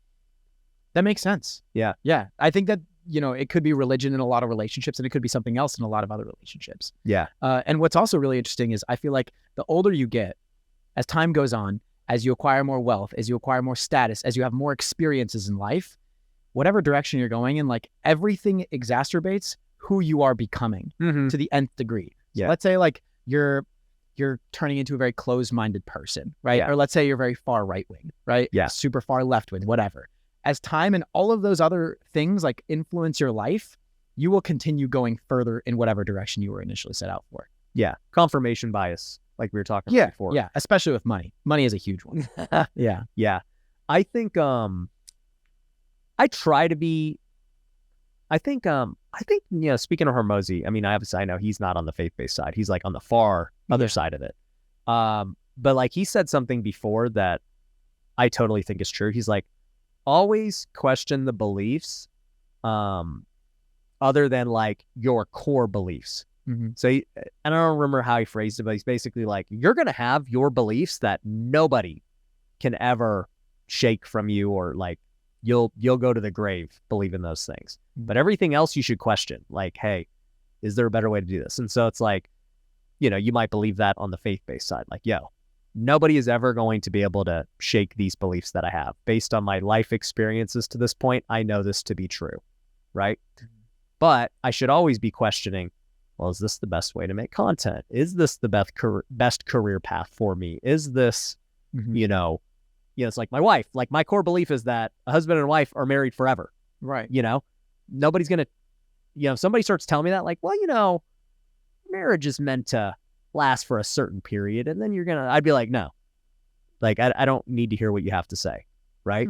Speaker 1: That makes sense.
Speaker 2: Yeah.
Speaker 1: Yeah. I think that, it could be religion in a lot of relationships, and it could be something else in a lot of other relationships.
Speaker 2: Yeah.
Speaker 1: And what's also really interesting is I feel like the older you get, as time goes on, as you acquire more wealth, as you acquire more status, as you have more experiences in life, whatever direction you're going in, like everything exacerbates who you are becoming to the nth degree. So let's say like you're turning into a very closed-minded person, right?
Speaker 2: Yeah.
Speaker 1: Or let's say you're very far right-wing, right?
Speaker 2: Yeah.
Speaker 1: Super far left-wing, whatever. As time and all of those other things like influence your life, you will continue going further in whatever direction you were initially set out for.
Speaker 2: Yeah. Confirmation bias, like we were talking about before.
Speaker 1: Yeah. Especially with money. Money is a huge one. Yeah.
Speaker 2: Yeah. I think I try to be, I think, speaking of Hormozy, I know he's not on the faith-based side. He's like on the far other side of it. But like he said something before that I totally think is true. He's like, always question the beliefs other than like your core beliefs. So I don't remember how he phrased it, but he's basically like, you're going to have your beliefs that nobody can ever shake from you or like you'll go to the grave believing those things. But everything else you should question. Like, hey, is there a better way to do this? And so it's like, you might believe that on the faith-based side. Like, yo, nobody is ever going to be able to shake these beliefs that I have. Based on my life experiences to this point, I know this to be true, right? But I should always be questioning, well, is this the best way to make content? Is this the best career path for me? Is this, it's like my wife. Like, my core belief is that a husband and wife are married forever.
Speaker 1: Right.
Speaker 2: Nobody's going to, if somebody starts telling me that, like, well, marriage is meant to last for a certain period, and then I'd be like, no. Like, I don't need to hear what you have to say, right?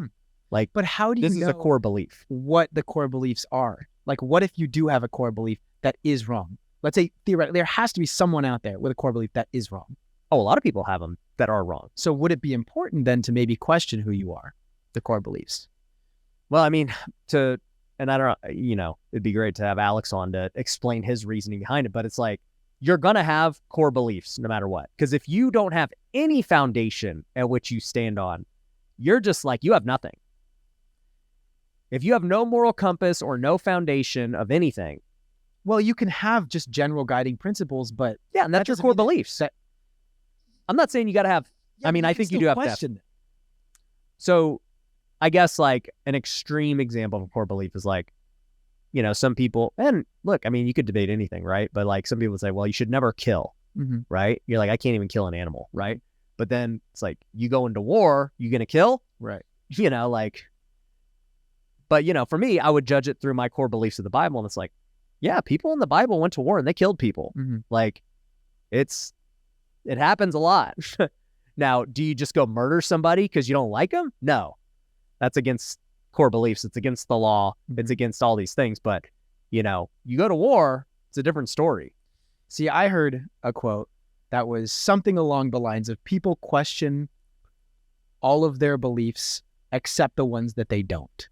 Speaker 2: Like,
Speaker 1: but how do you know
Speaker 2: this is a core belief.
Speaker 1: What the core beliefs are? Like, what if you do have a core belief that is wrong? Let's say, theoretically, there has to be someone out there with a core belief that is wrong.
Speaker 2: Oh, a lot of people have them that are wrong.
Speaker 1: So would it be important then to maybe question who you are, the core beliefs?
Speaker 2: Well, I mean, and I don't know, it'd be great to have Alex on to explain his reasoning behind it, but it's like, you're going to have core beliefs no matter what. Because if you don't have any foundation at which you stand on, you're just like, you have nothing. If you have no moral compass or no foundation of anything.
Speaker 1: Well, you can have just general guiding principles, but
Speaker 2: yeah, and that's your core beliefs. I'm not saying you got to have, I think you do have to have. So I guess like an extreme example of a core belief is like, some people, and look, you could debate anything, right? But like some people say, well, you should never kill, right? You're like, I can't even kill an animal, right? But then it's like, you go into war, you going to kill?
Speaker 1: Right.
Speaker 2: But for me, I would judge it through my core beliefs of the Bible. And it's like, yeah, people in the Bible went to war and they killed people. Like, it happens a lot. Now, do you just go murder somebody because you don't like them? No, that's against core beliefs. It's against the law. It's against all these things. But, you go to war, it's a different story.
Speaker 1: See, I heard a quote that was something along the lines of people question all of their beliefs except the ones that they don't.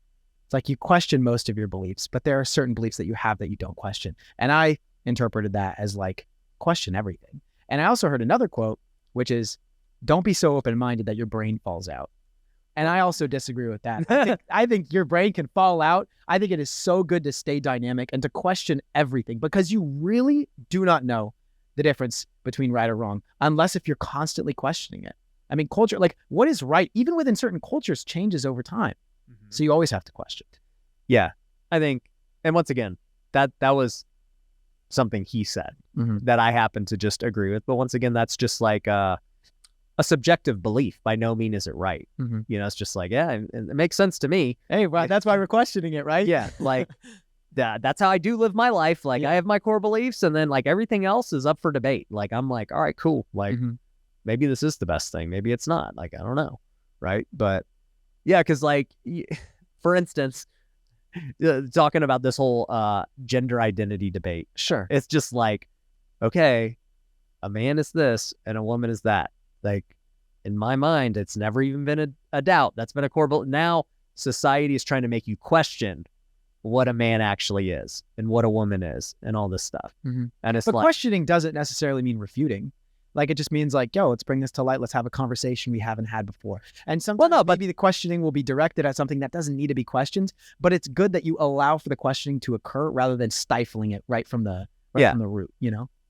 Speaker 1: It's like you question most of your beliefs, but there are certain beliefs that you have that you don't question. And I interpreted that as like, question everything. And I also heard another quote, which is, don't be so open-minded that your brain falls out. And I also disagree with that. I think your brain can fall out. I think it is so good to stay dynamic and to question everything, because you really do not know the difference between right or wrong unless if you're constantly questioning it. Culture, like what is right, even within certain cultures, changes over time. So you always have to question.
Speaker 2: Yeah, I think, and once again, that was something he said that I happen to just agree with. But once again, that's just like a subjective belief. By no means is it right. It's just like, yeah, it makes sense to me.
Speaker 1: Hey, right, that's why we're questioning it, right?
Speaker 2: Yeah, like that's how I do live my life. Like I have my core beliefs, and then like everything else is up for debate. Like I'm like, all right, cool. Like maybe this is the best thing. Maybe it's not. Like I don't know, right? But yeah, because like, for instance, talking about this whole gender identity debate.
Speaker 1: Sure.
Speaker 2: It's just like, okay, a man is this and a woman is that. Like, in my mind, it's never even been a doubt. That's been a core belief. Now, society is trying to make you question what a man actually is and what a woman is and all this stuff. And it's
Speaker 1: but questioning doesn't necessarily mean refuting. Like, it just means like, yo, let's bring this to light. Let's have a conversation we haven't had before. And sometimes maybe the questioning will be directed at something that doesn't need to be questioned, but it's good that you allow for the questioning to occur rather than stifling it right from the from the root,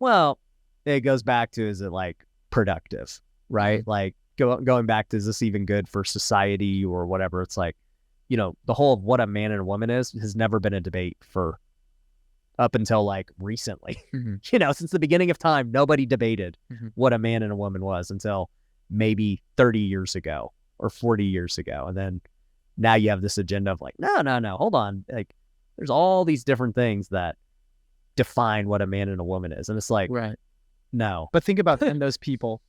Speaker 2: Well, it goes back to, is it like productive, right? Like going back to, is this even good for society or whatever? It's like, the whole of what a man and a woman is has never been a debate for up until like recently. Since the beginning of time, nobody debated what a man and a woman was until maybe 30 years ago or 40 years ago. And then now you have this agenda of like, no, hold on. Like there's all these different things that define what a man and a woman is. And it's like,
Speaker 1: right.
Speaker 2: No.
Speaker 1: But think about then those people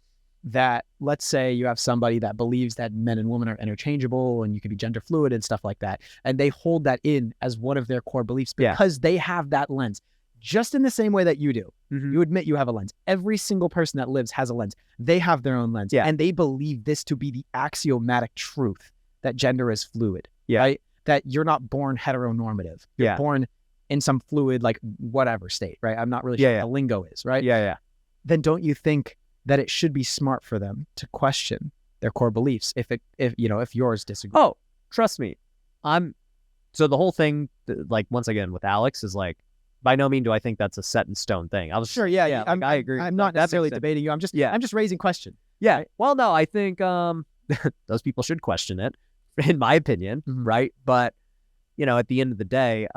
Speaker 1: that, let's say you have somebody that believes that men and women are interchangeable and you can be gender fluid and stuff like that. And they hold that in as one of their core beliefs because they have that lens. Just in the same way that you do. You admit you have a lens. Every single person that lives has a lens. They have their own lens. And they believe this to be the axiomatic truth that gender is fluid. Right? That you're not born heteronormative. You're born in some fluid, like whatever state, right? I'm not really sure what the lingo is, right? Then don't you think that it should be smart for them to question their core beliefs if yours disagree?
Speaker 2: Oh, trust me. So the whole thing, like, once again, with Alex is like, by no means do I think that's a set in stone thing. I was
Speaker 1: sure, yeah.
Speaker 2: I agree.
Speaker 1: I'm not necessarily debating you. I'm just raising question.
Speaker 2: Yeah.
Speaker 1: Right?
Speaker 2: Well, no, I think those people should question it, in my opinion, right? But at the end of the day,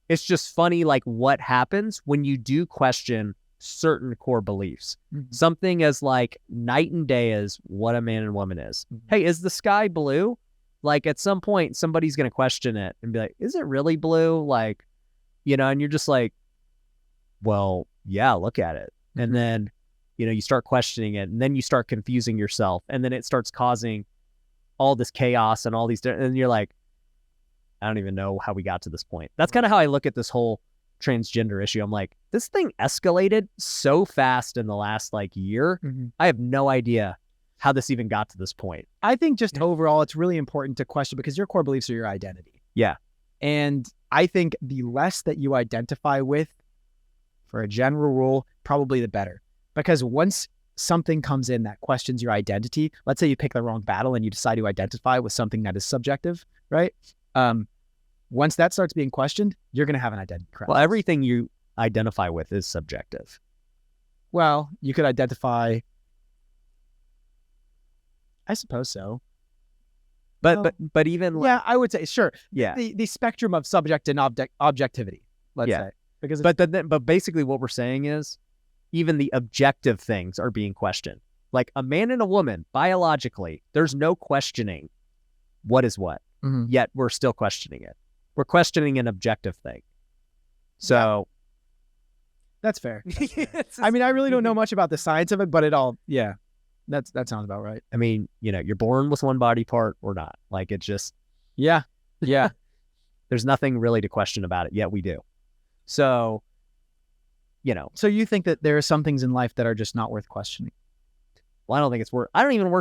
Speaker 2: it's just funny, like, what happens when you do question certain core beliefs. Something as like night and day as what a man and woman is. Hey, is the sky blue? Like, at some point, somebody's going to question it and be like, is it really blue? Like, and you're just like, well, yeah, look at it. And then, you start questioning it, and then you start confusing yourself, and then it starts causing all this chaos and all these, and you're like, I don't even know how we got to this point. That's kind of how I look at this whole transgender issue. I'm like, this thing escalated so fast in the last year. I have no idea how this even got to this point.
Speaker 1: I think just overall, it's really important to question, because your core beliefs are your identity.
Speaker 2: Yeah.
Speaker 1: And I think the less that you identify with, for a general rule, probably the better. Because once something comes in that questions your identity, let's say you pick the wrong battle and you decide to identify with something that is subjective, right? Once that starts being questioned, you're going to have an identity crisis.
Speaker 2: Well, everything you identify with is subjective.
Speaker 1: Well, you could identify, I suppose so.
Speaker 2: But even
Speaker 1: I would say, sure.
Speaker 2: Yeah.
Speaker 1: The spectrum of subject and objectivity, let's say. Because
Speaker 2: but basically what we're saying is, even the objective things are being questioned. Like, a man and a woman, biologically, there's no questioning what is what. Yet we're still questioning it. We're questioning an objective thing. So
Speaker 1: that's fair. I mean, I really don't know much about the science of it, but that sounds about right.
Speaker 2: I mean, you're born with one body part or not. Like, it's just
Speaker 1: yeah.
Speaker 2: There's nothing really to question about it, yet we do. So,
Speaker 1: So you think that there are some things in life that are just not worth questioning?
Speaker 2: Well, I don't think it's worth. I don't even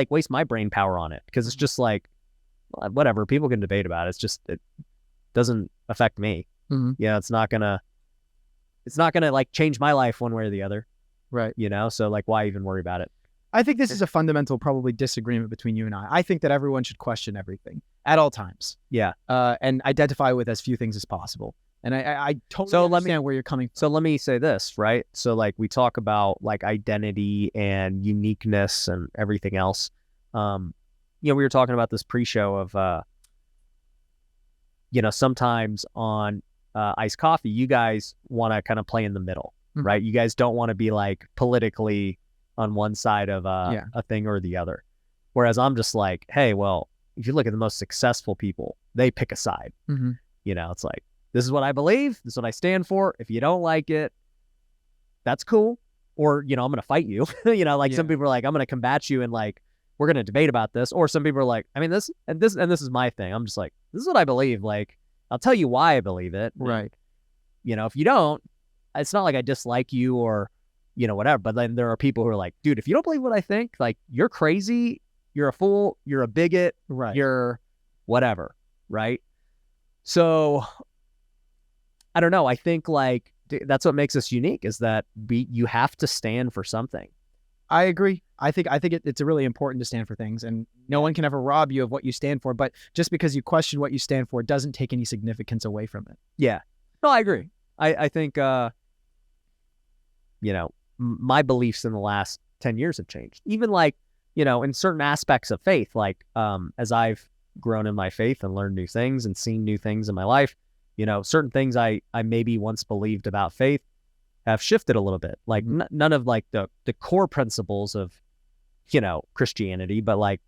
Speaker 2: waste my brain power on it, because it's just like, whatever. People can debate about it. It's just, it doesn't affect me. It's not gonna change my life one way or the other.
Speaker 1: Right.
Speaker 2: So why even worry about it?
Speaker 1: I think this is a fundamental, probably, disagreement between you and I. I think that everyone should question everything at all times.
Speaker 2: Yeah.
Speaker 1: And identify with as few things as possible. And I totally understand where you're coming from.
Speaker 2: So let me say this, right? So we talk about identity and uniqueness and everything else. We were talking about this pre-show of, sometimes on iced coffee, you guys want to kind of play in the middle, right? You guys don't want to be politically on one side of a thing or the other. Whereas I'm just like, hey, well, if you look at the most successful people, they pick a side. It's like, this is what I believe. This is what I stand for. If you don't like it, that's cool. Or, I'm going to fight you. Some people are like, I'm going to combat you and we're going to debate about this. Or some people are like, I mean, this is my thing. I'm just like, this is what I believe. I'll tell you why I believe it.
Speaker 1: Right.
Speaker 2: If you don't, it's not like I dislike you or, whatever. But then there are people who are like, dude, if you don't believe what I think, you're crazy. You're a fool. You're a bigot.
Speaker 1: Right.
Speaker 2: You're whatever. Right. So I don't know. I think that's what makes us unique, is that you have to stand for something.
Speaker 1: I agree. I think it's really important to stand for things, and no one can ever rob you of what you stand for. But just because you question what you stand for doesn't take any significance away from it.
Speaker 2: Yeah. No, I agree. I think, my beliefs in the last 10 years have changed. Even in certain aspects of faith, as I've grown in my faith and learned new things and seen new things in my life, certain things I maybe once believed about faith have shifted a little bit. None of the core principles of, Christianity, but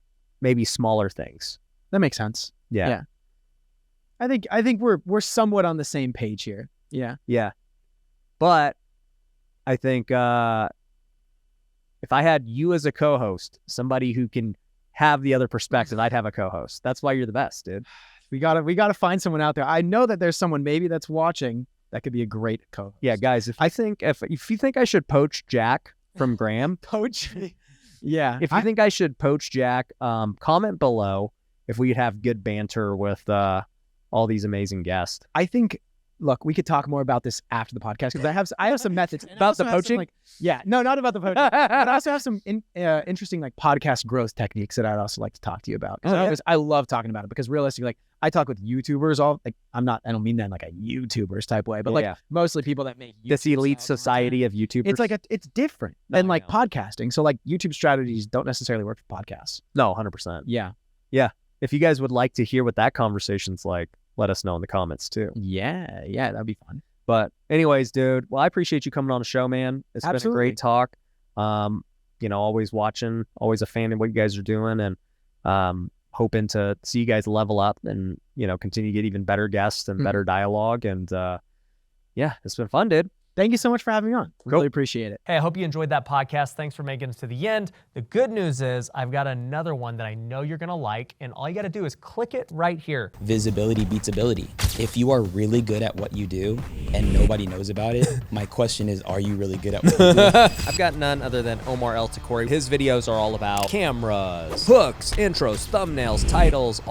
Speaker 2: maybe smaller things.
Speaker 1: That makes sense.
Speaker 2: Yeah.
Speaker 1: I think we're somewhat on the same page here. Yeah.
Speaker 2: Yeah. But I think if I had you as a co-host, somebody who can have the other perspective, I'd have a co-host. That's why you're the best, dude.
Speaker 1: We gotta find someone out there. I know that there's someone maybe that's watching that could be a great co-host.
Speaker 2: Yeah, guys, if you think I should poach Jack from Graham,
Speaker 1: poach. Yeah.
Speaker 2: If you think I should poach Jack, comment below if we'd have good banter with all these amazing guests.
Speaker 1: I think look, we could talk more about this after the podcast because I have some methods
Speaker 2: About the poaching.
Speaker 1: No, not about the poaching. But I also have some interesting like podcast growth techniques that I'd also like to talk to you about. Because I love talking about it because realistically, like I talk with YouTubers all like I don't mean that in like a YouTubers type way, but like mostly people that make
Speaker 2: this elite society of YouTubers.
Speaker 1: It's like it's different than like podcasting. So like YouTube strategies don't necessarily work for podcasts.
Speaker 2: No, 100%.
Speaker 1: Yeah.
Speaker 2: If you guys would like to hear what that conversation's like, let us know in the comments too.
Speaker 1: Yeah, that'd be fun.
Speaker 2: But anyways, dude, well, I appreciate you coming on the show, man. It's been a great talk. Always watching, always a fan of what you guys are doing, and hoping to see you guys level up and, continue to get even better guests and better dialogue. And it's been fun, dude.
Speaker 1: Thank you so much for having me on. Really appreciate it.
Speaker 3: Hey, I hope you enjoyed that podcast. Thanks for making it to the end. The good news is I've got another one that I know you're going to like, and all you got to do is click it right here.
Speaker 4: Visibility beats ability. If you are really good at what you do and nobody knows about it, my question is, are you really good at what you do?
Speaker 2: I've got none other than Omar El Takori. His videos are all about cameras, hooks, intros, thumbnails, titles,